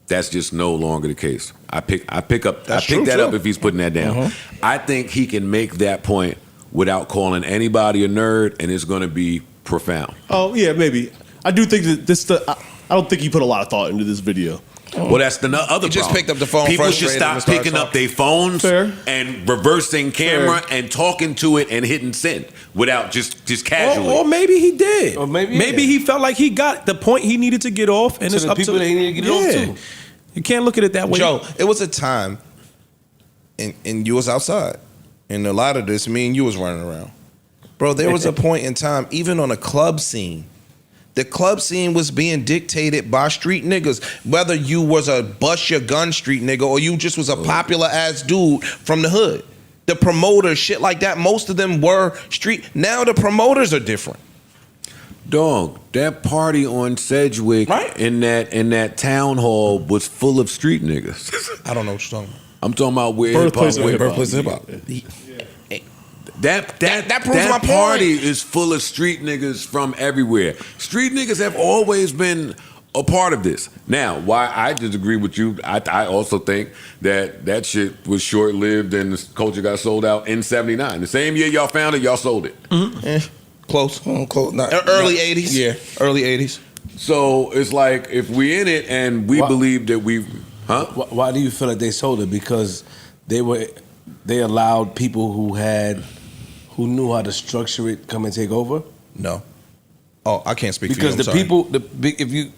That's just no longer the case. I pick that up if he's putting that down. I think he can make that point without calling anybody a nerd, and it's going to be profound. Oh yeah, maybe. I do think that I don't think he put a lot of thought into this video. Well, that's the other problem. Just picked up the phone. People should stop picking up their phones and reversing camera and talking to it and hitting send without just casually. Or maybe he did. Or maybe he felt like he got the point he needed to get off, and to it's the up people to that he needed to get it off too. You can't look at it that way. Joe, it was a time, and you was outside, and a lot of this, me and you was running around. Bro, there was a point in time, even on a club scene, the club scene was being dictated by street niggas. Whether you was a bust your gun street nigga or you just was a popular ass dude from the hood. The promoters, shit like that, most of them were street. Now the promoters are different. Dog, that party on Sedgwick in that town hall was full of street niggas. I don't know what you're talking about. I'm talking about where Birthplace of hip hop. That proves my party point. is full of street niggas from everywhere. Street niggas have always been a part of this. Now, why I disagree with you, I also think that shit was short-lived and the culture got sold out in '79. The same year y'all found it, y'all sold it. Close. Early 80s. Yeah, early 80s. So it's like if we in it and we believe that we... Why do you feel like they sold it? Because they allowed people who knew how to structure it come and take over? No. Oh, I can't speak because for you.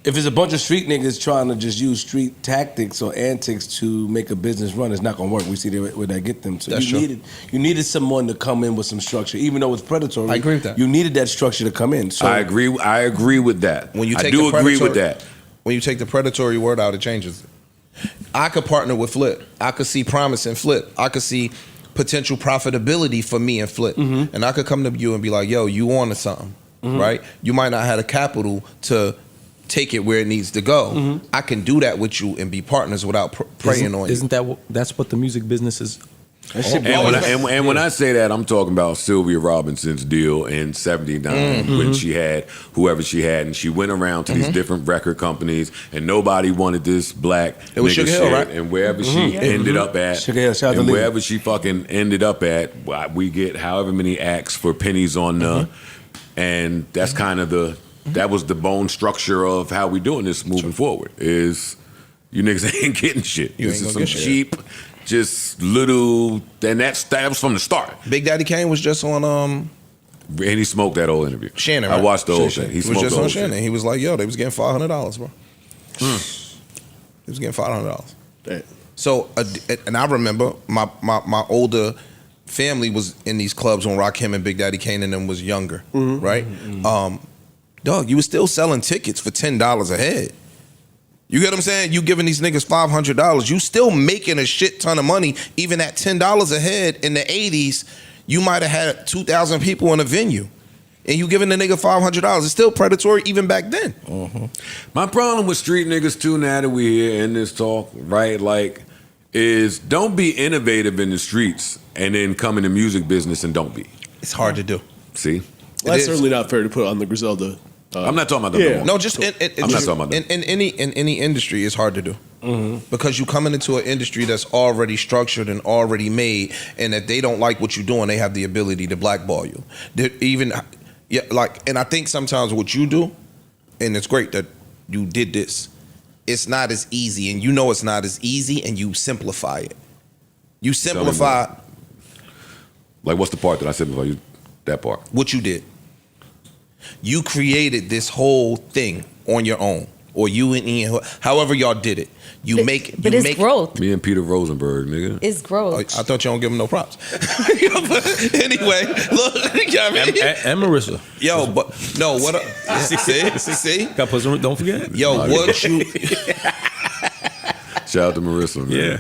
If it's a bunch of street niggas trying to just use street tactics or antics to make a business run, it's not gonna work. We see where that get them. So you needed someone to come in with some structure, even though it's predatory. I agree with that. You needed that structure to come in. So I agree with that. When you take agree with that. When you take the predatory word out, it changes it. I could partner with Flip. I could see promise in Flip. I could see potential profitability for me and Flip. And I could come to you and be like, yo, you on to something, right? You might not have the capital to take it where it needs to go. I can do that with you and be partners without preying on you. Isn't that's what the music business is? And when I say that, I'm talking about Sylvia Robinson's deal in '79 when she had whoever she had, and she went around to these different record companies, and nobody wanted this black nigga Sugar shit. Hill, right? And wherever she ended up at, Sugar Hill, shout out to and Lee. wherever she fucking ended up at, we get however many acts for pennies on the, and that's kind of that was the bone structure of how we doing this moving forward. Is you niggas ain't getting shit. You This ain't is gonna some get cheap. Just little, and that was from the start. Big Daddy Kane was just on And he smoked that whole interview. Shannon, right? I watched the whole thing. He was smoked just the whole on Shannon. shit. He was like, yo, they was getting $500, bro. He was getting $500. So, and I remember my older family was in these clubs when Rakim and Big Daddy Kane and them was younger, right? Dog, you was still selling tickets for $10 a head. You get what I'm saying? You giving these niggas $500. You still making a shit ton of money. Even at $10 a head in the 80s, you might have had 2,000 people in a venue. And you giving the nigga $500. It's still predatory even back then. My problem with street niggas too, now that we here in this talk, right, like, is don't be innovative in the streets and then come in the music business and don't be. It's hard to do. See? Well, that's certainly not fair to put on the Griselda. I'm not talking about them no more. No, just I'm not talking about them. in any industry, it's hard to do because you coming into an industry that's already structured and already made, and if they don't like what you're doing, they have the ability to blackball you. And I think sometimes what you do, and it's great that you did this. It's not as easy, and you know it's not as easy, and you simplify it. You simplify. Like, what's the part that I simplify? That part. What you did. You created this whole thing on your own, or you and Ian, however y'all did it. But it's growth. Me and Peter Rosenberg, nigga. It's growth. I thought you don't give him no props. Anyway, look, and Marissa. Yo, but no, what? See? Got put some, don't forget. Yo, what you? Shout out to Marissa, man.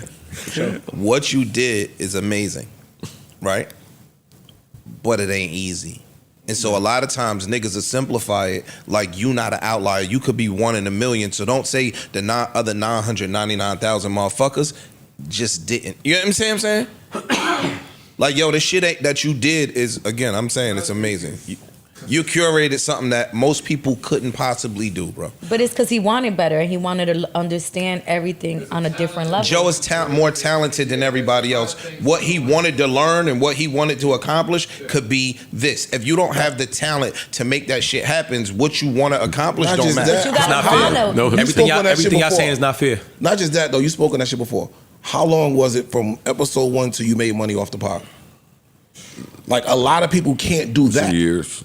Yeah. What you did is amazing, right? But it ain't easy. And so a lot of times niggas will simplify it like you not an outlier. You could be 1 in a million. So don't say the other 999,000 motherfuckers just didn't. You know what I'm saying? Like, yo, the shit that you did is, again, I'm saying it's amazing. You curated something that most people couldn't possibly do, bro. But it's because he wanted better and he wanted to understand everything on a different level. Joe is more talented than everybody else. What he wanted to learn and what he wanted to accomplish could be this. If you don't have the talent to make that shit happen, what you want to accomplish Not don't just matter. that. But you gotta follow. No, everything y'all saying is not fair. Not just that though. You spoke on that shit before. How long was it from episode 1 till you made money off the pod? Like, a lot of people can't do that. 2 years.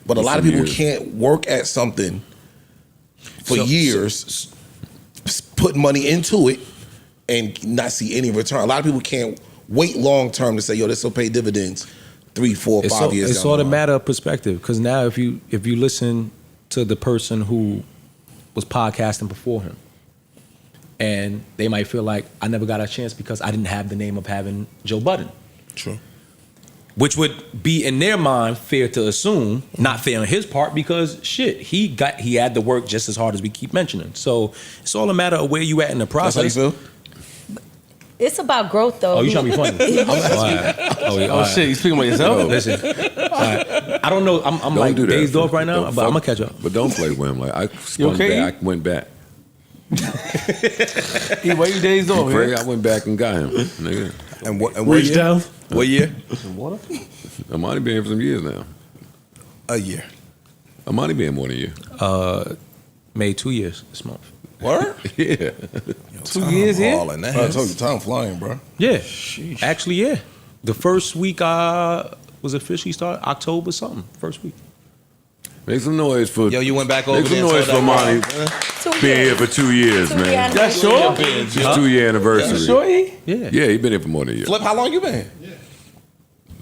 But a lot of people can't work at something for years, put money into it, and not see any return. A lot of people can't wait long term to say, yo, this will pay dividends 3, 4, 5 years. It's all a matter of perspective. Because now if you listen to the person who was podcasting before him, and they might feel like, I never got a chance because I didn't have the name of having Joe Budden. True. Which would be in their mind fair to assume, not fair on his part, because shit, he had to work just as hard as we keep mentioning. So it's all a matter of where you at in the process. That's how you feel? It's about growth, though. Oh, you trying to be funny? Oh shit, you speaking about yourself? Listen, I don't know. I'm Don't like do that. dazed off right now, Don't but I'm gonna fuck- catch up. But don't play with him. Like, I spun okay, back, went back. Why you dazed off? Pray, I went back and got him, nigga. And what Reach year? down. What year? Amani been here for some years now. A year. Amani been more than a year. Made 2 years this month. Word? Yeah. 2 years here? All in that. I told you, time flying, bro. Yeah, actually, yeah. The first week I was officially started October something. First week. Make some noise for. Yo, you went back over Make some there and noise told for that Amani being here for 2 years, man. That's sure? It's his 2-year anniversary. You sure? E? Yeah. Yeah, he been here for more than a year. Flip, how long you been?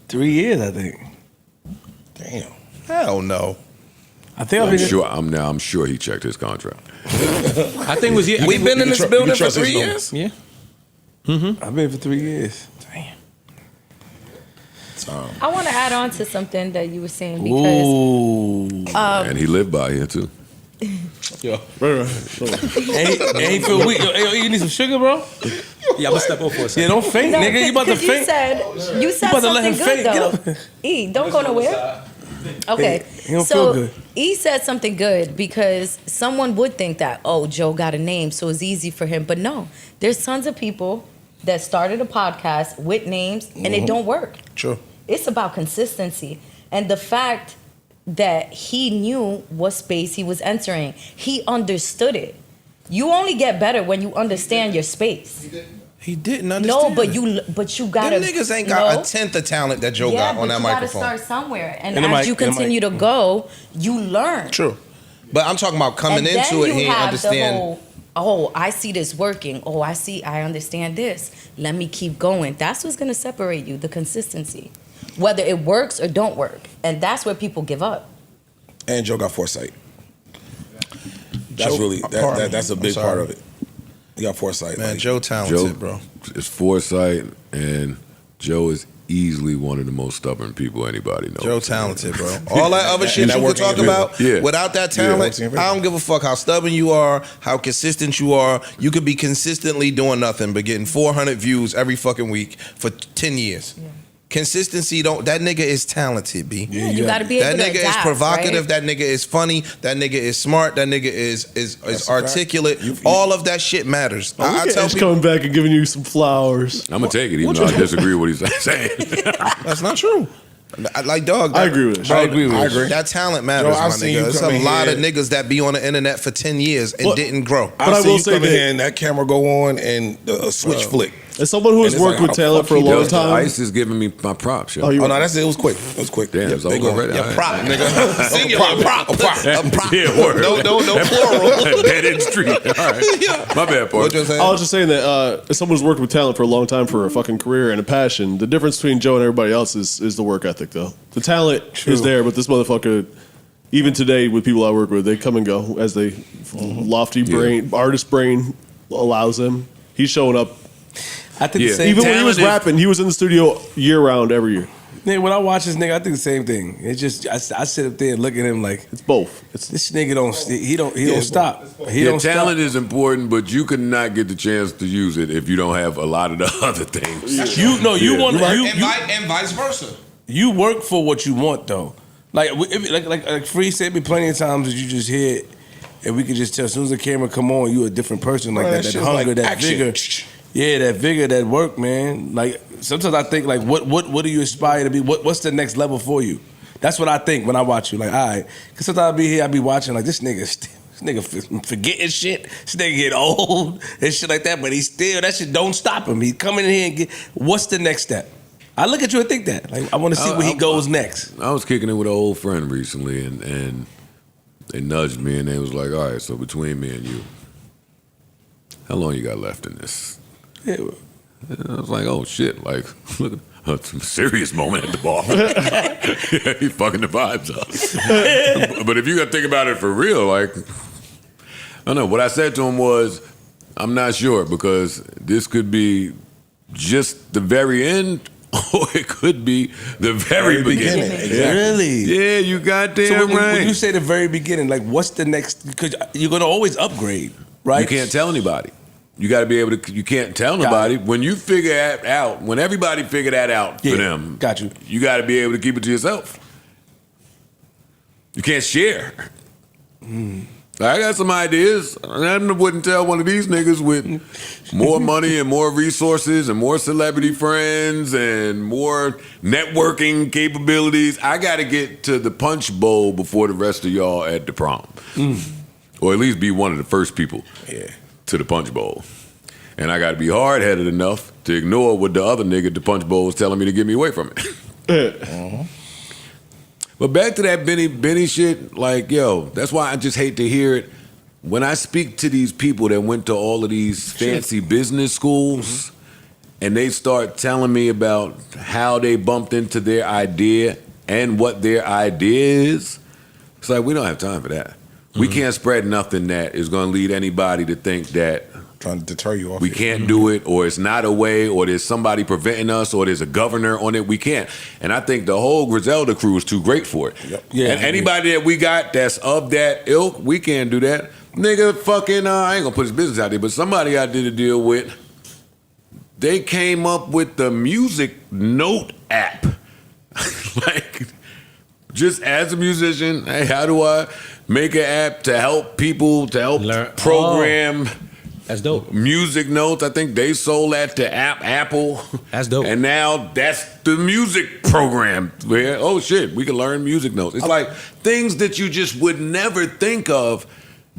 3 years, I think. Damn. Hell no. I think I've been I'm sure he checked his contract. I think it was yeah. We've been in this building for 3 years? Yeah. I've been for 3 years. Damn. I want to add on to something that you were saying because And he lived by here too. Yo. And he feel weak. Yo, you need some sugar, bro? Yeah, I'm gonna step over for a second. Yeah, don't faint, no, nigga. You about to faint. You said about to let something him good faint. though. Get E, don't go nowhere. Okay, He don't so feel good. E said something good because someone would think that, oh, Joe got a name, so it's easy for him. But no, there's tons of people that started a podcast with names and it don't work. True. It's about consistency and the fact that he knew what space he was entering. He understood it. You only get better when you understand your space. He didn't understand. No, but you gotta. Them niggas ain't got a tenth of talent that Joe got on that microphone. You gotta start somewhere, and In the as mic, you in the mic. continue to go, you learn. True. But I'm talking about coming And into then it, he you ain't have understand. the whole, oh, I see this working. Oh, I understand this. Let me keep going. That's what's gonna separate you, the consistency. Whether it works or don't work. And that's where people give up. And Joe got foresight. That's Joe- really that's a big part of it. He got foresight. Man, like, Joe talented, bro. It's foresight, and Joe is easily one of the most stubborn people anybody knows. Joe talented, bro. All that other shit And that you could working talk in your about, favor. Yeah. without that Yeah. talent, Works in your favor. I don't give a fuck how stubborn you are, how consistent you are. You could be consistently doing nothing but getting 400 views every fucking week for 10 years. Consistency don't. That nigga is talented, B. Yeah, you gotta be able that to nigga adapt, is provocative. right? That nigga is funny. That nigga is smart. That nigga is articulate. All of that shit matters. I tell He's people coming back and giving you some flowers. I'm gonna take it, even though I disagree with what he's saying. that's not true. Like dog, I agree with it. I agree with it. That talent matters, I've my seen nigga. you There's come a in lot here- of niggas that be on the internet for 10 years and didn't grow. But I will say come in that- here and that camera go on and a switch flick. As someone who has And it's worked like, with how the talent fuck for a he long does that? time, Ice is giving me my props, yo. Oh, you Oh no, that's it. It was quick. It was quick. Damn, it's they over go. already. Yeah, All right. prop, nigga. Singular, prop. Yeah, word. No plural. Dead end street. All right. My bad, What you part. saying? I was just saying that as someone who's worked with talent for a long time for a fucking career and a passion, the difference between Joe and everybody else is the work ethic, though. The talent is there, but this motherfucker, even today with people I work with, they come and go as they lofty brain, artist brain allows them. He's showing up. I think Yeah. the same Even when he was Talented. rapping, he was in the studio year round every year. Nigga, when I watch this nigga, I think the same thing. It's just I sit up there and look at him like It's both. It's this nigga don't stop. He Yeah, don't talent stop. is important, but you could not get the chance to use it if you don't have a lot of the other things. You know you Yeah. want And vice versa. you work for what you want though. Like like Free said me plenty of times that you just hear it, and we can just tell as soon as the camera come on, you a different person. Like Bro, that shit's hunger, like that action. vigor. Yeah, that vigor, that work, man. Like sometimes I think like what do you aspire to be? What's the next level for you? That's what I think when I watch you. Like, all right, because sometimes I be here, I be watching like this nigga forgetting shit. This nigga get old and shit like that, but he still that shit don't stop him. He coming in here and get. What's the next step? I look at you and think that. Like I want to see where he goes next. I was kicking it with an old friend recently, and they nudged me, and they was like, "All right, so between me and you, how long you got left in this?" Yeah. And I was like, "Oh shit!" Like, look, it's a serious moment at the bar. He's fucking the vibes up. But if you got to think about it for real, like, I don't know. What I said to him was, "I'm not sure because this could be just the very end." Or it could be the very beginning. Exactly. Really? Yeah, you goddamn So right. when you say the very beginning, like what's the next? Because you're gonna always upgrade, right? You can't tell anybody. You got to be able to. You can't tell nobody. When you figure that out, when everybody figure that out for them, got you. You got to be able to keep it to yourself. You can't share. I got some ideas. I wouldn't tell one of these niggas with more money and more resources and more celebrity friends and more networking capabilities. I got to get to the punch bowl before the rest of y'all at the prom. Or at least be one of the first people to the punch bowl. And I got to be hard-headed enough to ignore what the other nigga at the punch bowl was telling me to get me away from it. But back to that Benny shit, like, yo, that's why I just hate to hear it. When I speak to these people that went to all of these fancy business schools and they start telling me about how they bumped into their idea and what their idea is, it's like, we don't have time for that. We can't spread nothing that is going to lead anybody to think that Trying to deter you off. we can't do it, or it's not a way, or there's somebody preventing us, or there's a governor on it. We can't. And I think the whole Griselda crew is too great for it. Yep. Yeah, And anybody that we got that's of that ilk, we can't do that. Nigga, fucking, I ain't gonna put his business out there, but somebody I did a deal with, they came up with the music note app. Like, just as a musician, hey, how do I make an app to help people, to help Learn- program That's dope. music notes? I think they sold that to Apple. That's dope. And now that's the music program where, oh shit, we can learn music notes. It's like things that you just would never think of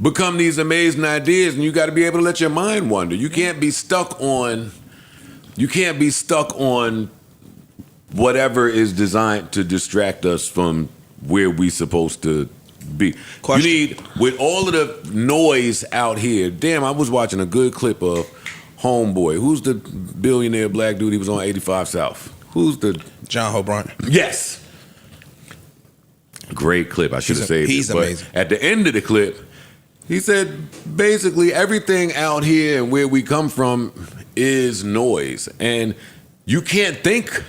become these amazing ideas, and you got to be able to let your mind wander. You can't be stuck on whatever is designed to distract us from where we supposed to be. Question. You need, with all of the noise out here, damn, I was watching a good clip of Homeboy. Who's the billionaire black dude? He was on 85 South. Who's the... John O'Brien. Yes. Great clip. I should have saved he's it. But amazing. at the end of the clip, he said basically everything out here and where we come from is noise. And you can't think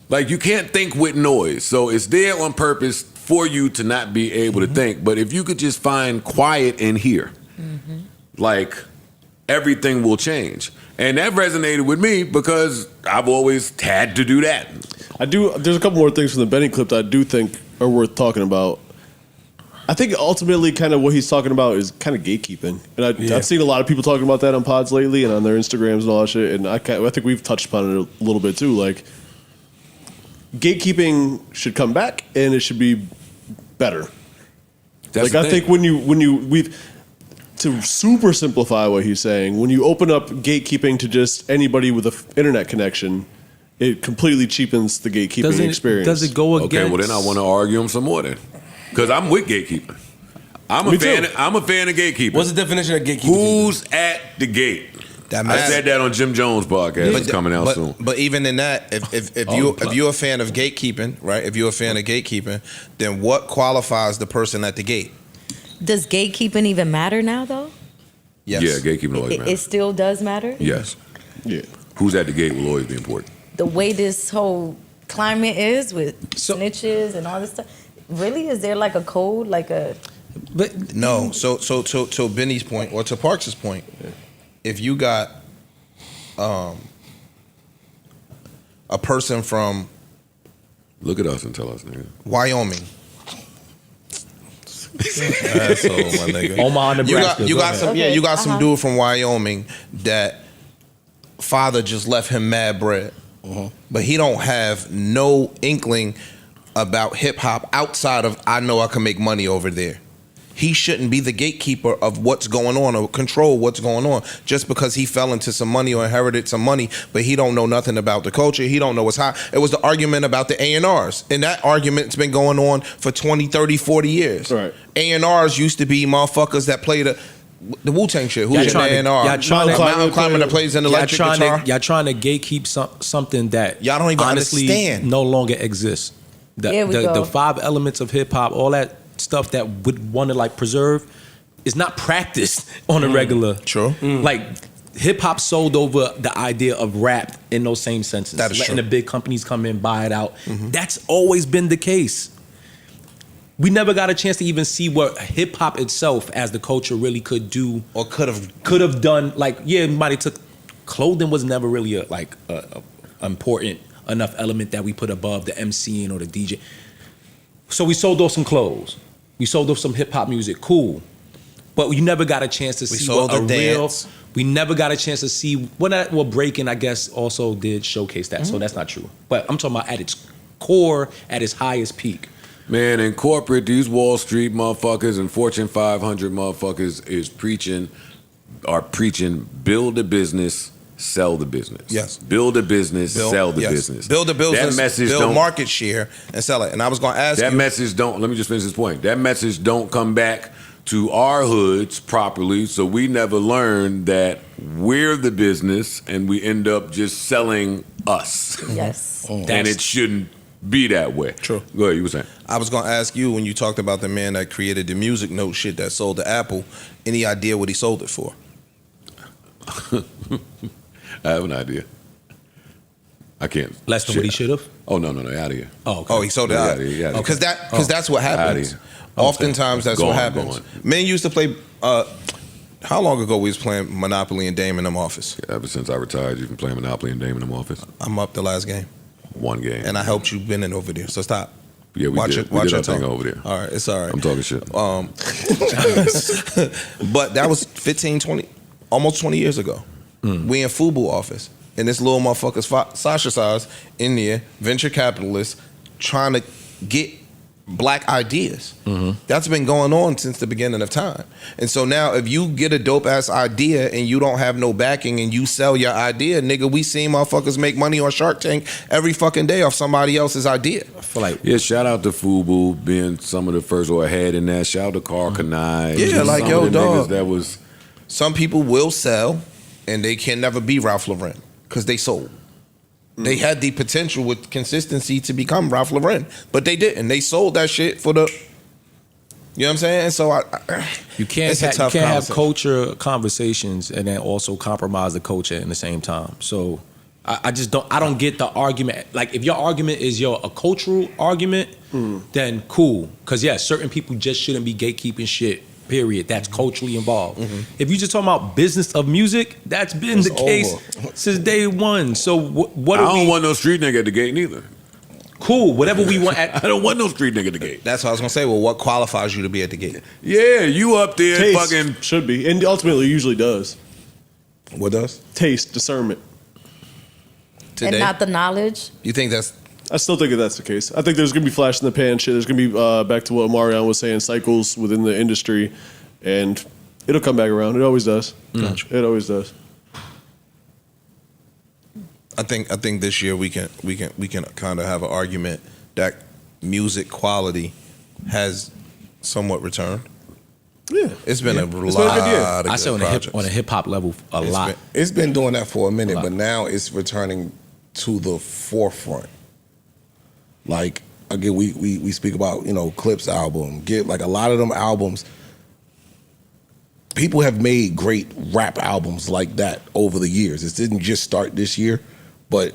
with noise. So it's there on purpose for you to not be able to think. But if you could just find quiet in here, like everything will change. And that resonated with me because I've always had to do that. There's a couple more things from the Benny clip that I do think are worth talking about. I think ultimately kind of what he's talking about is kind of gatekeeping. And I've seen a lot of people talking about that on pods lately and on their Instagrams and all that shit. And I think we've touched upon it a little bit too. Like, gatekeeping should come back and it should be better. That's I think to super simplify what he's saying, when you open up gatekeeping to just anybody with an internet connection, it completely cheapens the gatekeeping experience. Does it go against? Okay, well then I want to argue him some more then. Because I'm with gatekeeping. I'm a fan of gatekeeping. What's the definition of gatekeeping? Who's at the gate? I said that on Jim Jones' podcast. It's coming out soon. But even in that, if you're a fan of gatekeeping, right? If you're a fan of gatekeeping, then what qualifies the person at the gate? Does gatekeeping even matter now, though? Yes. Yeah, gatekeeping always It matters. still does matter? Yes. Yeah. Who's at the gate will always be important. The way this whole climate is with snitches and all this stuff, really? Is there like a code, like a... But no. So to Benny's point, or to Parks' point, if you got a person from... Look at us and tell us, nigga. Wyoming. Asshole, my nigga. Omaha, Nebraska. You got some. Okay. Yeah, you got some dude from Wyoming that father just left him mad bread, but he don't have no inkling about hip hop outside of I know I can make money over there. He shouldn't be the gatekeeper of what's going on or control what's going on just because he fell into some money or inherited some money, but he don't know nothing about the culture. He don't know what's hot. It was the argument about the A&Rs, and that argument's been going on for 20, 30, 40 years. Right. A&Rs used to be motherfuckers that play the Wu-Tang shit. Who's your A&R? Mountain climber that plays an electric guitar? Y'all trying to gatekeep something that y'all don't even honestly understand. No longer exists. The 5 elements of hip hop, all that stuff that would want to like preserve, is not practiced on a regular. True. Like hip hop sold over the idea of rap in those same senses. That is letting true. the big companies come in, buy it out. That's always been the case. We never got a chance to even see what hip hop itself as the culture really could do or could have done. Like, yeah, everybody took clothing was never really a important enough element that we put above the MCing or the DJ. So we sold off some clothes. We sold off some hip hop music. Cool. But you never got a chance to see what a real. We never got a chance to see well, breaking, I guess, also did showcase that. So that's not true. But I'm talking about at its core, at its highest peak. Man, in corporate, these Wall Street motherfuckers and Fortune 500 motherfuckers are preaching build a business, sell the business. Yes. Build a business, sell the business. Build a business, that message build market share, and sell it. And I was going to ask that you. message don't, let me just finish this point. That message don't come back to our hoods properly, so we never learn that we're the business and we end up just selling us. Yes. And it shouldn't be that way. True. Go ahead, you were saying. I was going to ask you, when you talked about the man that created the music note shit that sold to Apple, any idea what he sold it for? I have an idea. I can't. Less than what he should have? Oh, no, out of here. Oh, okay. Oh, he sold it out. Because that's what happens. Oftentimes, that's what happens. Men used to play. How long ago we was playing Monopoly and Dame in them office? Ever since I retired, you've been playing Monopoly and Dame in them office. I'm up the last game. One game. And I helped you win it over there. So stop. Yeah, we watch did. It, watch we did your our thing tongue over there. All right, it's all right. I'm talking shit. But that was 15, 20, almost 20 years ago. We in FUBU office. And this little motherfucker's Sasha size in there, venture capitalist, trying to get black ideas. That's been going on since the beginning of time. And so now if you get a dope ass idea and you don't have no backing and you sell your idea, nigga, we seen motherfuckers make money on Shark Tank every fucking day off somebody else's idea. I feel like shout out to FUBU being some of the first or ahead in that. Shout out to Carl Kanai. Yeah, like some yo, of the dog. niggas that was. Some people will sell and they can never be Ralph Lauren because they sold. They had the potential with consistency to become Ralph Lauren, but they didn't. They sold that shit for the, you know what I'm saying? And so you can't have culture conversations and then also compromise the culture in the same time. So I just don't get the argument. Like if your argument is a cultural argument, then cool. Because certain people just shouldn't be gatekeeping shit. Period. That's culturally involved. If you just talking about business of music, that's been the case since day one. So what? I don't want no street nigga at the gate neither. Cool, whatever we want. I don't want no street nigga at the gate. That's what I was gonna say. Well, what qualifies you to be at the gate? Yeah, you up there Taste fucking. should be, and ultimately usually does. What does? Taste, discernment. Today, And not the knowledge. you think that's I still think that that's the case. I think there's going to be flash in the pan shit. There's going to be, back to what Omarion was saying, cycles within the industry, and it'll come back around. It always does. Gotcha. It always does. I think this year we can kind of have an argument that music quality has somewhat returned. Yeah, It's been a It's been a good lot year. of I say good on a hip hop level a It's lot. been- It's been doing that for a minute, lot. but now it's returning to the forefront. Like again, we speak about Clip's album. Get like a lot of them albums. People have made great rap albums like that over the years. It didn't just start this year, but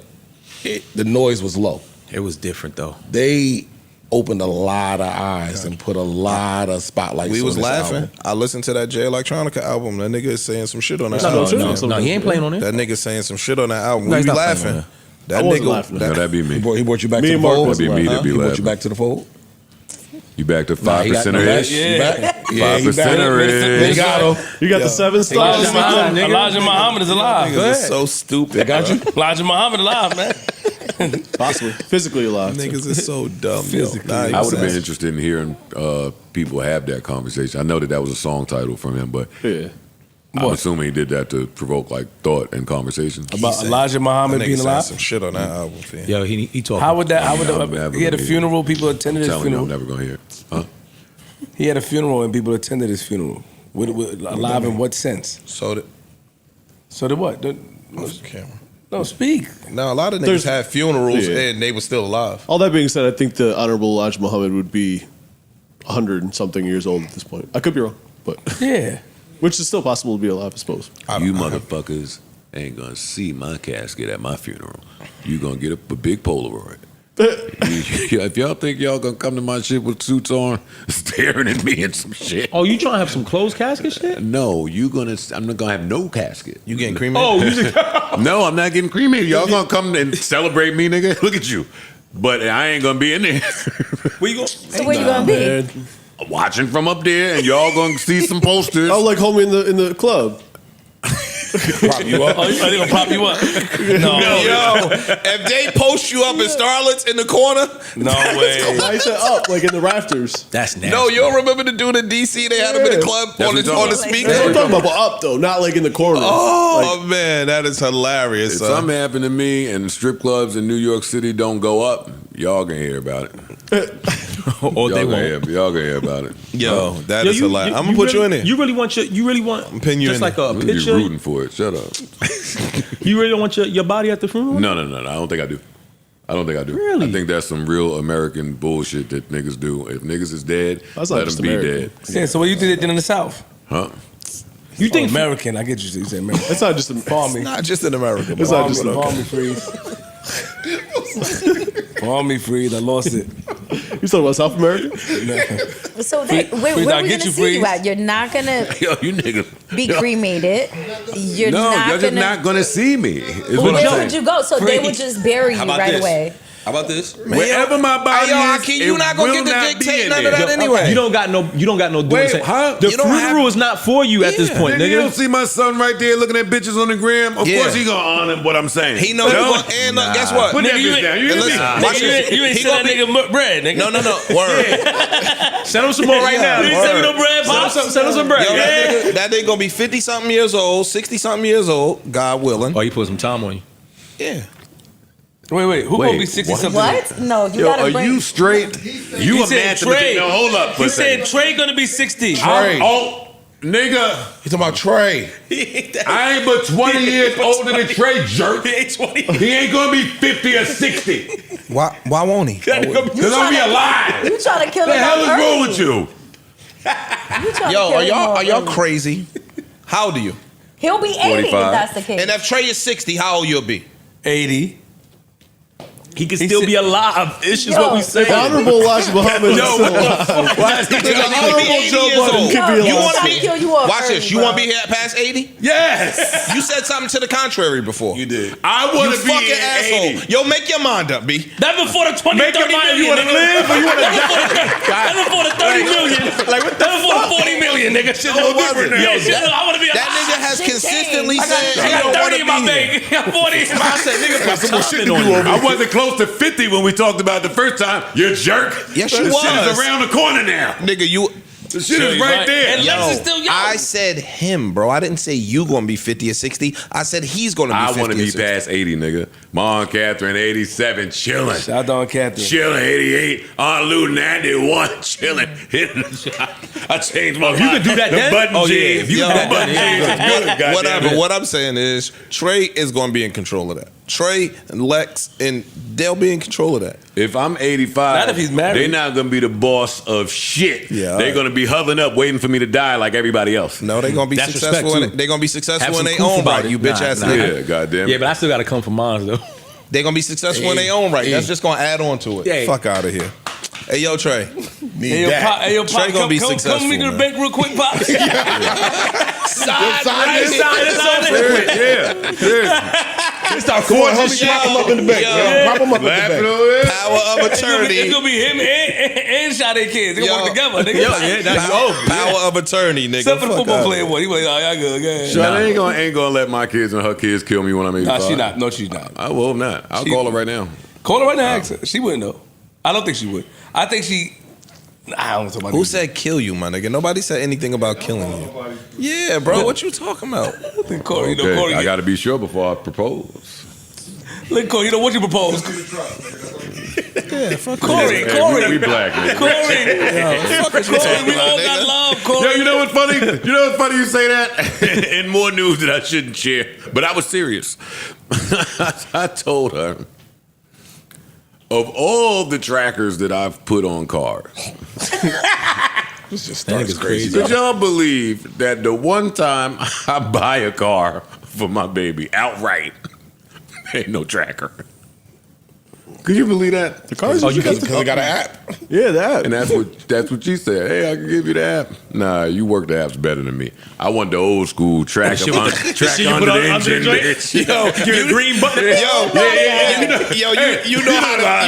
the noise was low. It was different though. They opened a lot of eyes and put a lot of spotlights. We on was this laughing. album. I listened to that Jay Electronica album. That nigga is saying some shit on that No, album. no, No, he ain't playing on it. That nigga saying some shit on that album. No, We he's be not playing laughing. on it. That I wasn't nigga. laughing. No, that'd be me. He brought you back Me to the and Mark fold. was That'd be me. That'd be He brought laughing. you back to the fold. You back to Nah, he got- 5%er-ish? You back? Yeah, he back. 5%er-ish. They got him. You got the 7 stars. Elijah Muhammad is alive. Niggas is so stupid. They got you. Elijah Muhammad alive, man. Possibly. Physically alive. Niggas is so dumb. Yo. Nah, I would have been sense. interested in hearing people have that conversation. I know that was a song title from him, but Yeah. I'm assuming he did that to provoke like thought and conversation. About Elijah That Muhammad nigga being saying alive. some shit on that album, fam. Yo, he talking. How would that? How would I'm that? never He had a gonna hear funeral. People attended I'm his telling you, I'm funeral. never gonna hear it. Huh? He had a funeral and people attended his funeral. Alive in what sense? So So did what? off the camera. No, speak. Now a lot of niggas There's- had funerals Yeah. and they were still alive. All that being said, I think the Honorable Elijah Muhammad would be 100 and something years old at this point. I could be wrong, but Yeah. which is still possible to be alive, I suppose. You motherfuckers ain't gonna see my casket at my funeral. You gonna get a big Polaroid. If y'all think y'all gonna come to my shit with suits on, staring at me and some shit. Oh, you trying to have some closed casket shit? No, I'm not gonna have no casket. You getting cremated? Oh, you just, No, I'm not getting cremated. Y'all gonna come and celebrate me, nigga? Look at you. But I ain't gonna be in there. where you go? So where you gonna be? Watching from up there, and y'all gonna see some posters. Oh, like homie in the club. Prop you up. Oh, you gonna prop you up? No, Yo, if they post you up in Starlets in the corner, no way. Why is it up like in the rafters? That's nasty. no, you don't remember the dude in DC? They had him in the club That's on what the I'm on the talking speaker. That's what I'm talking about, but up though, not like in the corner. Oh man, that is hilarious. If son. something happened to me and strip clubs in New York City don't go up, y'all gonna hear about it. Or they won't. Y'all gonna hear about it. Yo, that Yo, is hilarious. I'm gonna put really, you in there. You really want pin you just in like there. a You're picture? rooting for it. Shut up. You really don't want your body at the funeral? No. I don't think I do. Really? I think that's some real American bullshit that niggas do. If niggas is dead, That's not let just them be American. dead. Yeah, so what you did in the South? Huh? You think American? I get you. You say American. It's not just a Palm me. Not just in America. It's bro. not just an Palm me, freeze. Palm me, freeze. I lost it. You talking about South America? So where Freeze, I'll we get gonna you, see you Freeze. at? You're not gonna Yo, you niggas. be cremated. You're No, not y'all gonna. just not gonna see me. Is what I'm Where saying. would you go? So they would just bury you How about right this? away. How about this? Wherever my body Hey, yo, is, Akeem, it you not gonna will get to not be dictate in none of there. that anyway. You don't got no doing. Wait, huh? The You don't funeral have- is not for you at this Yeah. point, Nigga, you don't nigga. see my son right there looking at bitches on the gram? Of Yeah. course he gonna honor what I'm saying. He knows. No? And guess what? Put that Nigga, you bitch ain't- down. You And hear me? listen, watch this. You ain't He send that gonna nigga bread, nigga. No. Word. Send him some more right now. You You send me no bread, pops. Send him some bread. Yo, Yeah. that nigga gonna be 50-something years old, 60-something years old, God willing. Oh, you put some time on you. Yeah. Wait. Who Wait, gonna be 60 something? What? No, you Yo, gotta are bring. you straight? You He a said mathematician. Trey. No, hold up for He a second. said Trey gonna be 60. Trey. Oh, nigga, You talking about Trey? I ain't but 20 years older than Trey, jerk. He ain't 20. He ain't gonna be 50 or 60. Why won't he? Because I'm be alive. You trying to kill What him? the hell is early. wrong with you? You trying to Yo, kill are him y'all early. crazy? How old are you? He'll be 80 if 45. that's the case. And if Trey is 60, how old you'll be? 80. He can still be alive. It's just what we say. If Honorable Elijah Muhammad is still alive. Honorable Joe Budden could be You alive. want to be? Kill you off Watch early, this. You bro. want to be here past 80? Yes. You said something to the contrary before. You did. I You want to be fucking in asshole. 80. Yo, make your mind up, B. That before the 20, Make 30 your mind. million. You want to nigga. live or you want to die? That before the 30 million. Like what? That before the 40 million, nigga. Shit, No, it no different. wasn't. Yo, Yo, shit, I want to be That alive. nigga has Shit consistently changed. said I he don't got want 30 to in my be bank. here. I got 40. I said, nigga, put some more shit to do on you. over I wasn't close to 50 when we talked about it the first time. You jerk. Yes, you the shit was. is around the corner now. Nigga, you. The shit is right there. And Lex is still young. I said him, bro. I didn't say you gonna be 50 or 60. I said he's gonna be 50 I want to or be 60. past 80, nigga. Ma Aunt Catherine, 87, chilling. Shout out to Aunt Catherine. Chilling, 88. Aunt Lou, 91, chilling. Hitting the shot. I changed my Oh, you mind. could do that the then? button Oh, yeah. jeans. If you the could do that button then, jeans is good, goddamn Whatever. it. What I'm saying is Trey is gonna be in control of that. Trey and Lex and they'll be in control of that. If I'm 85, Not if he's married. they're not going to be the boss of shit. Yeah, all they're right. going to be huddling up waiting for me to die like everybody else. No, they're gonna be That's successful. respect, They're gonna be successful Have in some their proof own about right. it. You bitch Nah, ass nah. nigga. Yeah, goddamn. Yeah, but I still got to come for mine though. They're gonna be successful in their own right. That's just gonna add on to it. Yeah. Fuck out of here. Hey yo, Trey. Need Hey, yo, that. Pop, hey, yo, Trey Pop, gonna be successful. Come meet me to the man. bank real quick, Pop. Yeah. Start Come on, homie, prop him up in the bank. Yo. Prop him up in the bank. Power of attorney. It's gonna be him and Sade kids. They gonna work together. Nigga. Power of attorney, nigga. Except for the Fuck football out. player one. He was like, oh, y'all good, good. Shawty ain't gonna let my kids and her kids kill me when I'm 85. Nah, she not. No, she's not. I will not. I'll She- call her right now. Call her right now. Ask her. She wouldn't though. I don't think she would. I think she. I don't talk about Who this. said kill you, my nigga? Nobody said anything about killing you. Yeah, bro. What you talking about? Corey, you know, Okay, Corey. I got to be sure before I propose. Look, Corey, you know what you propose? Yeah, fuck Corey, Hey, Corey. we black, man. Corey, Corey, we all got love, Corey. Yo, you know what's funny? You know what's funny you say that? In more news that I shouldn't share. But I was serious. I told her, of all the trackers that I've put on cars, This just starts nigga's crazy. could y'all believe that the one time I buy a car for my baby outright, ain't no tracker? Could you believe that? The cars you Because they got an app. Yeah, that. And that's what she said. Hey, I can give you the app. Nah, you work the apps better than me. I want the old school track shit up with on, the- track shit you under put the on under the engine, joint? bitch. Yo, Give the green button. you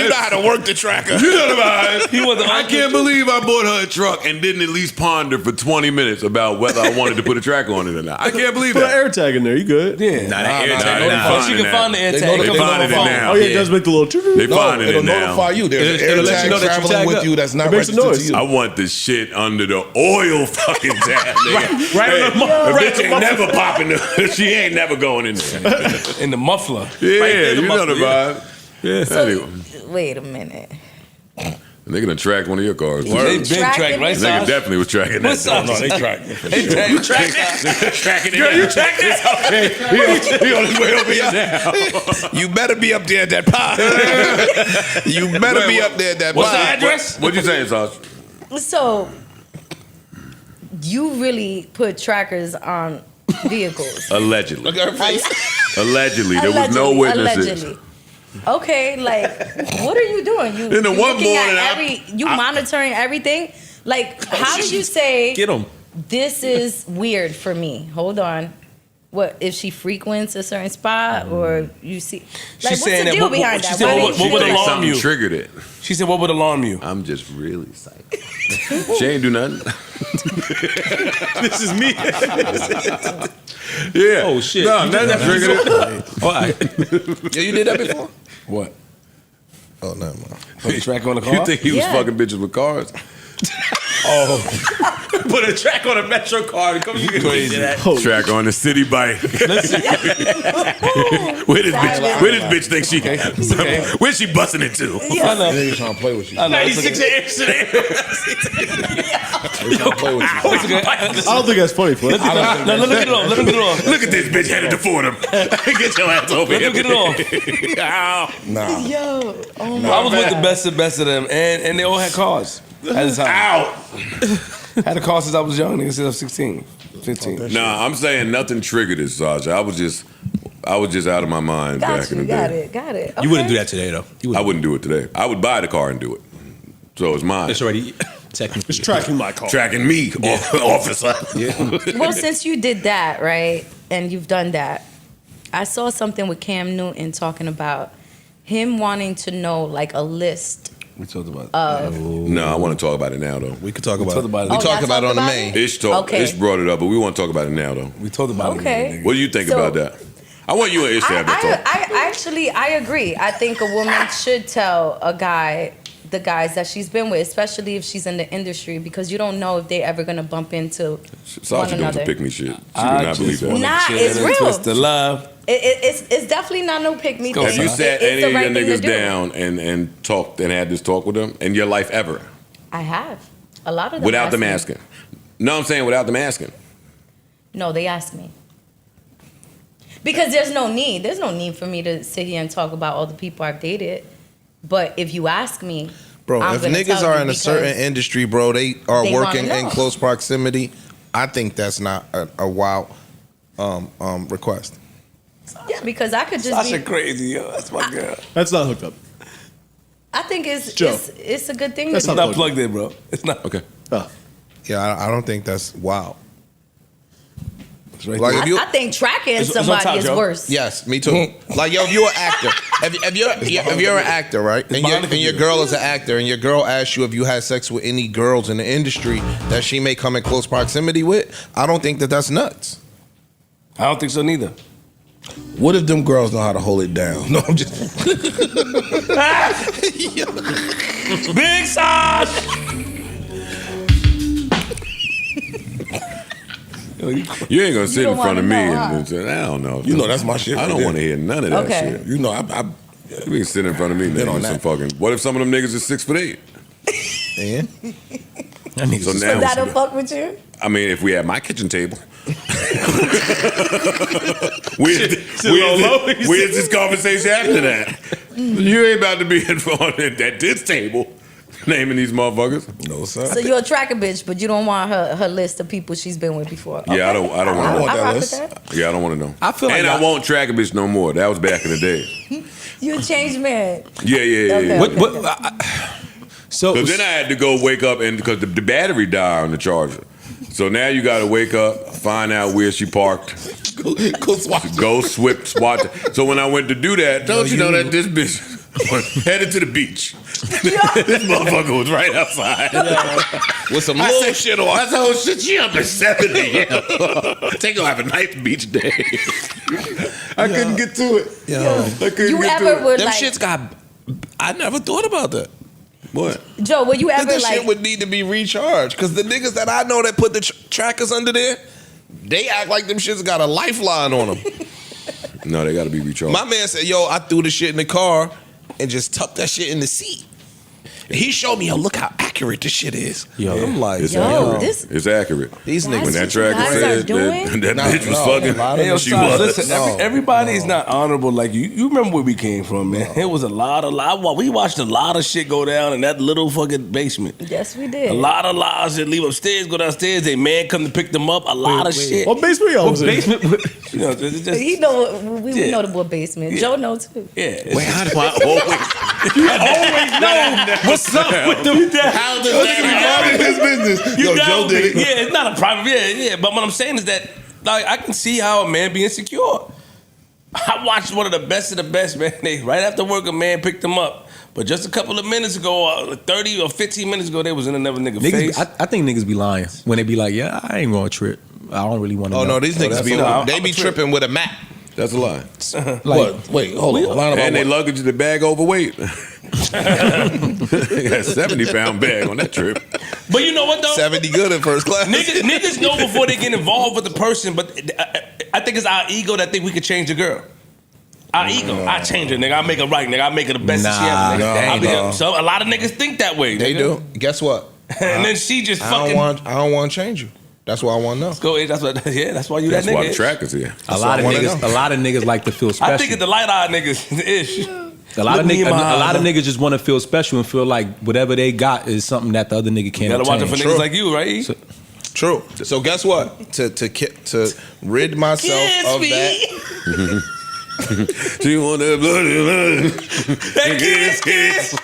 know how to work the tracker. You know what He was the I can't believe I bought her a truck and didn't at least ponder for 20 minutes about whether I wanted to put a tracker on it or not. I can't believe Put an that. air tag in there. You good? Yeah. Nah, that air tag. they Nah. But she finding can that. find the air They tag. know They they finding it phone. now. Oh yeah, it does make the little. They No, finding it'll it now. notify you. There's an It'll air let you tag know that you traveling tagged with up. you that's not It makes a registered to noise. you. I want this shit under the oil fucking tab, nigga. Right Hey, on the the right bitch ain't never popping. She ain't never going in there. In the muffler. Yeah, there, the you know the muffler, vibe. So, Anyway, wait a minute. nigga done tracked one of your cars. They been tracked, right, Nigga Saj? definitely was tracking that. What's up? dog. No, they track. They tracked. You tracked that? Tracking it. Girl, now. you tracked that? He on his way over here now. You better be up there at that pod. You better be up there at that What's the pod. address? What you saying, Saj? So, you really put trackers on vehicles? Allegedly. Look at her face. Allegedly. There was no witnesses. Allegedly. Okay, like, what are you doing? You Then the you one looking morning at you monitoring everything? Like, how did you say Get him. this is weird for me? Hold on. What if she frequents a certain spot, or you see? Like, She's what's saying the that- deal what- behind she that? said Why what they would treat it alarm Something you? triggered it. She said, what would alarm you? I'm just really psyched. She ain't do nothing. This is me. Yeah. Oh, shit. No, You did nothing that triggered it. All right. Yeah, you did that before? What? Oh, no, man. Put the track on the car? You think he was Yeah. fucking bitches with cars? Put a track on a Metro car. Come you crazy. That. Track on the city bike. Where this bitch think she? Where's she busting it to? I know. They trying to play with you. I know. It's 96 okay. inch today. They trying to play with you. It's okay. I don't think that's funny, Flip. No, let him get it on. Let him get it on. Look at this bitch headed to Fordham. Get your ass over Let here. him get it on. Ow. Nah. Yo, oh my I was with the best of them, and they all had cars at the time. Ow. Had a car since I was young, nigga, since I was 16, 15. Nah, I'm saying nothing triggered it, Sasha. I was just, I was just out of my mind back in the day. Got it. You wouldn't do that today, though. I wouldn't do it today. I would buy the car and do it. So it's mine. It's already technically. It's tracking my car. Tracking me, officer. Yeah. Well, since you did that, right, and you've done that, I saw something with Cam Newton talking about him wanting to know like a list. We talked about of. No, I want to talk about it now, though. We could talk about talked it. about it. We Oh, talked y'all about it on the talked main. about it? Ish brought it up, but we want to talk about it now, though. We talked about Okay. it. What do you think So- about that? I want you and Ish to have that talk. I actually agree. I think a woman should tell a guy the guys that she's been with, especially if she's in the industry, because you don't know if they're ever gonna bump into one Sasha doing another. some pick me shit. She would I not believe just that. wanna Nah, chill it's and real. twist the love. It's definitely not no pick me thing. Have you sat It's any the of right your thing to niggas do. down and talked and had this talk with them in your life ever? I have a lot of them Without ask them me. asking? No, I'm saying without them asking. No, they ask me. Because there's no need. There's no need for me to sit here and talk about all the people I've dated. But if you ask me, Bro, I'm if gonna niggas tell are you in a because certain industry, bro, they are they working wanna in know. close proximity. I think that's not a wild request. Yeah, because I could just Sasha be. crazy, yo. That's my girl. That's not hooked up. I think it's Joe. it's a good thing That's to It's do. not plugged in, bro. It's not. Okay. Oh. Yeah, I don't think that's wild. It's right Like there. if you, I think tracking It's on somebody top, is Joe. worse. yes, me too. Like yo, if you're an actor, if you're an actor, right, and your girl is an actor, and your girl asks you if you had sex with any girls in the industry that she may come in close proximity with, I don't think that that's nuts. I don't think so neither. What if them girls know how to hold it down? No, I'm just. Big Sash! You ain't gonna sit don't in front of me wanna know, and say, I don't know. You know that's my shit. I right don't there. want to hear none of that Okay. shit. You know, I You can sit in front of me, Been nigga, on with some that. fucking. What if some of them niggas is 6'8"? And So So now, that'll fuck with you? I mean, if we had my kitchen table, where's this conversation after that? You ain't about to be in front at this table, naming these motherfuckers. no sir. So you'll track a bitch, but you don't want her list of people she's been with before. Yeah, I don't want to want know. that rock with list. that. Yeah, I don't want to know. I feel like and I won't track a bitch no more. That was back in the day. You a changed man. Yeah. Okay. So Because then I had to go wake up and because the battery died on the charger. So now you got to wake up, find out where she parked, Go swatch. go switch. So when I went to do that, don't you know that this bitch headed to the beach? This motherfucker was right outside. with some I little said, shit on. I told shit, she up at 7 a.m. Take her have a nice beach day. I couldn't get to it. I couldn't You get to ever it. would Them like shits got. I never thought about that. What? Joe? Would you That ever this like? shit would need to be recharged because the niggas that I know that put the trackers under there, they act like them shits got a lifeline on them. No, they got to be recharged. My man said, "Yo, I threw the shit in the car and just tucked that shit in the seat." He showed me, "Yo, look how accurate this shit is." Yo. I'm like, It's Yo, accurate. this- It's accurate. these That's niggas. When that what you tracker guys are said doing? that No, bitch was no, fucking, a lot Hey, yo, she Sash, was. listen, everybody's not honorable like you. You remember where we came from, man. It was a lot. We watched a lot of shit go down in that little fucking basement. Yes, we did. A lot of lies that leave upstairs, go downstairs. They man come to pick them up. A lot of shit. What basement y'all was in? You know, it's just, He know we Yeah. know the boy basement. Yeah. Joe know too. yeah. Wait, how do I always? what's up with the How does that His business. Yo, You Joe know did me. it. Yeah, it's not a private. Yeah. But what I'm saying is that, like, I can see how a man be insecure. I watched one of the best, man. Right after work, a man picked him up. But just a couple of minutes ago, 30 or 15 minutes ago, they was in another nigga face. niggas? I think niggas be lying when they be like, "Yeah, I ain't gonna trip. I don't really want to." Oh no, these niggas be I'm be a tripping with a map. That's a lie. What? Wait, hold on. Line about And they what? luggage the bag overweight. They got a 70-pound bag on that trip. But you know what, though? 70 good in first class. Niggas know before they get involved with the person, but I think it's our ego that think we could change a girl. Our ego. I change her, nigga. I make her right, nigga. I make her the best that she ever, nigga. no. So a lot of niggas think that way. They nigga. do. Guess what? And then she just I fucking don't want to change you. That's what I want to know. go. That's what. Yeah, that's why you That's that why nigga. the tracker's here. A lot of what I niggas. know. A lot of niggas like to feel special. I think it's the light eyed niggas. Ish. A lot of Look me niggas. in A my lot of eyes. niggas just want to feel special and feel like whatever they got is something that the other nigga can't You gotta watch it obtain. for niggas like you, right? So- True. So guess what? To rid myself Kiss of me. that. She want that blood. Kiss.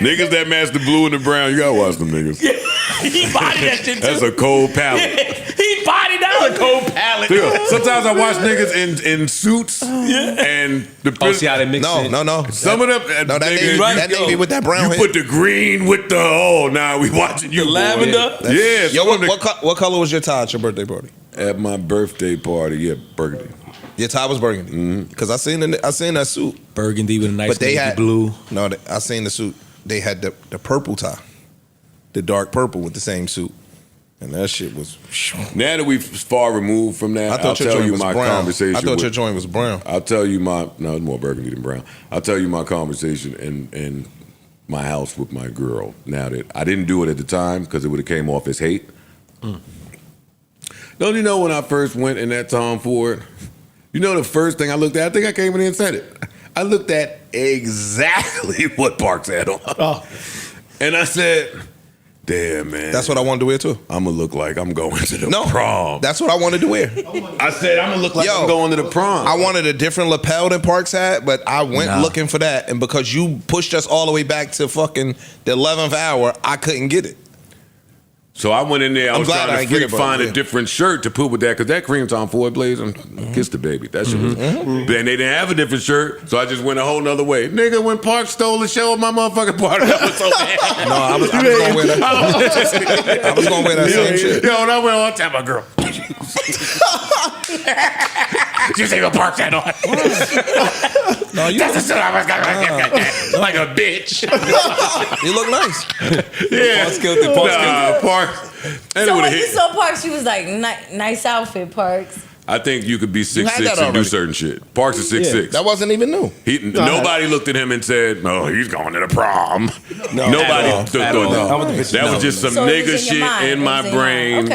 Niggas that match the blue and the brown, you gotta watch them niggas. He bodied that shit too. That's a cold palette. He bodied that. A cold palette. Sometimes I watch niggas in suits and the see how they mix it? No. Some of them that nigga be with that brown You head. put the green with the we watching you. The lavender? Yeah. Yo, what color was your tie at your birthday party? At my birthday party, burgundy. Your tie was burgundy. Because I seen that suit. Burgundy with a nice But they navy had blue. No, I seen the suit. They had the purple tie, the dark purple with the same suit, and that shit was. Now that we've far removed from that, I thought your joint was brown. Conversation. I thought your joint was brown. I'll tell you it's more burgundy than brown. I'll tell you my conversation in my house with my girl. Now that I didn't do it at the time because it would have came off as hate. Don't you know when I first went in that Tom Ford? You know the first thing I looked at? I think I came in and said it. I looked at exactly what Parks had on. Oh. And I said, damn, man. That's what I wanted to wear too. I'm going to look like I'm going to the prom. That's what I wanted to wear. I said, I'm going to look like I'm going to the prom. I wanted a different lapel than Parks had, but I went looking for that. And because you pushed us all the way back to fucking the 11th hour, I couldn't get it. So I went in there. I was trying to find a different shirt to put with that because that cream Tom Ford blazer, kiss the baby. That shit was. Then they didn't have a different shirt, so I just went a whole nother way. Nigga, when Park stole the show of my motherfucking party, I was so mad. No, I was gonna wear that. I was gonna wear that same shit. Yo, and I went all the time, my girl. You say what Park had on? No, you That's the shit I was gonna like a bitch. You look nice. Yeah, Park. So when you saw Parks, she was like, nice outfit, Parks. I think you could be 6'6" and do certain shit. Parks is 6'6". That wasn't even new. Nobody looked at him and said, "Oh, he's going to the prom." Nobody thought that. That was just some nigga shit in my brain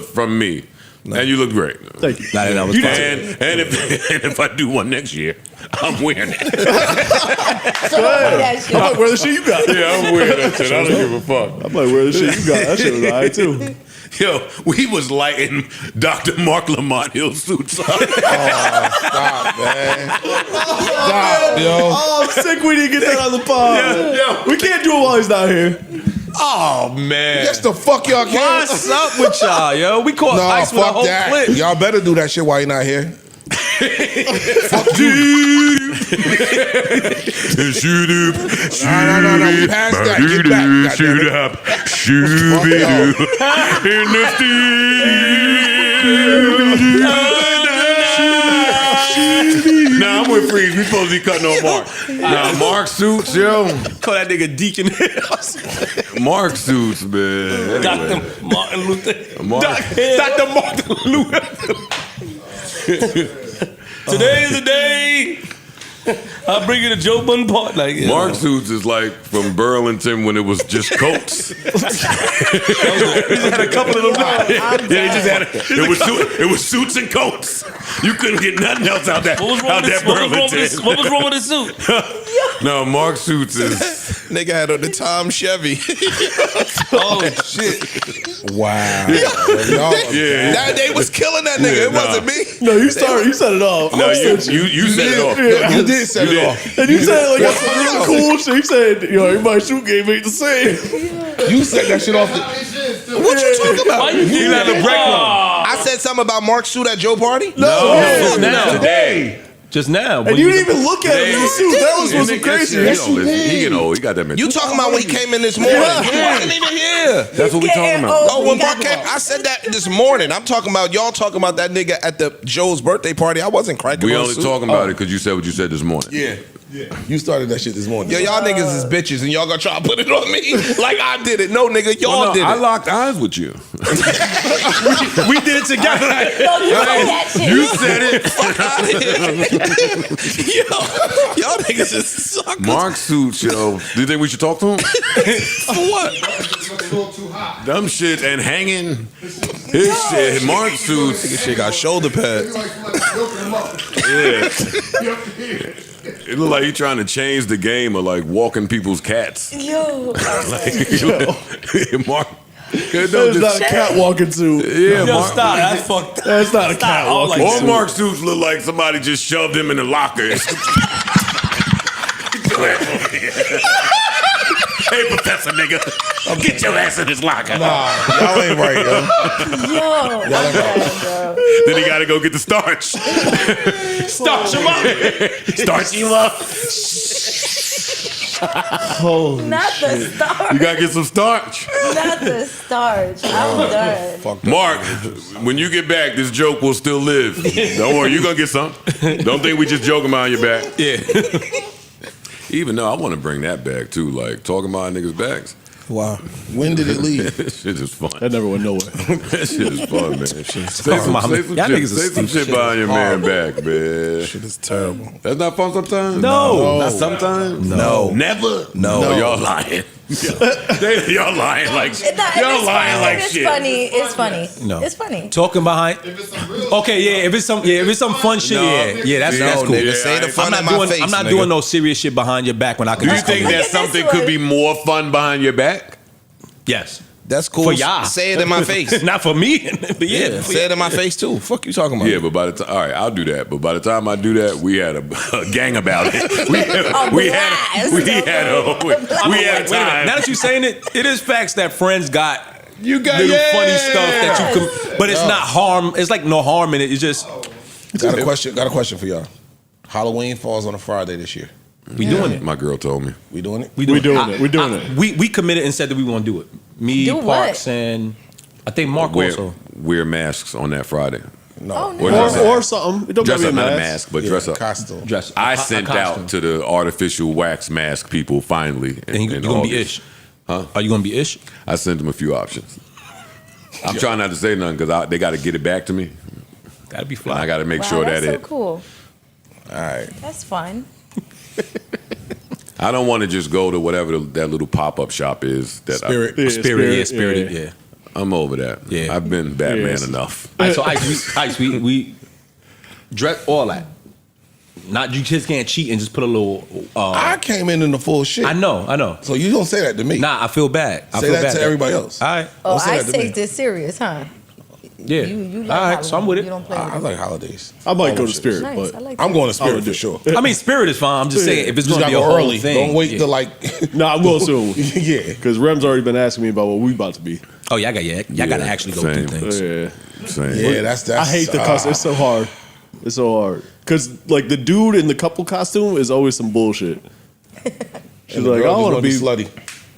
from me. And you look great. Thank you. That was and if I do one next year, I'm wearing it. I might wear the shit you got. Yeah, I'm wearing that shit. I don't give a fuck. I might wear the shit you got. That shit was alright too. Yo, we was lighting Dr. Mark Lamont Hill suits up. Stop, man. Stop, yo. Oh, I'm sick we didn't get that on the pod. We can't do it while he's not here. Oh, man. Yes, the fuck y'all can. What's up with y'all, yo? We caught ice with a whole clip. Y'all better do that shit while you're not here. Fuck you. Shoot up. No. Pass that. Get back. Shoot up. Shoot in the steel. Nah, I'm with Freeze. We supposed to be cutting on Mark. Nah, Mark suits, yo. Call that nigga Deacon. Mark suits, man. Anyway. Dr. Martin Luther. Dr. Martin Luther. Today is the day. I'll bring you to Joe Budden Park. Mark suits is like from Burlington when it was just coats. He just had a couple of them. It was suits and coats. You couldn't get nothing else out that Burlington. What was wrong with his suit? No, Mark suits is. Nigga had on the Tom Chevy. Oh shit! Wow. Yeah. They was killing that nigga. It wasn't me. No, you started. You set it off. No, you set it off. Yeah. You did set it off. And you said it like some real cool shit. You said, everybody's shoot game ain't the same. You set that shit off. What you talking about? Why you did that? I said something about Mark's suit at Joe party? No. Today. Just now. And you didn't even look at him in the suit. That was what's crazy. He getting old. He got that mentality. You talking about when he came in this morning? He wasn't even here. That's what we talking about. Oh, when Mark came, I said that this morning. I'm talking about y'all talking about that nigga at the Joe's birthday party. I wasn't cracking. We only talking about it because you said what you said this morning. Yeah. You started that shit this morning. Yo, y'all niggas is bitches and y'all gonna try to put it on me like I did it. No, nigga, y'all did it. I locked eyes with you. we did it together. You said it. Fuck out of here. Yo, y'all niggas is suckers. Mark suits, yo. Do you think we should talk to him? For what? Dumb shit and hanging. His shit. Mark suits. Nigga shit got shoulder pads. Yeah. It look like he trying to change the game of like walking people's cats. Yo. Mark. That is not a cat walking suit. Yeah, Mark. Stop. That's fucked up. That's not a cat walking All suit. Mark's suits look like somebody just shoved him in the locker. Hey, professor, nigga. Get your ass in his locker. Nah, y'all ain't right, yo. Yo, Then he got to go get the starch. Starch him up. Starch you up. Holy not the starch. You got to get some starch. Not the starch. I'm done. Fuck that. Mark, when you get back, this joke will still live. Don't worry, you're going to get some. Don't think we just joking behind your back. Yeah. Even though I want to bring that back, too. Like, talking about niggas' backs. Wow. When did it leave? That shit is fun. That never went nowhere. That shit is fun, man. Say some shit behind your man back, man. Shit is terrible. That's not fun sometimes? No. Not sometimes? No. Never? No. Y'all lying. Y'all lying like shit. Y'all lying like shit. It's funny. No. It's funny. Talking behind. Okay, yeah. If it's some fun shit, that's cool. Nigga, say the fun in my face. I'm not nigga. doing no serious shit behind your back when I can. Do you just come think in. that something could be more fun behind your back? Yes. That's cool. For y'all. Say it in my face. Not for me, but yeah. Say it in my face too. Fuck you talking about? Yeah, but by the time, all right, I'll do that. But by the time I do that, we had a gang about it. We had time. Now that you're saying it, it is facts that friends got You got little funny stuff that you can, but it's not harm. It's like no harm in it. It's just Got a question for y'all. Halloween falls on a Friday this year. we doing it. My girl told me. We doing it? We doing it. We committed and said that we want to do it. Me, Do Parks, what? and I think Mark also. Wear masks on that Friday. No. Oh, no. Or dress up. Or something. It don't Dress gotta up, be a not a mask. mask, but dress up. Costume. Dress. I a sent costume. out to the artificial wax mask people finally. And you gonna be ish? Huh? Are you gonna be ish? I sent them a few options. I'm trying not to say nothing because they got to get it back to me. Gotta be And fly. I got to make Wow, sure that's that so cool. All right. That's fun. I don't want to just go to whatever that little pop-up shop is. That Spirit. Spirit. Yeah. I'm over that. Yeah. I've been Batman Yes. enough. All right, so Ice, we dress all that. Not you just can't cheat and just put a little. I came in the full shit. I know. So you don't say that to me. Nah, I feel bad. I Say feel that bad to everybody else. All right. Oh, Don't say I that to me. take this serious, huh? Yeah. You like all right, so I'm with it. You don't play I with it. like holidays. I might go All to shit. Spirit, Nice. but I like I'm that. going to Spirit I would for do. sure. I mean, Spirit is fine. I'm just saying if it's Just gonna gotta be a go whole early. thing. Don't wait yeah. to like. No, I'm going soon. Yeah. Because Rem's already been asking me about what we about to be. Oh yeah, y'all gotta actually go same. through things. Yeah. Same. Yeah, that's. I hate the costume. It's so hard. It's so hard. Because, like, the dude in the couple costume is always some bullshit. She's like, I want to be slutty.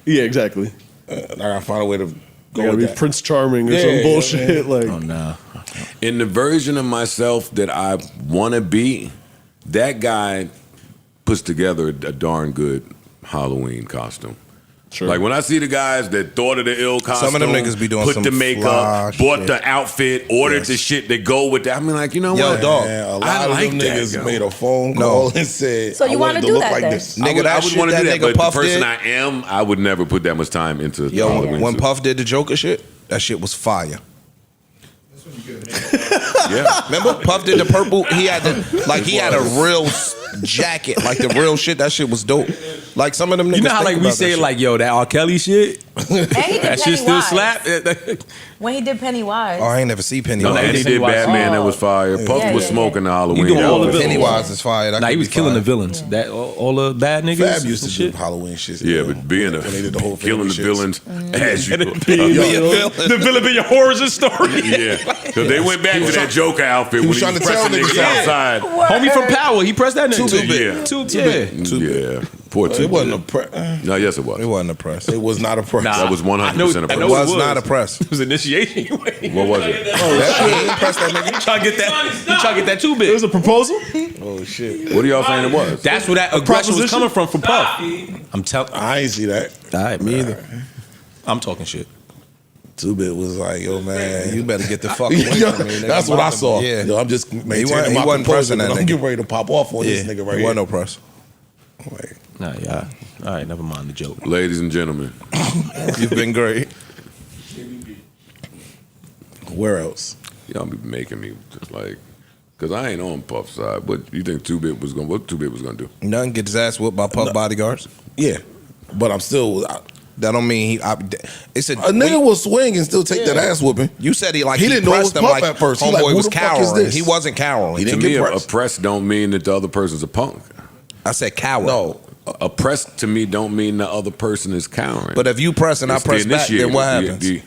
Yeah, exactly. I gotta find a way to I go gotta with be that. Prince Charming or Yeah, some yeah, bullshit. Like, Oh no. In the version of myself that I want to be, that guy puts together a darn good Halloween costume. Sure. Like when I see the guys that thought of the ill costume, Some of them niggas be doing put some the makeup, fly bought shit. the outfit, ordered Yes. the shit that go with that. I mean, like, you know Yo, what, dog. Man, a lot I of like them that, niggas yo. made a phone call and said, So you I wanna wanted to do look that like then? this. I Nigga, would, that I would shit want to that do that, nigga but the Puff person did- I am, I would never put that much time into Yo, Halloween when suit. Puff did the Joker shit, that shit was fire. Yeah. Remember, Puff did the purple. He had a real jacket, like the real shit. That shit was dope. Like some of them niggas. You know how think like we about say that shit. like yo that R. Kelly shit. And he did That shit still Pennywise. slap. When he did Pennywise. Oh, I ain't never see Pennywise. No, and he did Pennywise. Batman. That was fire. Puff Yeah, was yeah, smoking the Halloween. He doing all the outfit. villains. Pennywise is fire. That Nah, he could was be killing fire. the villains. That all the bad niggas. Fab used to and do shit. Halloween shit. Yeah, but being When they did the whole killing the family shits. villains as you. The villain in your origin story. Yeah, because they went back to that Joker outfit when was he was trying to tell pressing niggas niggas out. outside. Homie from Power, he pressed that nigga. Yeah, poor It 2 wasn't a Bit. press. No, yes, it was. It wasn't a press. It was not a press. Nah. That was 100% a I know press. It it was not a press. It was initiation. What was it? Press that nigga. Trying to get that. He trying to get that too it big. was a proposal? Oh shit! What are y'all saying it was? That's where that aggression was coming from Puff. I'm telling. I ain't see that. All right, me either. I'm talking shit. 2-Bit was like, yo man, You better get the fuck away Yo, from me. nigga. that's what I saw. Yeah. Yo, I'm just maintaining wasn't- my he wasn't composure, pressing that but I'm nigga. getting ready to pop off on Yeah, this nigga right it here. wasn't no press. Like, Nah, yeah. All right, never mind the joke. Ladies and gentlemen, You've been great. where else? y'all be making me just like, because I ain't on Puff's side. What you think 2-Bit was going to do? Nothing gets his ass whooped by Puff bodyguards. Yeah, but I'm still. That don't mean it's a nigga will swing and still take that ass whooping. You said he didn't know it was pressed him Puff like at first. He homeboy like, who was the fuck is cowering. this? He wasn't cowering. He To didn't me, get pressed. oppressed don't mean that the other person's a punk. I said coward. No. Oppressed to me don't mean the other person is cowering. But if you press and I It's the press back, then initiator, what happens?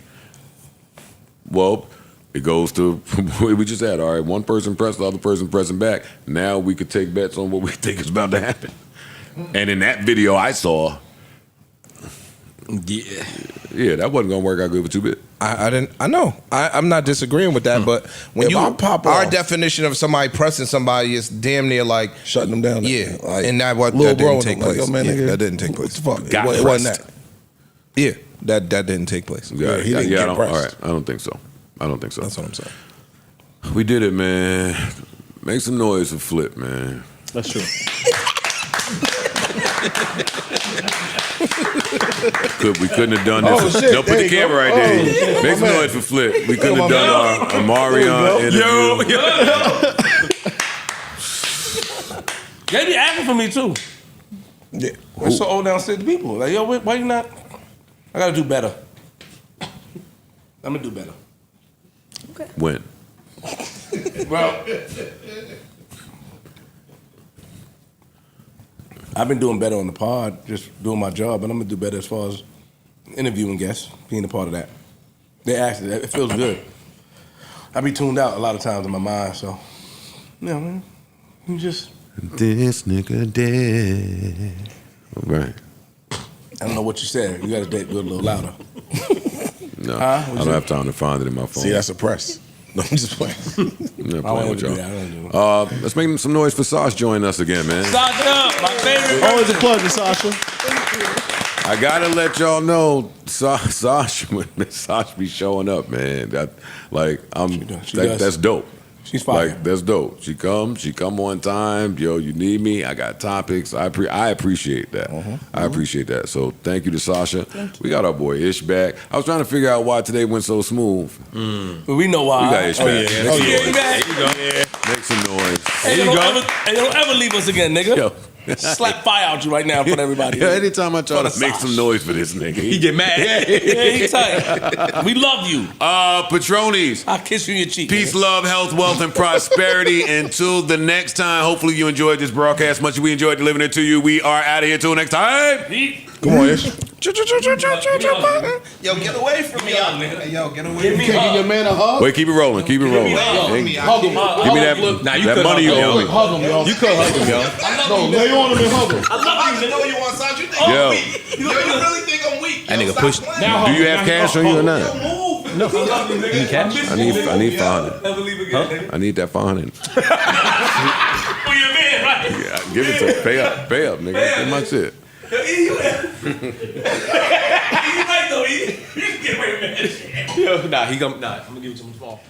Well, it goes to what we just had. All right, one person pressed, the other person pressing back. Now we could take bets on what we think is about to happen. And in that video I saw, yeah, that wasn't gonna work out good for 2-bit. I know. I'm not disagreeing with that, but when If I pop our off- definition of somebody pressing somebody is damn near like shutting them down. Yeah, Like, and that little bro didn't take like, place. yo, man, Yeah, nigga, that didn't take place. What the fuck? Got It wasn't pressed. that. Yeah, that didn't take place. Yeah, he didn't I get don't, pressed. all right, I don't think so. That's what I'm saying. We did it, man. Make some noise for Flip, man. That's true. We couldn't have done this. Oh, shit, Don't put there the you camera go. right Oh, there. shit. Make some My noise for Flip. We couldn't my have done our Omarion interview. They be asking for me too. Yeah. We're so old downstairs people. Like, yo, why you not? I gotta do better. I'm gonna do better. When? Well, I've been doing better on the pod, just doing my job, but I'm gonna do better as far as interviewing guests, being a part of that. They asked it feels good. I be tuned out a lot of times in my mind, so man, you just This nigga dead. All right. I don't know what you said. You gotta do it a little louder. No, Huh? I don't have time to find it in my phone. See, that's a press. No, I'm just playing. I'm not I playing don't with do y'all. that. I don't do it. Let's make some noise for Sauce joining us again, man. Sasha, my favorite. Always a pleasure, Sasha. I gotta let y'all know, Sauce, when Miss Sauce be showing up, man. That, like, She does. that's dope. She's fire. Like, that's dope. She come on time. Yo, you need me. I got topics. I appreciate that. I appreciate that. So thank you to Sasha. We got our boy Ish back. I was trying to figure out why today went so smooth. But we know why. We got Ish back. Yeah, There you go. Make some noise. Hey, don't ever leave us again, nigga. Yo. Slap fire out you right now in front of everybody. Yeah, anytime I try For to the make Sauce. some noise for this nigga, He get mad. Yeah, he tight. We love you. Patronies. I'll kiss you in your cheek. Peace, nigga. love, health, wealth, and prosperity. Until the next time, hopefully you enjoyed this broadcast much as we enjoyed delivering it to you. We are out of here till next time. Come on, Ish. Yo, get away from me, Yo, get away from me. Can you give your man a hug? Wait, keep it rolling. Keep it rolling. Hug him. Give me that, Nah, you that could money you hug owe him. me. Hug him, yo. You could hug him, yo. No, lay on him and hug him. I know you want Sasha. You think Yo. I'm weak. You really think I'm weak. That Yo, nigga stop pushed- playing. Now Do hug you him. have Now cash on hug you or him. not? No. You need cash? I need 500. Never leave again, nigga. I need that 500. For your man, right? Yeah, give it to pay up, nigga. That's my shit. You right though, E. You get away with that shit. Yo, nah, I'm gonna give it to him tomorrow.